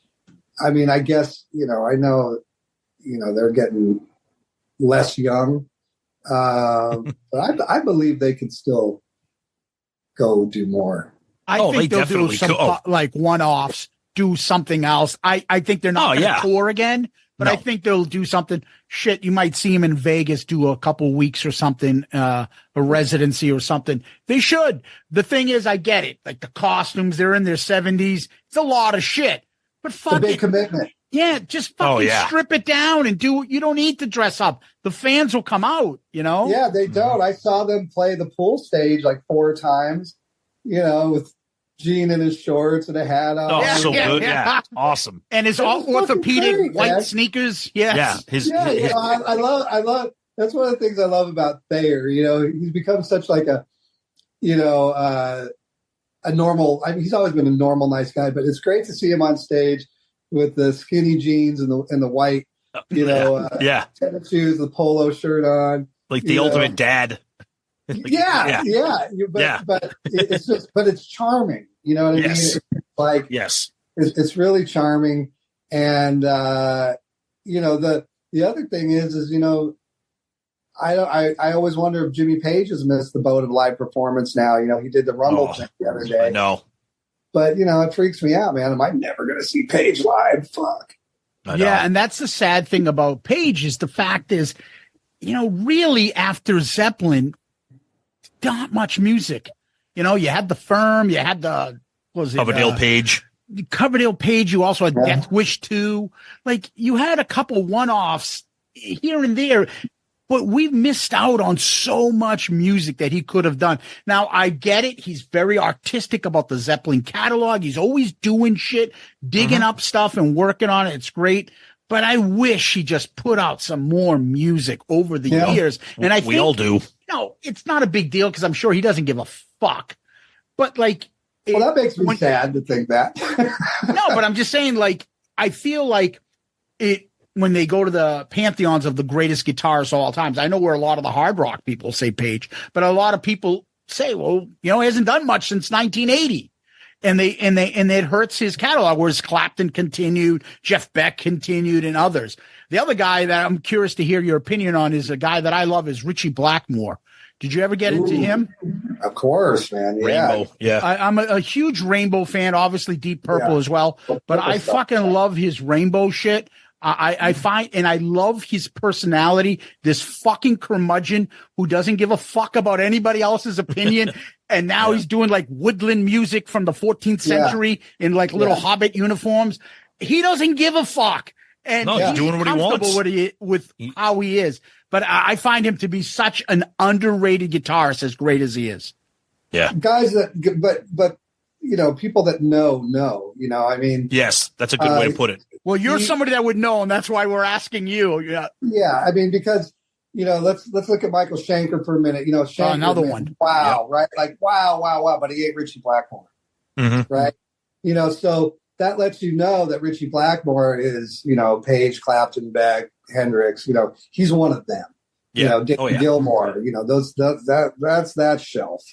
I mean, I guess, you know, I know, you know, they're getting less young. But I believe they could still go do more. I think they'll do some like one-offs, do something else. I think they're not going to tour again, but I think they'll do something. Shit, you might see them in Vegas do a couple weeks or something, a residency or something. They should. The thing is, I get it. Like the costumes, they're in their 70s. It's a lot of shit. But fuck it. It's a big commitment. Yeah, just fucking strip it down and do. You don't need to dress up. The fans will come out, you know? Yeah, they don't. I saw them play the pool stage like 4 times, you know, with Gene in his shorts and a hat on. Oh, so good. Yeah. Awesome. And his orthopedic white sneakers. Yes. Yeah. You know, I love, that's one of the things I love about Thayer. You know, he's become such like a, you know, a normal, I mean, he's always been a normal, nice guy, but it's great to see him on stage with the skinny jeans and the white, you know, tennis shoes, the polo shirt on, like the ultimate dad. But it's just, but it's charming. You know what I mean? It's like, it's really charming. And, you know, the other thing is, you know, I always wonder if Jimmy Page has missed the boat of live performance now. You know, he did the Rumble thing the other day. I know. But, you know, it freaks me out, man. Am I never going to see Page live? Fuck. Yeah, and that's the sad thing about Page is the fact is, you know, really after Zeppelin, not much music. You know, you had the Firm, you had the, what was it? Coverdale Page. You also had Death Wish 2. Like, you had a couple one-offs here and there. But we've missed out on so much music that he could have done. Now, I get it. He's very artistic about the Zeppelin catalog. He's always doing shit, digging up stuff and working on it. It's great. But I wish he just put out some more music over the years. And I think we all do. No, it's not a big deal because I'm sure he doesn't give a fuck. But like, well, that makes me sad to think that. No, but I'm just saying, like, I feel like it. When they go to the pantheons of the greatest guitarists of all times, I know where a lot of the hard rock people say Page, but a lot of people say, well, he hasn't done much since 1980. And it hurts his catalog, whereas Clapton continued, Jeff Beck continued, and others. The other guy that I'm curious to hear your opinion on is a guy that I love is Richie Blackmore. Did you ever get into him? Of course, man. Yeah. Rainbow. Yeah. I'm a huge Rainbow fan, obviously Deep Purple as well, but I fucking love his Rainbow shit. I find, and I love his personality, this fucking curmudgeon who doesn't give a fuck about anybody else's opinion. And now he's doing like woodland music from the 14th century in like little Hobbit uniforms. He doesn't give a fuck. And he's doing what he wants with how he is. But I find him to be such an underrated guitarist, as great as he is. Yeah. Guys but people that know, I mean. Yes, that's a good way to put it. Well, you're somebody that would know, and that's why we're asking you. Yeah. Yeah. I mean, because, let's look at Michael Schenker for a minute. Schenker, another one. Wow. Right. Like, wow. But he ain't Richie Blackmore. Mm-hmm. Right. So that lets you know that Richie Blackmore is, Page, Clapton, Beck, Hendrix, he's one of them. Yeah. Gilmore, that's that shelf.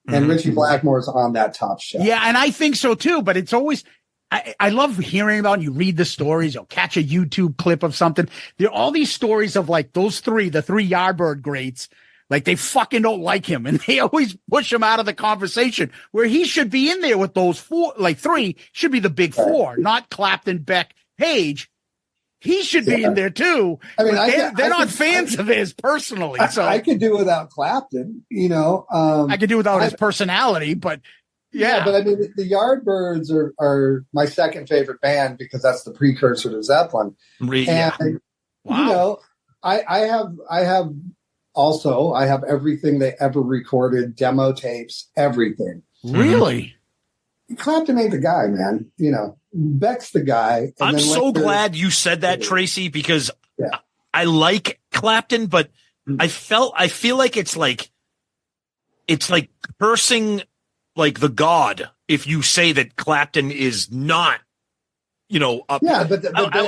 And Richie Blackmore's on that top shelf. Yeah, and I think so too, but it's always I love hearing about it. You read the stories, you'll catch a YouTube clip of something. There are all these stories of like the three Yardbird greats. Like they fucking don't like him and they always push him out of the conversation where he should be in there with those three should be the big four, not Clapton, Beck, Page. He should be in there too. I mean, they're not fans of his personally. So I could do without Clapton, I could do without his personality, but yeah. But I mean, the Yardbirds are my second favorite band because that's the precursor to Zeppelin. And, wow. I have everything they ever recorded, demo tapes, everything. Really? Clapton ain't the guy, man. Beck's the guy. I'm so glad you said that, Tracy, because I like Clapton, but I feel like it's like cursing like the god if you say that Clapton is not, up. Yeah, but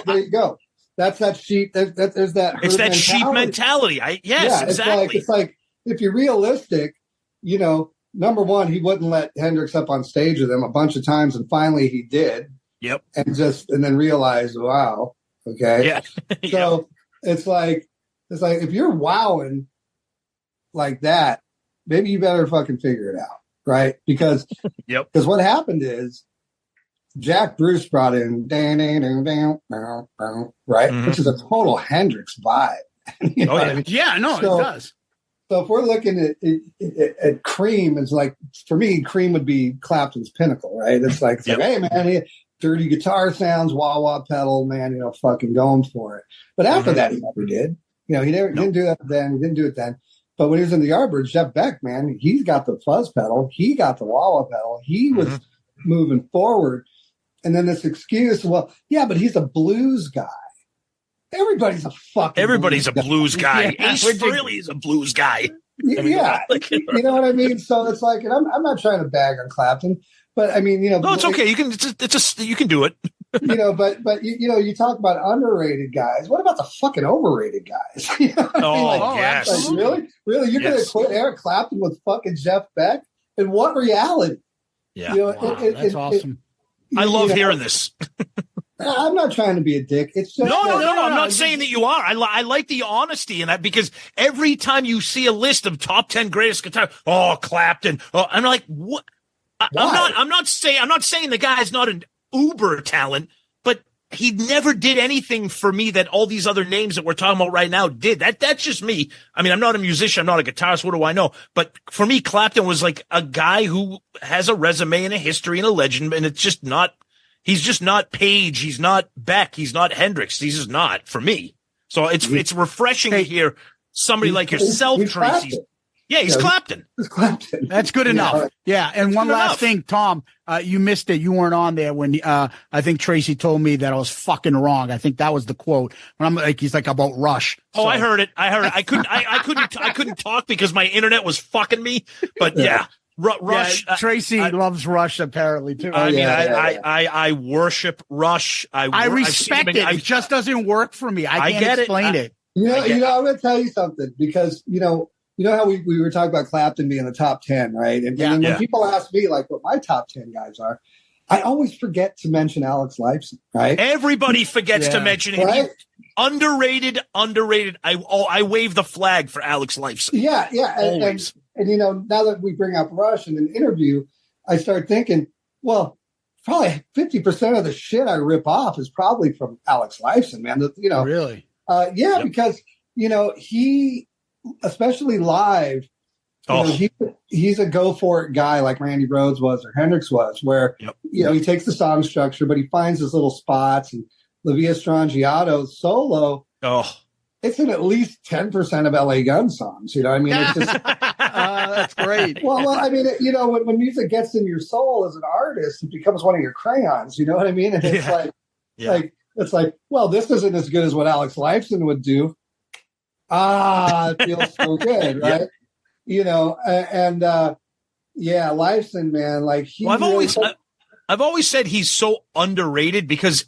there you go. That's that sheep. There's that. It's that sheep mentality. Exactly. It's like if you're realistic, number one, he wouldn't let Hendrix up on stage with him a bunch of times, and finally he did. Yep. And then realized, wow, okay. Yeah. So it's like if you're wowing like that, maybe you better fucking figure it out, right? Because what happened is Jack Bruce brought in right, which is a total Hendrix vibe. What I mean? Yeah, no, it does. So if we're looking at Cream, it's like, for me, Cream would be Clapton's pinnacle, right? It's like, hey, man, dirty guitar sounds, wah-wah pedal, man, fucking going for it. But after that, he never did. He didn't do that then. He didn't do it then. But when he was in the Yardbirds, Jeff Beck, man, he's got the fuzz pedal. He got the wah-wah pedal. He was moving forward. And then this excuse, but he's a blues guy. Everybody's a blues guy. Ace Frehley is a blues guy. You know what I mean? So it's like, and I'm not trying to bag on Clapton, but I mean, no, it's okay. You can do it. But you talk about underrated guys. What about the fucking overrated guys? Yes. Like, really, you're going to quit Eric Clapton with fucking Jeff Beck? In what reality? Yeah, that's awesome. I love hearing this. I'm not trying to be a dick. It's just no. I'm not saying that you are. I like the honesty in that, because every time you see a list of top 10 greatest guitar, Clapton. I'm like, what? I'm not saying the guy's not an uber talent, but he never did anything for me that all these other names that we're talking about right now did. That's just me. I mean, I'm not a musician. I'm not a guitarist. What do I know? But for me, Clapton was like a guy who has a resume and a history and a legend, and it's just not. He's just not Page. He's not Beck. He's not Hendrix. He's just not for me. So it's refreshing to hear somebody like yourself, Tracy. Yeah, he's Clapton. He's Clapton. That's good enough. Yeah. And one last thing, Tom, you missed it. You weren't on there when I think Tracy told me that I was fucking wrong. I think that was the quote. When I'm like, he's like about Rush. Oh, so. I heard it. I couldn't talk because my internet was fucking me. But yeah. Rush. Tracy loves Rush apparently too. I worship Rush. I respect it. It just doesn't work for me. I can't explain it. I'm going to tell you something, because you know how we were talking about Clapton being the top 10, right? And then when people ask me like what my top 10 guys are, I always forget to mention Alex Lifeson, right? Everybody forgets to mention him. Right? Underrated. I wave the flag for Alex Lifeson. Yeah. Always. And you know, now that we bring up Rush in an interview, I start thinking, well, probably 50% of the shit I rip off is probably from Alex Lifeson, man. You know, really? Because you know he, especially live, you know, he's a go for it guy like Randy Rhoads was or Hendrix was, where you know he takes the song structure, but he finds his little spots. And La Via Strangiato's solo, it's in at least 10% of LA Gun songs. You know, I mean, it's just that's great. Well, I mean, you know, when music gets in your soul as an artist, it becomes one of your crayons. You know what I mean? And it's it's like, well, this isn't as good as what Alex Lifeson would do. It feels so good, right? You know, Lifeson, man, like I've always said he's so underrated because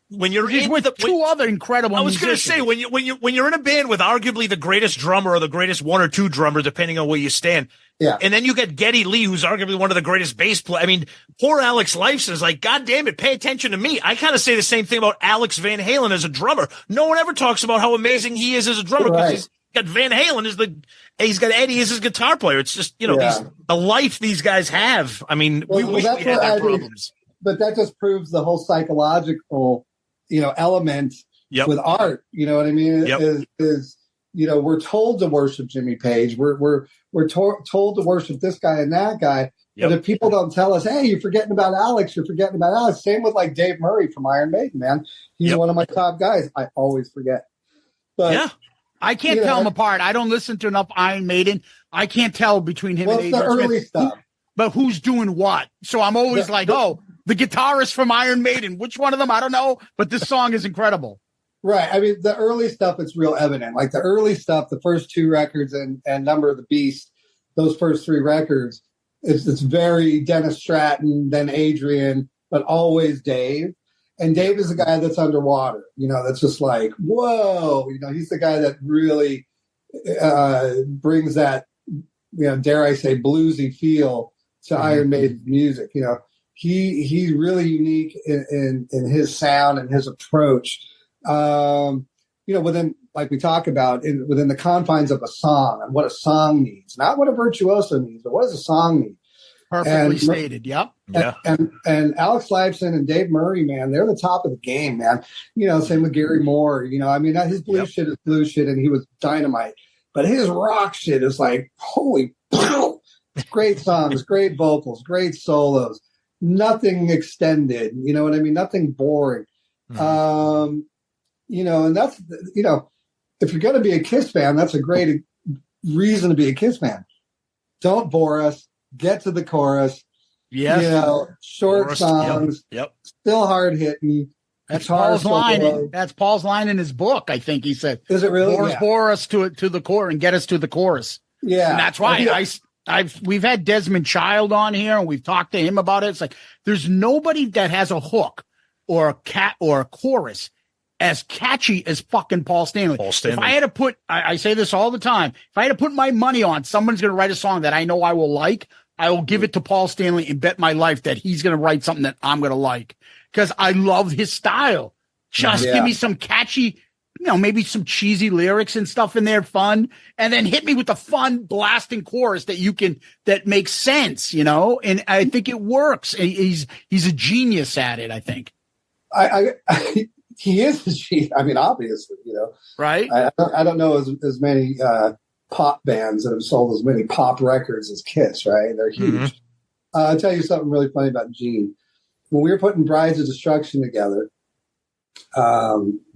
when you're with two other incredible musicians. I was going to say when you're in a band with arguably the greatest drummer or the greatest one or two drummer, depending on where you stand. Yeah. And then you get Geddy Lee, who's arguably one of the greatest bass players. I mean, poor Alex Lifeson is like, God damn it, pay attention to me. I kind of say the same thing about Alex Van Halen as a drummer. No one ever talks about how amazing he is as a drummer because he's got Van Halen he's got Eddie as his guitar player. It's just, you know, the life these guys have. I mean, we wish we had their problems. But that just proves the whole psychological, you know, element with art. You know what I mean? Is you know, we're told to worship Jimmy Page. We're told to worship this guy and that guy. But if people don't tell us, hey, you're forgetting about Alex, you're forgetting about Alex. Same with like Dave Murray from Iron Maiden, man. He's one of my top guys. I always forget. But I can't tell them apart. I don't listen to enough Iron Maiden. I can't tell between him and Adrian the early Smith. Stuff. But who's doing what? So I'm always the guitarist from Iron Maiden. Which one of them? I don't know. But this song is incredible. Right. I mean, the early stuff, it's real evident. Like the early stuff, the first two records and Number of the Beast, those first three records, it's very Dennis Stratton, then Adrian, but always Dave. And Dave is the guy that's underwater, you know, that's just like, whoa, you know, he's the guy that really brings that, you know, dare I say, bluesy feel to Iron Maiden music. You know, he's really unique in his sound and his approach. You know, within, like we talk about, within the confines of a song and what a song needs, not what a virtuoso needs, but what does a song need? Perfectly stated. Yep. And Alex Lifeson and Dave Murray, man, they're the top of the game, man. You know, same with Gary Moore. You know, I mean, his blues shit is blues shit, and he was dynamite. But his rock shit is like, holy, great songs, great vocals, great solos, nothing extended. You know what I mean? Nothing boring. You know, and that's, you know, if you're going to be a Kiss fan, that's a great reason to be a Kiss fan. Don't bore us. Get to the chorus. Yes. You know, short songs. Still hard hitting. That's Paul's line. That's Paul's line in his book. I think he said, "Is it really bore us to the core and get us to the chorus?" Yeah, and that's why we've had Desmond Child on here and we've talked to him about it. It's like there's nobody that has a hook or a chorus as catchy as fucking Paul Stanley. If I had to put, I say this all the time, if I had to put my money on someone's going to write a song that I know I will like, I will give it to Paul Stanley and bet my life that he's going to write something that I'm going to like because I love his style. Just give me some catchy, you know, maybe some cheesy lyrics and stuff in there, fun, and then hit me with the fun blasting chorus that makes sense, you know. And I think it works. He's a genius at it. I think. He is a genius. I mean, obviously, you know, right? I don't know as many pop bands that have sold as many pop records as Kiss, right? They're huge. I'll tell you something really funny about Gene. When we were putting Brides of Destruction together,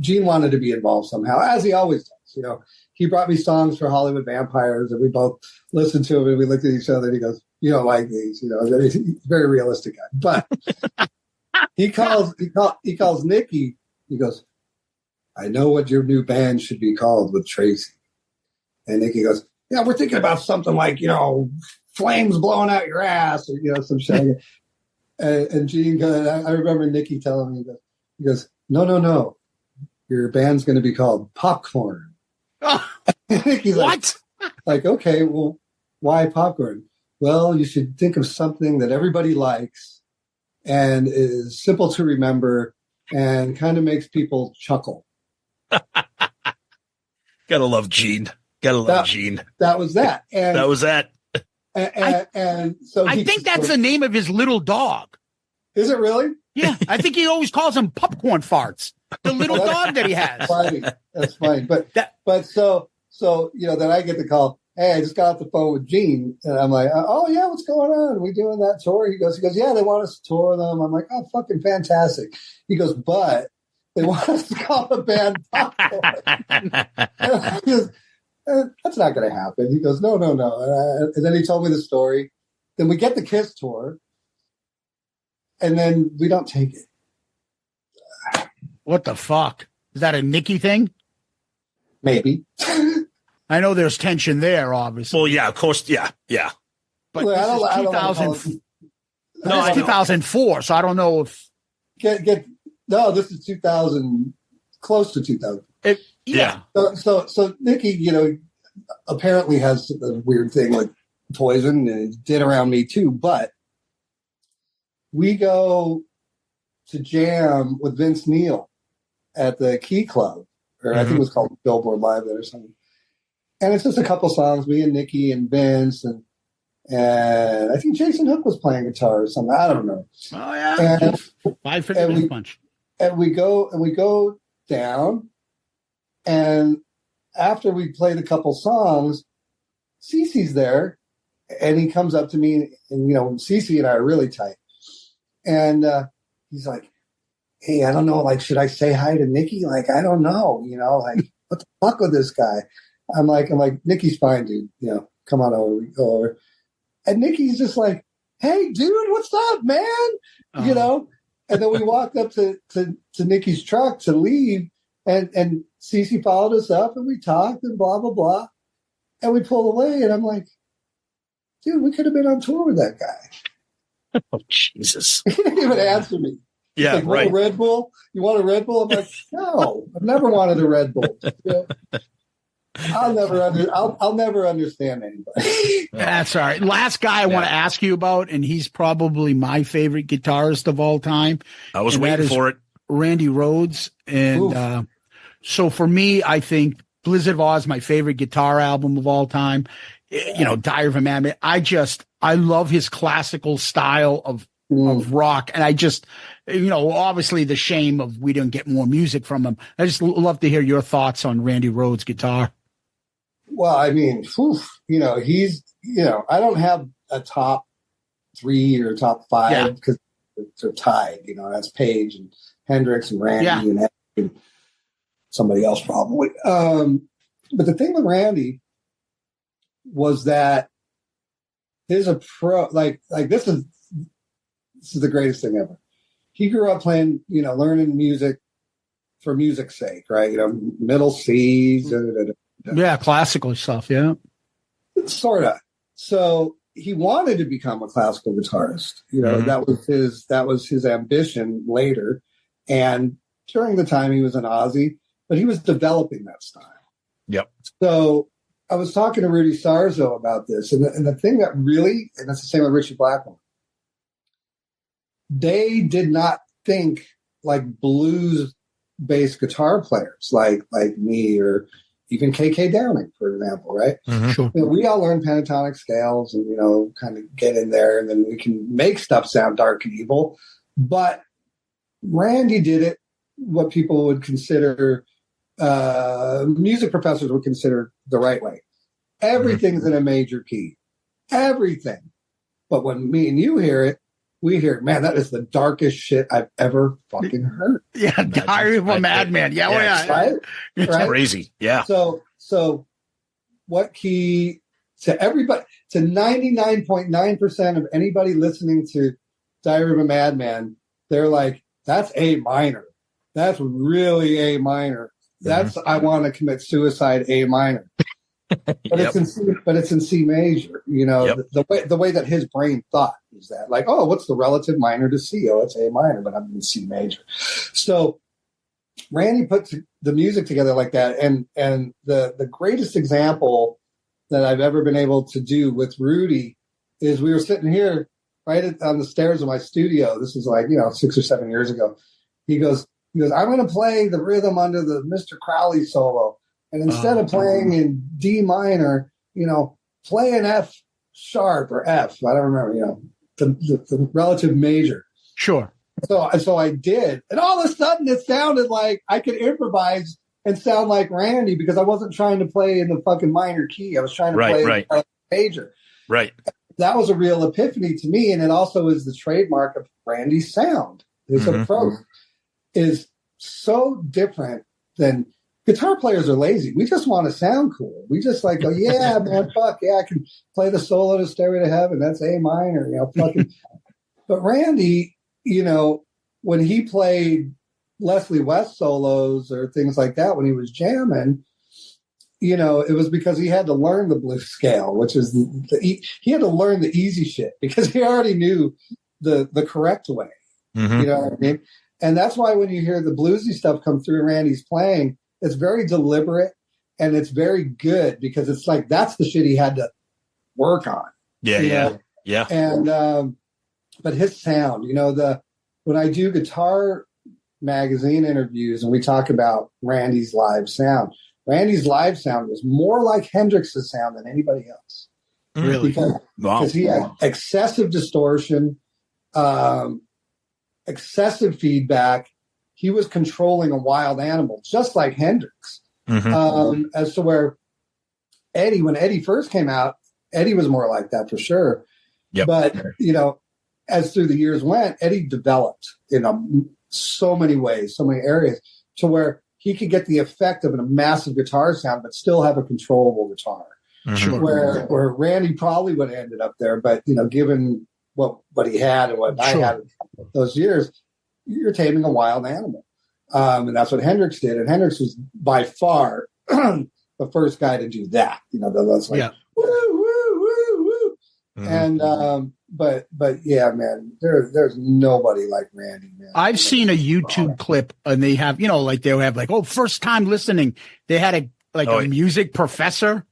Gene wanted to be involved somehow, as he always does. You know, he brought me songs for Hollywood Vampires, and we both listened to them, and we looked at each other, and he goes, "You don't like these," you know. He's a very realistic guy, but he calls Nikki. He goes, "I know what your new band should be called with Tracy." And Nikki goes, "Yeah, we're thinking about something like, you know, flames blowing out your ass," or, you know, some shit. And Gene goes, I remember Nikki telling me that. He goes, No. Your band's going to be called Popcorn. Oh, Nikki's what? like, okay, well, why popcorn? Well, you should think of something that everybody likes and is simple to remember and kind of makes people chuckle. Gotta love Gene. Gotta love Gene. That was that. And that was that. And so I think that's the name of his little dog. Is it really? Yeah, I think he always calls him popcorn farts. The little dog that he has. That's funny. But so then I get the call. Hey, I just got off the phone with Gene, and I'm like, oh yeah, what's going on? Are we doing that tour? He goes, yeah, they want us to tour them. I'm like, oh, fucking fantastic. He goes, but they want us to call the band Popcorn. And he goes, that's not going to happen. He goes, no. And then he told me the story. Then we get the Kiss tour, and then we don't take it. What the fuck? Is that a Nicky thing? Maybe. I know there's tension there, obviously. Well, yeah, of course, yeah. But well, this is 2004, so I don't know if no, this is 2000, close to 2000. Yeah. So Nicky, apparently has a weird thing with Poison, and it did around me too. But we go to jam with Vince Neil at the Key Club, or I think it was called Billboard Live there or something. And it's just a couple songs, me and Nicky and Vince, and I think Jason Hook was playing guitar or something. I don't know. Oh yeah, Five for the punch. And we go down, and after we played a couple songs, Cece's there, and he comes up to me, and Cece and I are really tight, and he's like, "Hey, I don't know, like, should I say hi to Nicky? Like, I don't know, like, what the fuck with this guy?" I'm like, Nicky's fine, dude. Come on over. We go over. And Nicky's just like, hey, dude, what's up, man? And then we walked up to Nicky's truck to leave, and Cece followed us up, and we talked and blah, blah, blah. And we pulled away, and I'm like, dude, we could have been on tour with that guy. Oh, Jesus. He didn't even answer me. Yeah, like, right. Want a Red Bull? You want a Red Bull? I'm like, no, I've never wanted a Red Bull. I'll never understand anybody. That's all right. Last guy I want to ask you about, and he's probably my favorite guitarist of all time. I was waiting for it. Randy Rhoads. And so for me, I think Blizzard of Oz, my favorite guitar album of all time. Diary of a Madman. I love his classical style of rock. And I just, obviously the shame of we didn't get more music from him. I just love to hear your thoughts on Randy Rhoads' guitar. Well, I mean, he's, I don't have a top 3 or top 5 because they're tied, that's Page and Hendrix and Randy and somebody else probably. But the thing with Randy was that his approach, like this is the greatest thing ever. He grew up playing, learning music for music's sake, right? Middle C's. Yeah, classical stuff, yeah. Sort of. So he wanted to become a classical guitarist. That was his ambition later. And during the time he was an Aussie, but he was developing that style. Yep. So I was talking to Rudy Sarzo about this, and the thing that really, and that's the same with Richie Blackmore, they did not think like blues-based guitar players like me or even KK Downing, for example, right? Mm-hmm. Sure. We all learn pentatonic scales and, kind of get in there, and then we can make stuff sound dark and evil. But Randy did it what people would consider, music professors would consider the right way. Everything's in a major key. Everything. But when me and you hear it, we hear, man, that is the darkest shit I've ever fucking heard. Yeah, Diary of a Madman. Yeah, right? It's crazy. Yeah. So what key to everybody, to 99.9% of anybody listening to Diary of a Madman, they're like, that's A minor. That's really A minor. That's I want to commit suicide A minor. But it's in C major. The way that his brain thought is that, like, oh, what's the relative minor to C? Oh, it's A minor, but I'm in C major. So Randy put the music together like that, and the greatest example that I've ever been able to do with Rudy is we were sitting here on the stairs of my studio. This is like, 6 or 7 years ago. He goes, I'm going to play the rhythm under the Mr. Crowley solo. And instead of playing in D minor, play an F sharp or F. I don't remember, the relative major. Sure. So I did. And all of a sudden it sounded like I could improvise and sound like Randy because I wasn't trying to play in the fucking minor key. I was trying to play in the major. Right. That was a real epiphany to me. And it also is the trademark of Randy's sound. His approach is so different than guitar players are lazy. We just want to sound cool. We just like go, yeah, man, fuck yeah, I can play the solo to Stairway to Heaven. That's A minor, fucking. But Randy, when he played Leslie West solos or things like that, when he was jamming, it was because he had to learn the blues scale, which is he had to learn the easy shit because he already knew the correct way. You know what I mean? And that's why when you hear the bluesy stuff come through Randy's playing, it's very deliberate and it's very good because it's like that's the shit he had to work on. Yeah. And but his sound, when I do Guitar Magazine interviews and we talk about Randy's live sound was more like Hendrix's sound than anybody else. Really? Because he had excessive distortion, excessive feedback. He was controlling a wild animal, just like Hendrix. As to where Eddie, when Eddie first came out, Eddie was more like that for sure. Yep. But, as through the years went, Eddie developed in so many ways, so many areas, to where he could get the effect of a massive guitar sound, but still have a controllable guitar. Where Randy probably would have ended up there, but given what he had and what I had those years, you're taming a wild animal, and that's what Hendrix did. And Hendrix was by far the first guy to do that. That's like woo woo woo woo. And but yeah, man, there's nobody like Randy, man. I've seen a YouTube clip and they have, they'll have first time listening. They had a music professor,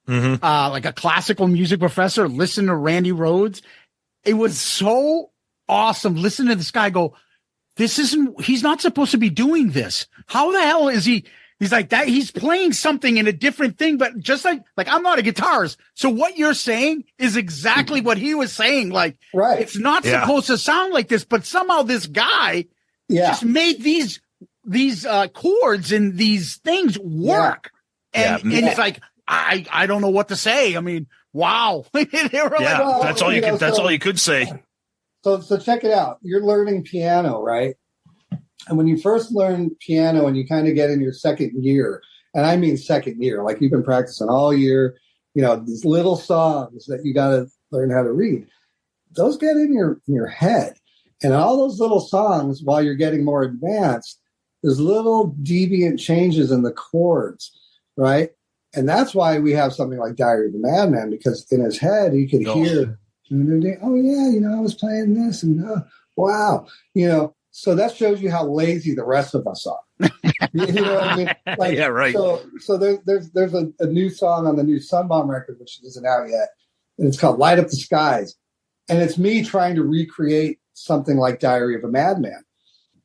like a classical music professor, listen to Randy Rhoads. It was so awesome. Listen to this guy go, he's not supposed to be doing this. How the hell is he? He's like that. He's playing something in a different thing, but just like I'm not a guitarist. So what you're saying is exactly what he was saying. Like, it's not supposed to sound like this, but somehow this guy just made these chords and these things work. And it's like, I don't know what to say. I mean, wow. That's all you could say. So check it out. You're learning piano, right? And when you first learn piano and you kind of get in your second year, and I mean second year, like you've been practicing all year, these little songs that you got to learn how to read, those get in your head. And all those little songs, while you're getting more advanced, there's little deviant changes in the chords, right? And that's why we have something like Diary of a Madman, because in his head, he could hear, oh yeah, I was playing this and wow, so that shows you how lazy the rest of us are. You know what I mean? Like, yeah, right. So there's a new song on the new Sunbomb record, which isn't out yet, and it's called Light Up the Skies. And it's me trying to recreate something like Diary of a Madman.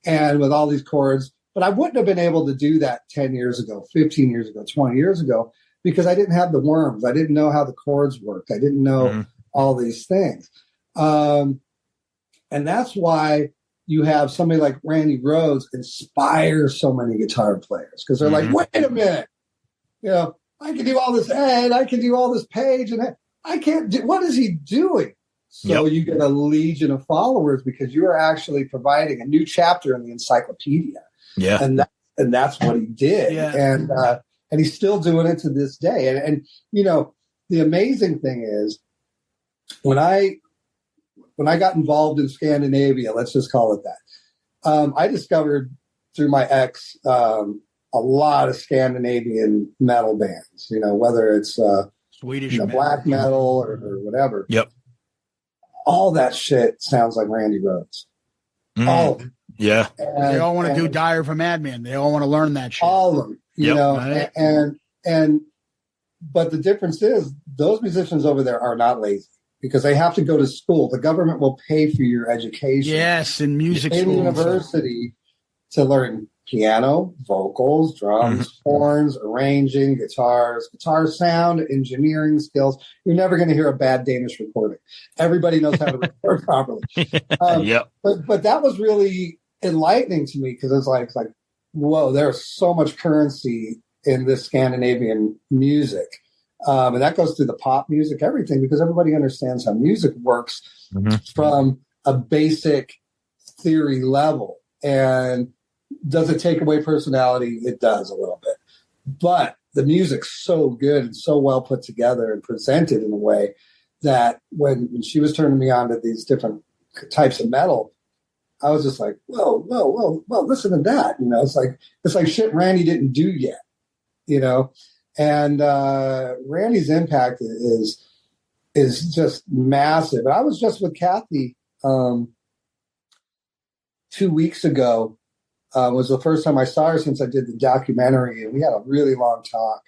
And with all these chords, but I wouldn't have been able to do that 10 years ago, 15 years ago, 20 years ago, because I didn't have the worms. I didn't know how the chords worked. I didn't know all these things. And that's why you have somebody like Randy Rhoads inspire so many guitar players, because they're like, wait a minute, I can do all this Ed, I can do all this Page, and I can't do, what is he doing? So you get a legion of followers because you are actually providing a new chapter in the encyclopedia. Yeah. And that's what he did. Yeah. And he's still doing it to this day. And the amazing thing is when I got involved in Scandinavia, let's just call it that, I discovered through my ex a lot of Scandinavian metal bands, whether it's Swedish black metal or whatever. Yep. All that shit sounds like Randy Rhoads. All of them. Yeah. They all want to do Diary of a Madman. They all want to learn that shit. All of them. right? And but the difference is those musicians over there are not lazy because they have to go to school. The government will pay for your education. Yes, in music in school. university to learn piano, vocals, drums, horns, arranging, guitar sound, engineering skills. You're never going to hear a bad Danish recording. Everybody knows how to record properly. But that was really enlightening to me because it's like, whoa, there's so much currency in this Scandinavian music. And that goes through the pop music, everything, because everybody understands how music works from a basic theory level. And does it take away personality? It does a little bit. But the music's so good and so well put together and presented in a way that when she was turning me on to these different types of metal, I was just like, whoa, listen to that. You know, it's like shit Randy didn't do yet, you know? And Randy's impact is just massive. And I was just with Kathy 2 weeks ago. Was the first time I saw her since I did the documentary, and we had a really long talk.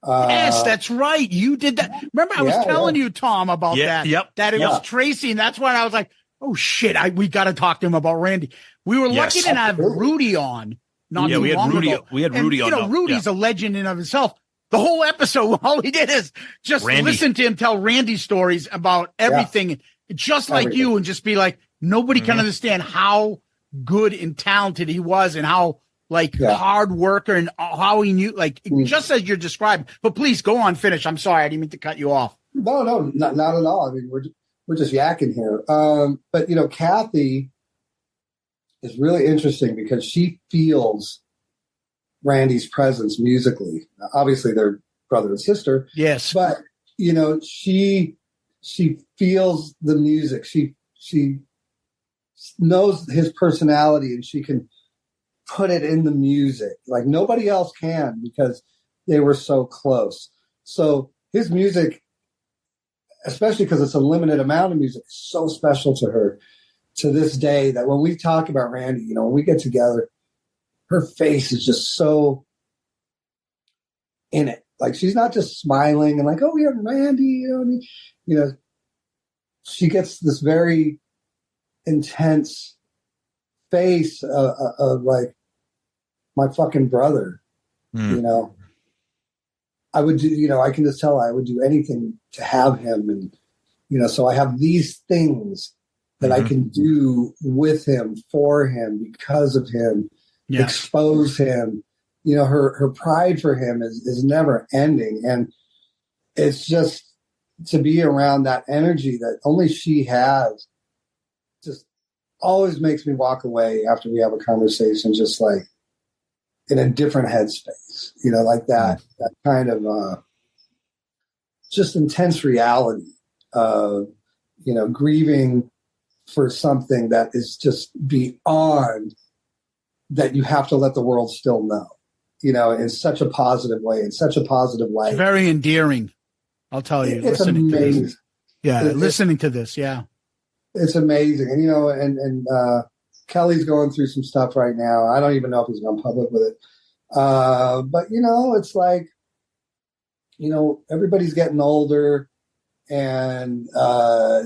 Yes, that's right. You did that. Remember, I was telling you, Tom, about that. That it was Tracy, and that's when I was like, "Oh shit, we got to talk to him about Randy." We were lucky to have Rudy on. We had Rudy. Ago. We had Rudy on. You know, Rudy's a legend in of himself. The whole episode, all he did is just listen to him tell Randy stories about everything, just like you, and just be like, nobody can understand how good and talented he was and how hard worker and how he knew, just as you're describing. But please go on, finish. I'm sorry, I didn't mean to cut you off. No, not at all. I mean, we're just yakking here. But you know, Kathy is really interesting because she feels Randy's presence musically. Obviously, they're brother and sister. Yes, but you know, she feels the music. She knows his personality, and she can put it in the music like nobody else can because they were so close. So his music, especially because it's a limited amount of music, is so special to her to this day that when we talk about Randy, you know, when we get together, her face is just so in it. Like she's not just smiling and like, oh, we have Randy, you know, she gets this very intense face of like my fucking brother. You know, I would do, you know, I can just tell I would do anything to have him. And, you know, so I have these things that I can do with him, for him, because of him, expose him. You know, her pride for him is never ending. And it's just to be around that energy that only she has just always makes me walk away after we have a conversation, just like in a different headspace, you know, like that kind of just intense reality of, you know, grieving for something that is just beyond that you have to let the world still know, you know, in such a positive way, in such a positive light. It's very endearing. I'll tell you. It's amazing. Listening to this. It's amazing. And, you know, and Kelly's going through some stuff right now. I don't even know if he's gone public with it. But, you know, it's like, you know, everybody's getting older and,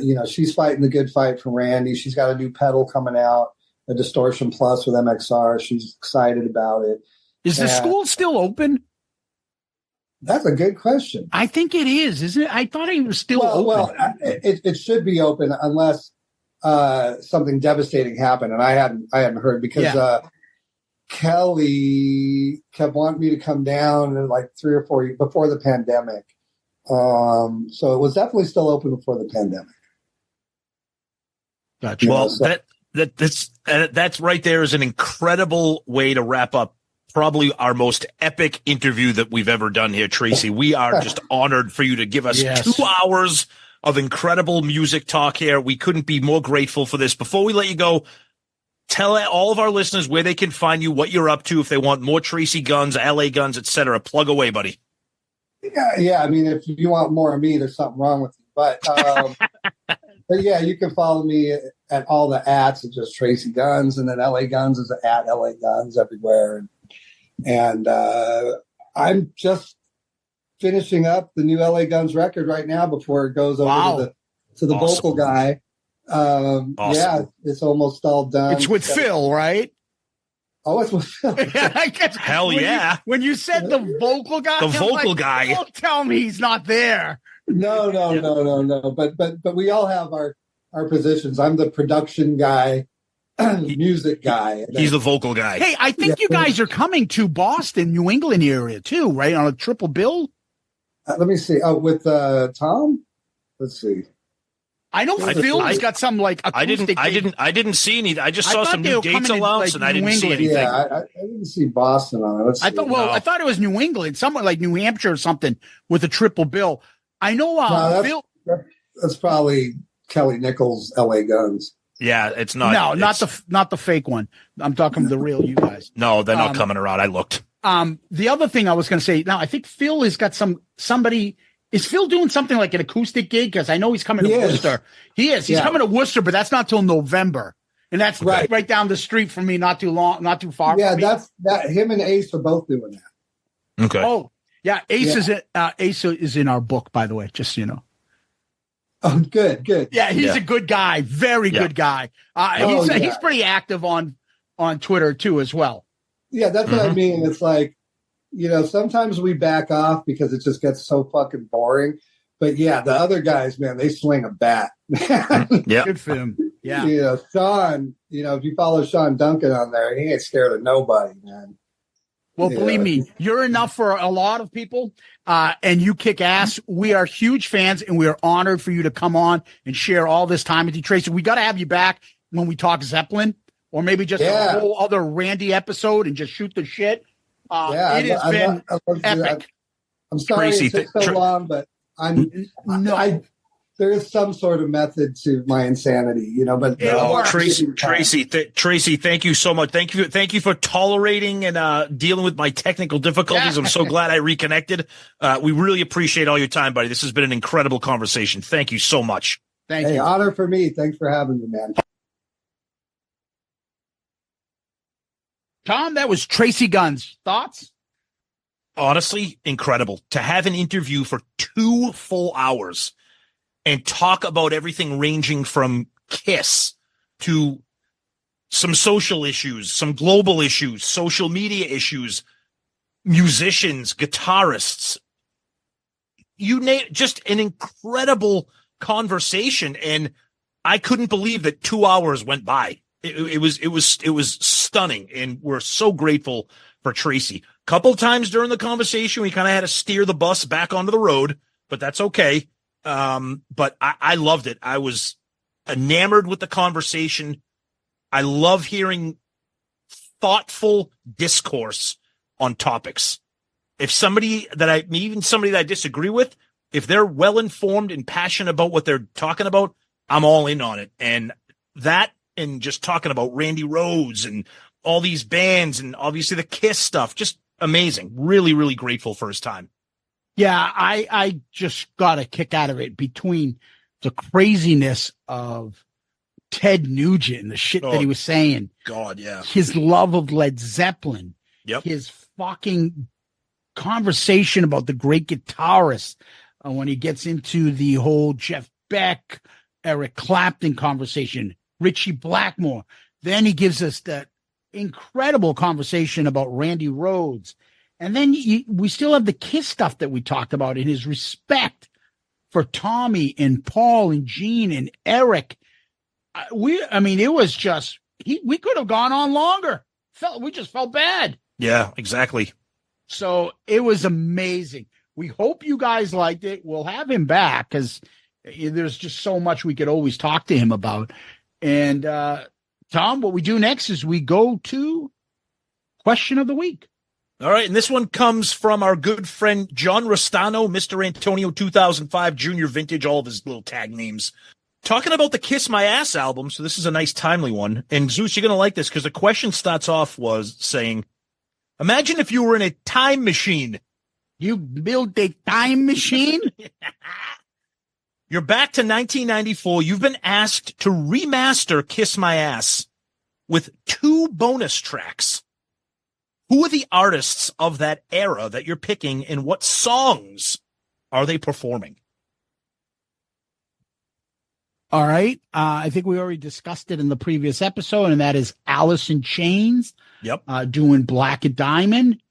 you know, she's fighting the good fight for Randy. She's got a new pedal coming out, a Distortion Plus with MXR. She's excited about it. Is the school still open? That's a good question. I think it is, isn't it? I thought it was still open. Well, it should be open unless something devastating happened, and I hadn't heard because Kelly kept wanting me to come down in like 3 or 4 years before the pandemic. So it was definitely still open before the pandemic. Gotcha. Well, that's right there is an incredible way to wrap up probably our most epic interview that we've ever done here, Tracy. We are just honored for you to give us 2 hours of incredible music talk here. We couldn't be more grateful for this. Before we let you go, tell all of our listeners where they can find you, what you're up to, if they want more Tracy Guns, LA Guns, etc. Plug away, buddy. Yeah. I mean, if you want more of me, there's something wrong with you. But yeah, you can follow me at all the ats. It's just Tracy Guns, and then LA Guns is at LA Guns everywhere. And I'm just finishing up the new LA Guns record right now before it goes over to the Awesome. vocal guy. Awesome. Yeah, it's almost all done. It's with Phil, right? Oh, it's with Phil. I guess Hell yeah. When you said the vocal guy, The vocal guy. Don't tell me he's not there. No. But we all have our positions. I'm the production guy, music guy. He's the vocal guy. Hey, I think you guys are coming to Boston, New England area too, right? On a triple bill. Let me see. Oh, with Tom. Let's see. I know Phil's got some like acoustic. I didn't see any. I just saw some they new were dates coming in, announced, like, and I New didn't see England. anything. Yeah, I didn't see Boston on it. Let's see. I thought it was New England, somewhere like New Hampshire or something with a triple bill. I know Phil. That's probably Kelly Nichols' LA Guns. Yeah, it's not. No, not the fake one. I'm talking the real you guys. No, they're not coming around. I looked. The other thing I was going to say, now I think Phil has got somebody. Is Phil doing something like an acoustic gig? Because I know he's coming to Worcester. He is. He's coming to Worcester, but that's not till November, and that's right down the street from me. Not too far. Yeah, from me. that. Him and Ace are both doing that. Okay. Oh, yeah. Ace is in our book, by the way. Just so you know. Oh, good. Yeah, he's a good guy. Very good guy. He's pretty active on Twitter too, as well. Yeah, that's what I mean. It's like, sometimes we back off because it just gets so fucking boring. But yeah, the other guys, man, they swing a bat. Yeah, good for him. Yeah, Sean. If you follow Sean Duncan on there, he ain't scared of nobody, man. Well, believe me, you're enough for a lot of people, and you kick ass. We are huge fans, and we are honored for you to come on and share all this time with you, Tracy. We got to have you back when we talk Zeppelin, or maybe just a whole other Randy episode and just shoot the shit. It has been epic. I'm sorry Tracy, it took so long, but there is some sort of method to my insanity, but Tracy, thank you so much. Thank you for tolerating and dealing with my technical difficulties. I'm so glad I reconnected. We really appreciate all your time, buddy. This has been an incredible conversation. Thank you so much. Thank you. Honor for me. Thanks for having me, man. Tom, that was Tracy Guns. Thoughts? Honestly, incredible to have an interview for 2 full hours and talk about everything ranging from KISS to some social issues, some global issues, social media issues, musicians, guitarists. You name just an incredible conversation, and I couldn't believe that 2 hours went by. It was stunning, and we're so grateful for Tracy. Couple times during the conversation, we kind of had to steer the bus back onto the road, but that's okay. But I loved it. I was enamored with the conversation. I love hearing thoughtful discourse on topics. If somebody that I disagree with, if they're well informed and passionate about what they're talking about, I'm all in on it. And that, and just talking about Randy Rhoads and all these bands and obviously the KISS stuff, just amazing. Really, really grateful for his time. Yeah, I just got a kick out of it between the craziness of Ted Nugent and the shit that he was saying. God, yeah. His love of Led Zeppelin. Yep. His fucking conversation about the great guitarist when he gets into the whole Jeff Beck, Eric Clapton conversation, Richie Blackmore. Then he gives us that incredible conversation about Randy Rhoads. And then we still have the KISS stuff that we talked about in his respect for Tommy and Paul and Gene and Eric. It was just, we could have gone on longer. We just felt bad. Yeah, exactly. So it was amazing. We hope you guys liked it. We'll have him back because there's just so much we could always talk to him about. And Tom, what we do next is we go to Question of the Week. All right, and this one comes from our good friend John Rostano, Mr. Antonio 2005 Junior Vintage, all of his little tag names. Talking about the Kiss My Ass album, so this is a nice timely one. And Zeus, you're going to like this because the question starts off was saying, imagine if you were in a time machine. You built a time machine? You're back to 1994. You've been asked to remaster Kiss My Ass with 2 bonus tracks. Who are the artists of that era that you're picking, and what songs are they performing? All right. I think we already discussed it in the previous episode, and that is Alice in Chains. Yep. Doing Black Diamond.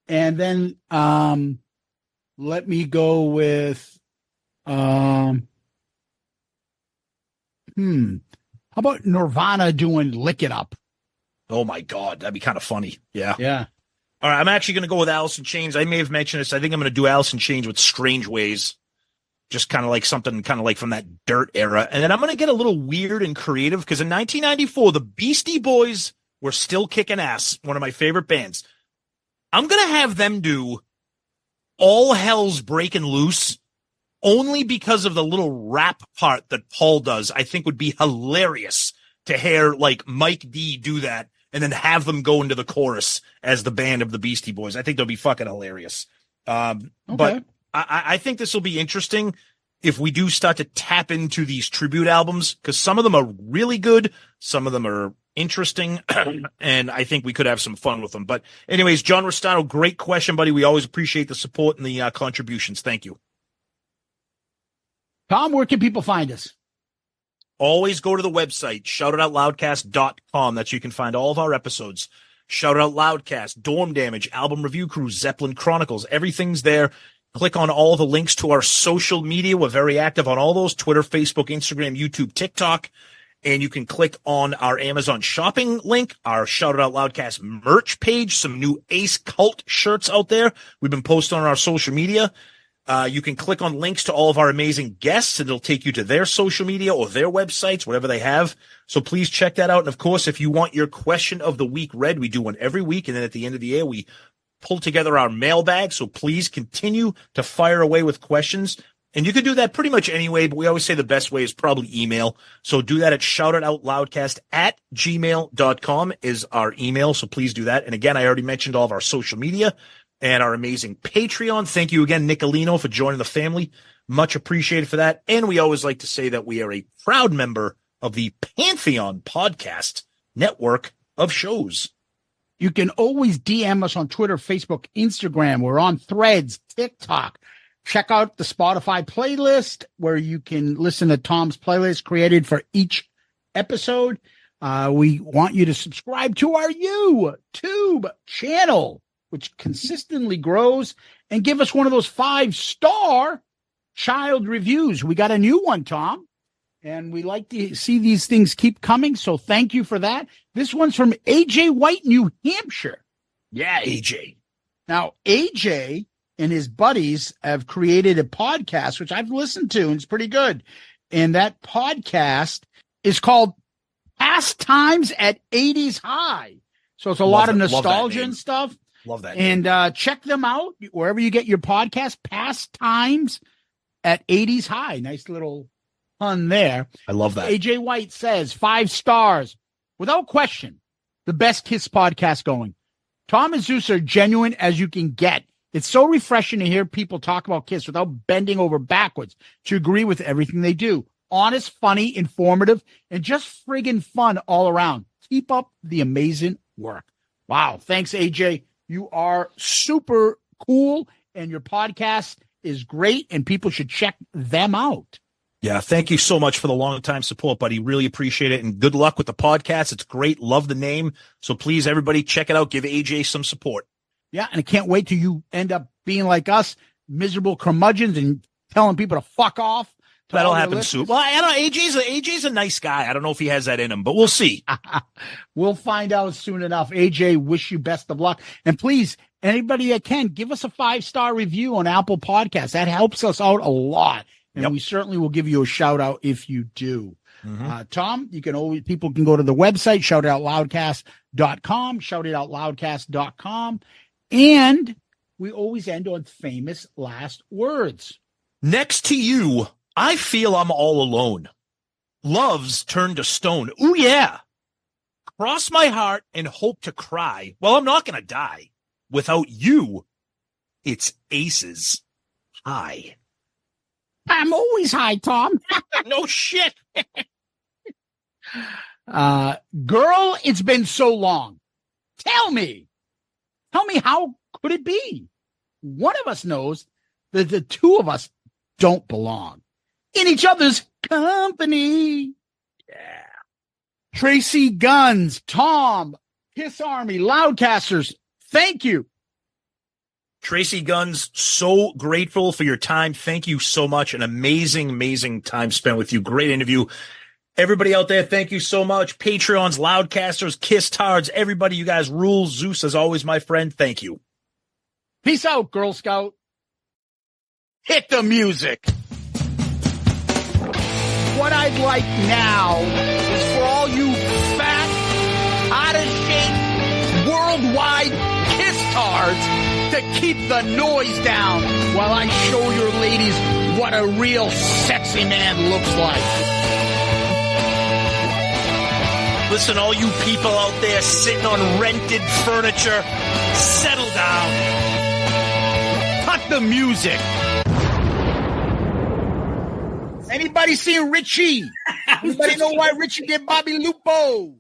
And then let me go with how about Nirvana doing Lick It Up? Oh my God, that'd be kind of funny. Yeah. Yeah. All right, I'm actually going to go with Alice in Chains. I may have mentioned this. I think I'm going to do Alice in Chains with Strange Ways. Just kind of like something kind of like from that Dirt era. And then I'm going to get a little weird and creative because in 1994, the Beastie Boys were still kicking ass, one of my favorite bands. I'm going to have them do All Hell's Breaking Loose only because of the little rap part that Paul does. I think would be hilarious to hear like Mike D do that and then have them go into the chorus as the band of the Beastie Boys. I think they'll be fucking hilarious. But I think this will be interesting if we do start to tap into these tribute albums, because some of them are really good. Some of them are interesting. And I think we could have some fun with them. But anyways, John Restano, great question, buddy. We always appreciate the support and the contributions. Thank you. Tom, where can people find us? Always go to the website, shoutitoutloudcast.com. That's where you can find all of our episodes. Shout It Out Loudcast, Dorm Damage, Album Review Crew, Zeppelin Chronicles. Everything's there. Click on all the links to our social media. We're very active on all those: Twitter, Facebook, Instagram, YouTube, TikTok. And you can click on our Amazon shopping link, our Shout It Out Loudcast merch page, some new Ace Cult shirts out there. We've been posting on our social media. You can click on links to all of our amazing guests, and it'll take you to their social media or their websites, whatever they have. So please check that out. And of course, if you want your question of the week read, we do one every week. And then at the end of the year, we pull together our mailbag. So please continue to fire away with questions. And you can do that pretty much anyway, but we always say the best way is probably email. So do that at shoutitoutloudcast@gmail.com is our email. So please do that. And again, I already mentioned all of our social media and our amazing Patreon. Thank you again, Nicolino, for joining the family. Much appreciated for that. And we always like to say that we are a proud member of the Pantheon Podcast Network of shows. You can always DM us on Twitter, Facebook, Instagram. We're on Threads, TikTok. Check out the Spotify playlist where you can listen to Tom's playlist created for each episode. We want you to subscribe to our YouTube channel, which consistently grows, and give us one of those 5-star child reviews. We got a new one, Tom, and we like to see these things keep coming. So thank you for that. This one's from AJ White, New Hampshire. Yeah, AJ. Now, AJ and his buddies have created a podcast, which I've listened to, and it's pretty good. And that podcast is called Pastimes at 80s High. So it's a lot of nostalgia and stuff. Love that. And check them out wherever you get your podcast, Pastimes at 80s High. Nice little pun there. I love that. AJ White says 5 stars. Without question, the best KISS podcast going. Tom and Zeus are genuine as you can get. It's so refreshing to hear people talk about KISS without bending over backwards to agree with everything they do. Honest, funny, informative, and just friggin' fun all around. Keep up the amazing work. Wow. Thanks, AJ. You are super cool, and your podcast is great, and people should check them out. Yeah, thank you so much for the long-time support, buddy. Really appreciate it, and good luck with the podcast. It's great. Love the name. So please, everybody, check it out. Give AJ some support. Yeah, and I can't wait till you end up being like us, miserable curmudgeons, and telling people to fuck off. That'll happen soon. Well, I don't know. AJ's a nice guy. I don't know if he has that in him, but we'll see. We'll find out soon enough. AJ, wish you best of luck. And please, anybody that can, give us a 5-star review on Apple Podcasts. That helps us out a lot. And we certainly will give you a shout out if you do. Mm-hmm. Tom, people can go to the website, shoutitoutloudcast.com, shoutitoutloudcast.com. And we always end on famous last words. Next to you, I feel I'm all alone. Love's turned to stone. Ooh, yeah. Cross my heart and hope to cry. Well, I'm not going to die. Without you, it's aces high. I'm always high, Tom. No shit. Girl, it's been so long. Tell me, Tell me, how could it be? One of us knows that the two of us don't belong in each other's company. Yeah. Tracii Guns, Tom, Kiss Army, Loudcasters, thank you. Tracii Guns, so grateful for your time. Thank you so much. An amazing, amazing time spent with you. Great interview. Everybody out there, thank you so much. Patreons, Loudcasters, Kiss Tards, everybody, you guys rule. Zeus, as always, my friend, thank you. Peace out, Girl Scout. Hit the music. What I'd like now is for all you fat, out-of-shape, worldwide Kiss Tards to keep the noise down while I show your ladies what a real sexy man looks like. Listen, all you people out there sitting on rented furniture, settle down. Cut the music. Anybody seen Richie? Anybody know why Richie did Bobby Lupo?